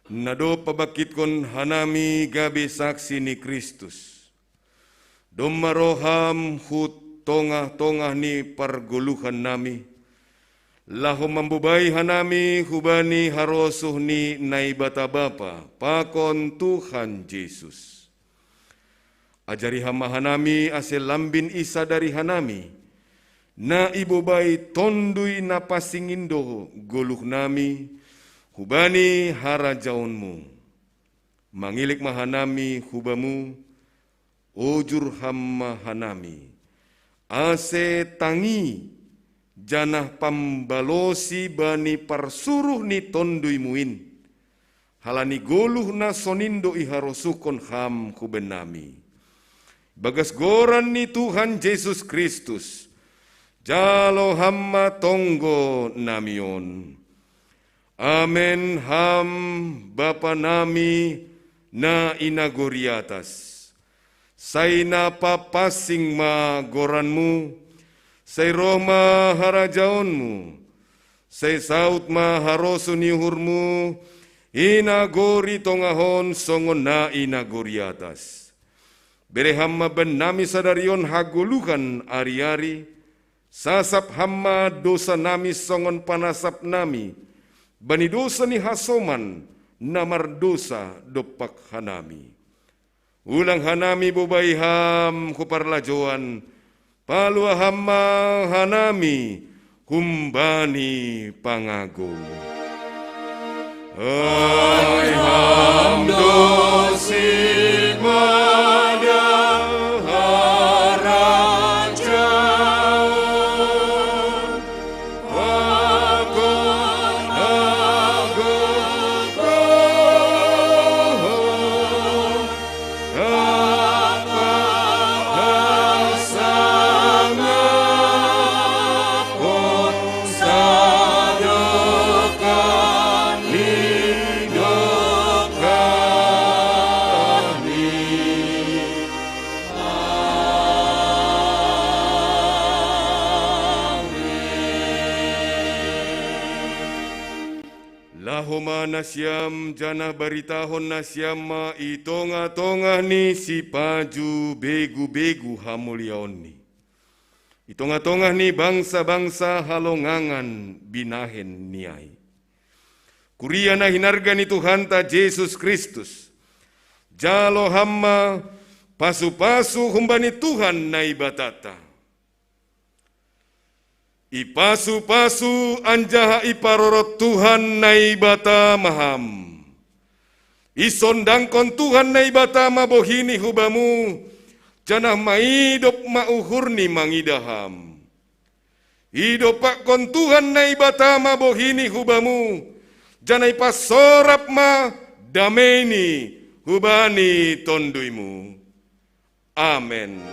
S14: nado pabakit kon hanami gabi saksi ni Kristus. Domaroham hut tongah-tongah ni parguluhan nami, laho mambubay hanami hubani harosuh ni naibata Bapa, pakon Tuhan Yesus. Ajari hama hanami asel lambin isa dari hanami, na ibubay tondui na pasingindo guluh nami, hubani harajaonmu. Mangilik mahanami hubamu, ojur hamma hanami. Ase tangi, janah pambalosi bani parsuruh ni tondui muin. Halani goluh na sonindo iharosukon ham hubenami. Bagas goran ni Tuhan Yesus Kristus, jalo hamma tonggo namion. Amen ham Bapa nami na inagoriatas. Say napapasing ma goranmu, say Roma harajaonmu, say saut ma harosu nihurmu, inagori tongahon songon na inagoriatas. Bere hamma ben nami sadarion haguluhan ari-ari, sasap hamma dosa nami songon panasap nami, bani dosa ni hasoman, namar dosa dopak hanami. Ulang hanami bubay ham kuparlajoan, palua hamma hanami, humbani pangagong. Ay ham dosi mada harajan, pakon agung roh, apa hasangapon homa nasiam jana baritahon nasiam ma itonga-tonga ni si paju begu-begu hamuliaon ni. Itonga-tonga ni bangsa-bangsa halongangan binahen niai. Kuria na hinarga ni Tuhan ta Yesus Kristus. Jalo hamma pasu-pasu humbani Tuhan na ibatata. Ipasu-pasu anjaha iparorot Tuhan na ibata maham. Isondangkon Tuhan na ibata mabohini hubamu. Janah maidop mauhurni mangidaham. Idopakon Tuhan na ibata mabohini hubamu. Janah ipasorap ma dameni hubani tonduimu. Amen.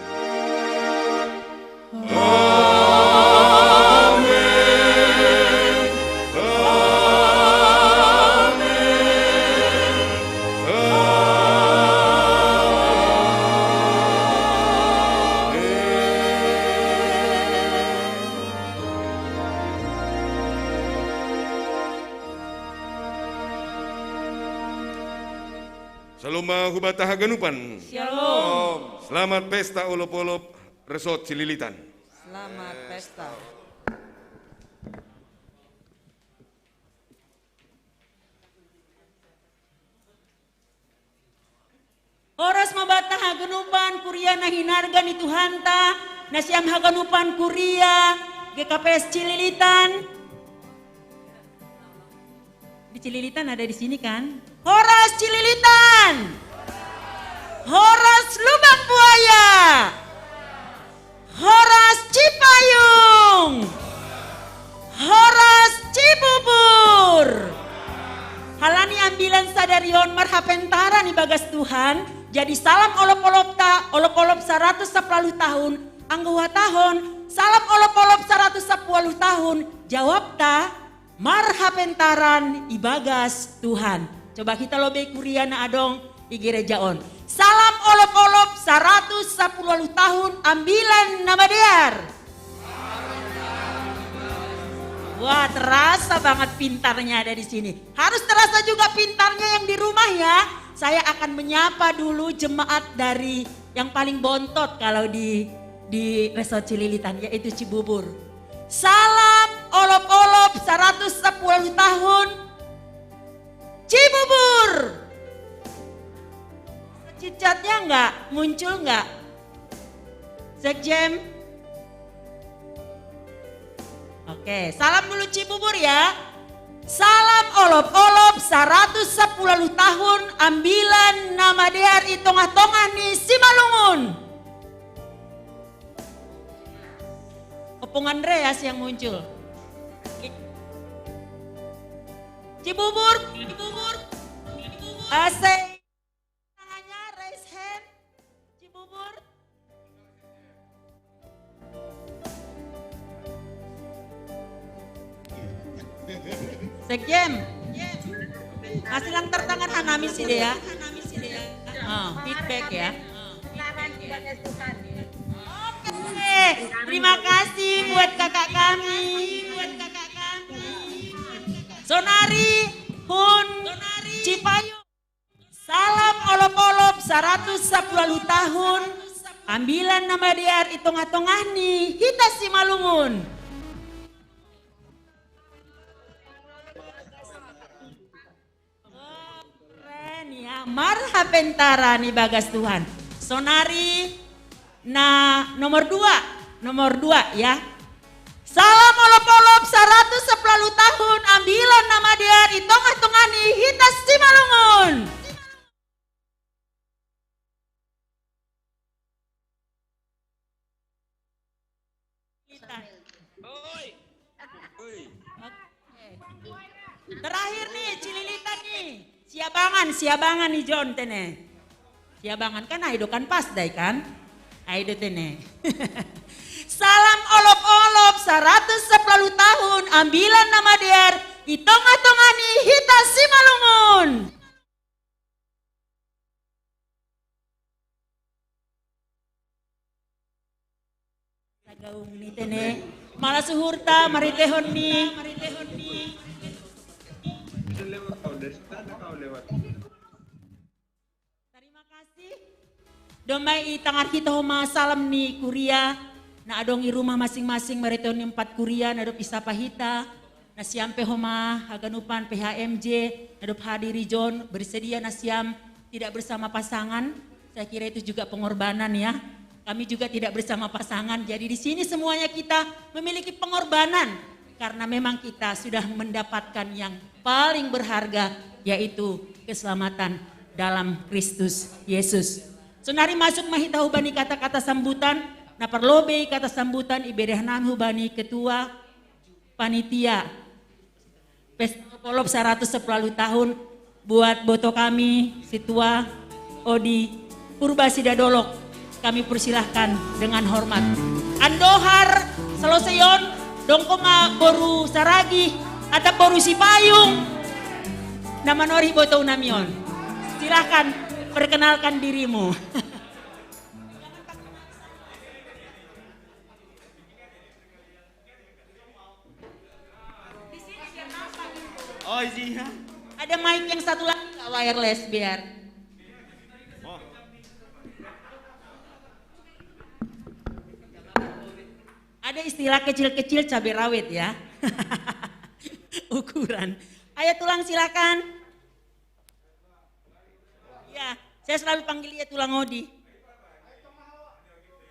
S14: Saloma hubata haganupan.
S11: Shalom.
S14: Selamat pesta olop-olop Resort Cililitan.
S11: Selamat pesta.
S1: Oras mabata haganupan kuria na hinarga ni Tuhanta na siyam haganupan kuria GKPS Cililitan. Di Cililitan ada di sini kan? Horas Cililitan. Horas Lubang Buaya. Horas Cipayung. Horas Cibubur. Halani ambilan sadarion marhapentara ni bagas Tuhan. Jadi salam olop-olop 110 tahun. Anggawa tahun. Salam olop-olop 110 tahun. Jawab ta marhapentaran ibagas Tuhan. Coba kita lobe kuriana adong di gerejaon. Salam olop-olop 110 tahun ambilan nama diar. Wah, terasa banget pintarnya ada di sini. Harus terasa juga pintarnya yang di rumah ya. Saya akan menyapa dulu jemaat dari yang paling bontot kalau di Resort Cililitan, yaitu Cibubur. Salam olop-olop 110 tahun Cibubur. Cicatnya enggak? Muncul enggak? Sekjem? Oke, salam dulu Cibubur ya. Salam olop-olop 110 tahun ambilan nama dear itongah-tongah ni Simalungun. Opung Andreas yang muncul. Cibubur. Asik. Tangannya raise hand. Cibubur. Sekjem. Masih lang tertangan hanami sih dia. Feedback ya. Oke, terima kasih buat kakak kami. Sonari Hun Cipayung. Salam olop-olop 110 tahun. Ambilan nama diar itong-atongah nih hita Simalungun. Ya, marhapentara nih bagas Tuhan. Sonari nomor 2 ya. Salam olop-olop 110 tahun ambilan nama dia di tengah-tengah nih hitas Simalungun. Terakhir nih Cililitan nih. Siabangan nih John tene. Siabangan kan aido kan pas dai kan? Aido tene. Salam olop-olop 110 tahun ambilan nama dia di tengah-tengah nih hitas Simalungun. Gaung nih tene. Malah suhurta maritehon nih. Terima kasih. Domai tangar kita homa salam ni kuria. Na adongi rumah masing-masing meretoni 4 kuria na dop isapa hita. Na siampe homa haganupan PHMJ na dop hadiri John bersedia na siam tidak bersama pasangan. Saya kira itu juga pengorbanan ya. Kami juga tidak bersama pasangan. Jadi di sini semuanya kita memiliki pengorbanan karena memang kita sudah mendapatkan yang paling berharga yaitu keselamatan dalam Kristus Yesus. Sonari masuk mahita hubani kata-kata sambutan, na perlobe kata sambutan ibedahnan hubani ketua panitia Pesta Polop 110 tahun buat boto kami Situa Odi Purba Sidadolok. Kami persilahkan dengan hormat. Andohar seloseyon dongkoma boru saragi atau boru si payung. Nama nori boto namion. Silahkan perkenalkan dirimu.
S15: Oh iya.
S1: Ada mic yang satu lagi nggak wireless biar. Ada istilah kecil-kecil cabai rawit ya. Ukuran. Ayo tulang silakan. Ya, saya selalu panggil dia tulang Odi.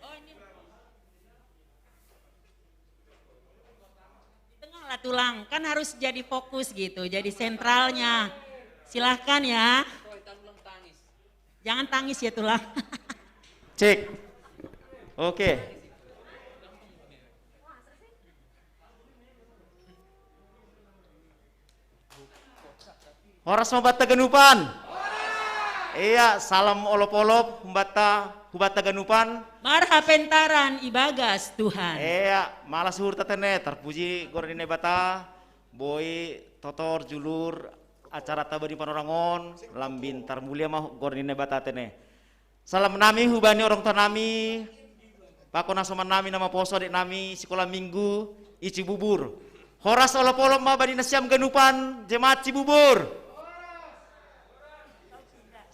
S1: Oh ini. Di tengah lah tulang, kan harus jadi fokus gitu, jadi sentralnya. Silahkan ya. Jangan tangis ya tulang.
S15: Cek. Oke. Horas Mbata Ganupan. Iya, salam olop-olop Mbata Ganupan.
S1: Marhapentaran ibagas Tuhan.
S15: Iya, malas suhur tatene terpuji gorine bata. Boy totor julur acara tabani panorangon lambin tarmulia mah gorine bata tene. Salam nami hubani orang tua nami. Pakona soman nami nama poso dek nami sekolah minggu ici bubur. Horas olop-olop mah bani nasiam Ganupan jemaat Cibubur.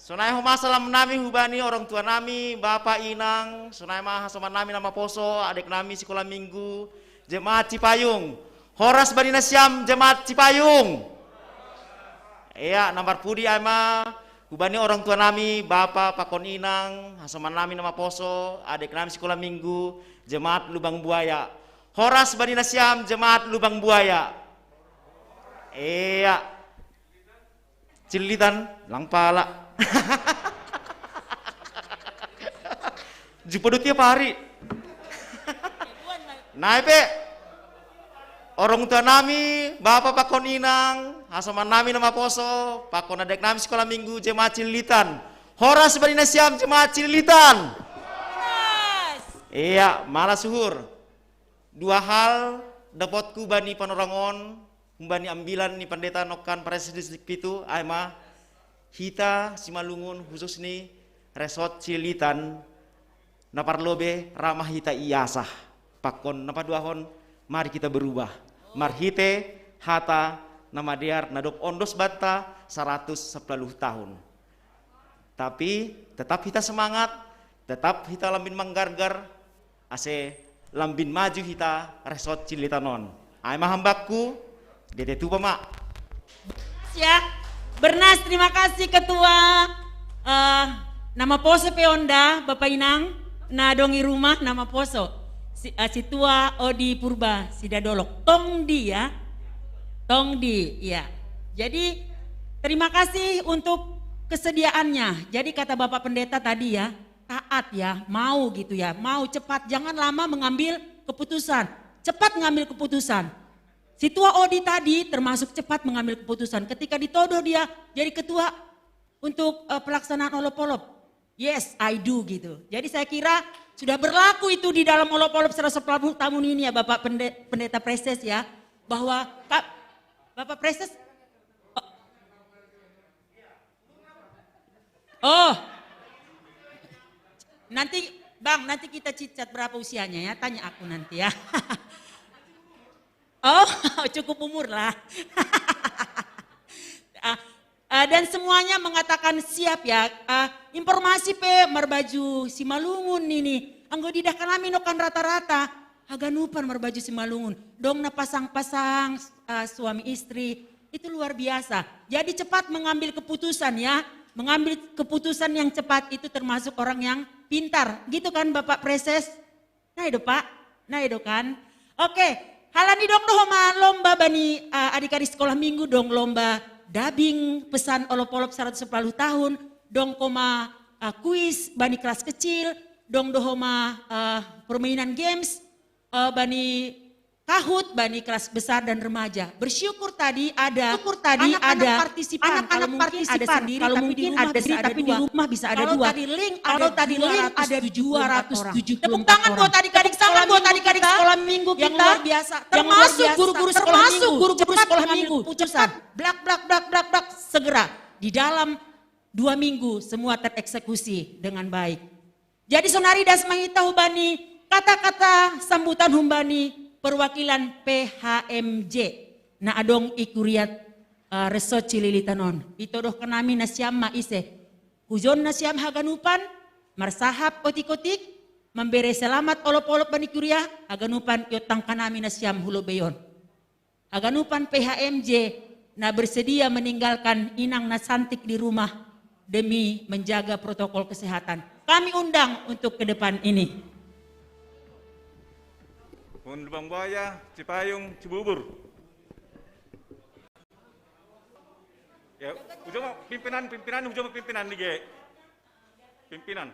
S15: Sunai homa salam nami hubani orang tua nami, bapak inang, sunai mah soman nami nama poso, adik nami sekolah minggu, jemaat Cipayung. Horas bani nasiam jemaat Cipayung. Iya, nomor pudi ama hubani orang tua nami, bapak pakon inang, soman nami nama poso, adik nami sekolah minggu, jemaat Lubang Buaya. Horas bani nasiam jemaat Lubang Buaya. Iya. Cilitan Langpala. Jumpa tiap hari. Naipe orang tua nami, bapak pakon inang, hasaman nami nama poso, pakon adek nami sekolah minggu jemaat Cililitan. Horas bani nasiam jemaat Cililitan. Iya, malah suhur. 2 hal dapatku bani panorangon, bani ambilan ni pendeta nokan presiden pitu, aima hita Simalungun khusus nih resort Cililitan naparlobe ramah hita iasah pakon napa 2 hon mari kita berubah marhite hata nama diar nadop ondos bata 110 tahun tapi tetap hita semangat tetap hita lambin manggargar ase lambin maju hita resort Cililitanon ai mahambakku dede tu mak
S1: ya. Bernas, terima kasih Ketua nama Poso Peonda, Bapak Inang, na dongi rumah nama Poso, Situa Odi Purba Sidadolok, Tongdi ya, Tongdi, ya. Jadi terima kasih untuk kesediaannya. Jadi kata Bapak Pendeta tadi ya, taat ya, mau gitu ya, mau cepat, jangan lama mengambil keputusan, cepat mengambil keputusan. Situa Odi tadi termasuk cepat mengambil keputusan ketika ditodoh dia jadi ketua untuk pelaksanaan olop-olop. Yes, I do gitu. Jadi saya kira sudah berlaku itu di dalam olop-olop 110 tahun ini ya Bapak Pendeta Preses ya. Bahwa Bapak Preses. Oh. Nanti Bang, nanti kita cicat berapa usianya ya, tanya aku nanti ya. Oh, cukup umur lah. Dan semuanya mengatakan siap ya. Informasi pe merbaju Simalungun ini. Anggo didah kami nokan rata-rata. Haganupan merbaju Simalungun. Dong na pasang-pasang suami istri. Itu luar biasa. Jadi cepat mengambil keputusan ya. Mengambil keputusan yang cepat itu termasuk orang yang pintar. Gitu kan Bapak Preses? Nah itu Pak. Nah itu kan. Oke. Halani dong lomba bani adik-adik sekolah minggu dong lomba dubbing pesan olop-olop 110 tahun, dong koma kuis bani kelas kecil, dong dohoma permainan games bani kahut bani kelas besar dan remaja. Bersyukur tadi ada anak-anak partisipan, kalau mungkin ada sendiri, kalau mungkin ada sendiri, tapi di rumah bisa ada dua. Kalau tadi link ada 270 tepuk tangan buat adik-adik sekolah minggu kita yang luar biasa, termasuk guru-guru sekolah minggu. Cepat, blak segera di dalam 2 minggu semua tereksekusi dengan baik. Jadi sonari das mangita hubani kata-kata sambutan humbani perwakilan PHMJ na adong ikuriat resort Cililitanon. Ito doh kanami na siyam maise. Hujon na siyam haganupan, marsahap otik-otik, memberi selamat olop-olop bani kuria, haganupan yotang kanami na siyam hulobeyon. Haganupan PHMJ na bersedia meninggalkan inang na santik di rumah demi menjaga protokol kesehatan. Kami undang untuk ke depan ini.
S12: Lubang Buaya, Cipayung, Cibubur. Ya, ujung pimpinan nih, pimpinan.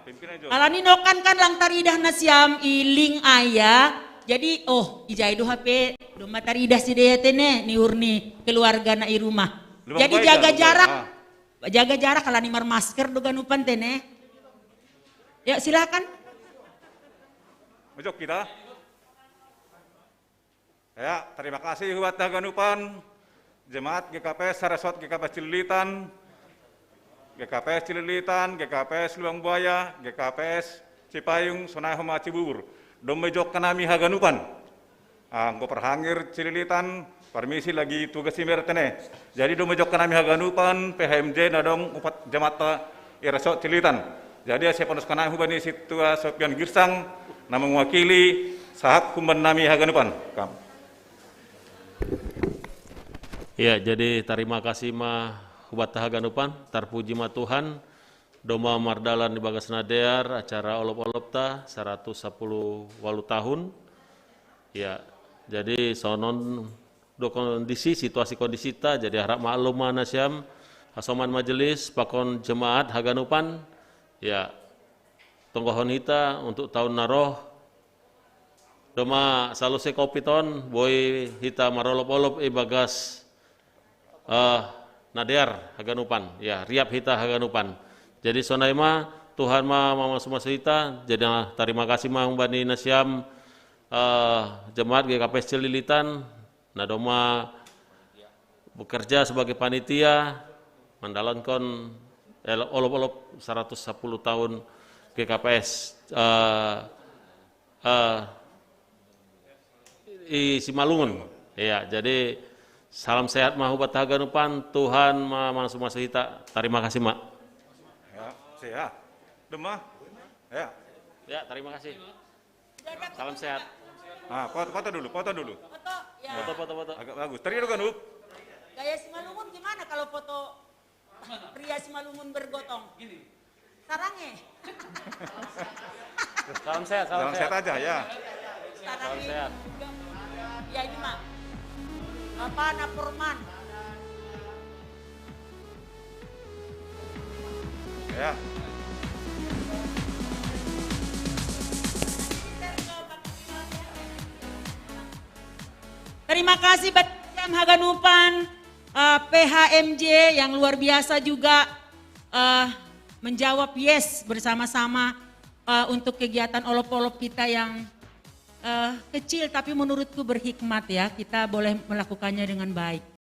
S12: Pimpinan juga. Alani
S1: nokan kan lang taridah na siyam iling aya. Jadi ijay do HP, do mataridah si deyatene ni urni keluarga na i rumah. Jadi jaga jarak. Jaga jarak kalani mar masker do ganupan tene. Ya silakan.
S12: Mojok kita. Ya, terima kasih buat Haganupan, Jemaat GKPS Saresot GKPS Cililitan, GKPS Cililitan, GKPS Lubang Buaya, GKPS Cipayung, Sonahoma Cibubur. Domejok kanami Haganupan. Anggo perhangir Cililitan, permisi lagi tugas simer tene. Jadi domejok kanami Haganupan, PHMJ nadong upat Jemaat Iresot Cililitan. Jadi saya pondos kanami hubani situa Sopian Girsang, nama mewakili sahab kumban nami Haganupan.
S16: Ya, jadi terima kasih mah hubat Haganupan, terpuji mah Tuhan, doma mardalan di bagas nadear, acara olop-olop ta 110 walu tahun. Ya, jadi sonon do kondisi situasi kondisi ta, jadi harap maklum mana syam asoman majelis pakon jemaat Haganupan. Ya, tonggohon hita untuk tahun naroh doma saluse kopiton boy hita marolop-olop bagas nadear Haganupan, ya riap hita Haganupan. Jadi sonaima Tuhan mama semua hita, jadi terima kasih mah bani nasyam jemaat GKPS Cililitan nadoma bekerja sebagai panitia mendalankan olop-olop 110 tahun GKPS i Simalungun. Ya, jadi salam sehat mah hubat Haganupan, Tuhan mah semua hita. Terima kasih mak.
S12: Ya, sehat. Demah. Ya.
S16: Ya, terima kasih. Salam sehat.
S12: Foto dulu.
S1: Foto, ya.
S16: Foto.
S12: Agak bagus. Teri kan,
S1: Gaya Simalungun gimana kalau foto pria Simalungun bergotong? Gini. Sarangnya.
S16: Salam sehat,
S12: salam sehat aja ya.
S1: Salam sehat. Ya ini mah. Bapak Napurman.
S12: Ya.
S1: Terima kasih Bapak Haganupan, PHMJ yang luar biasa juga menjawab yes bersama-sama untuk kegiatan olop-olop kita yang kecil tapi menurutku berhikmat ya, kita boleh melakukannya dengan baik.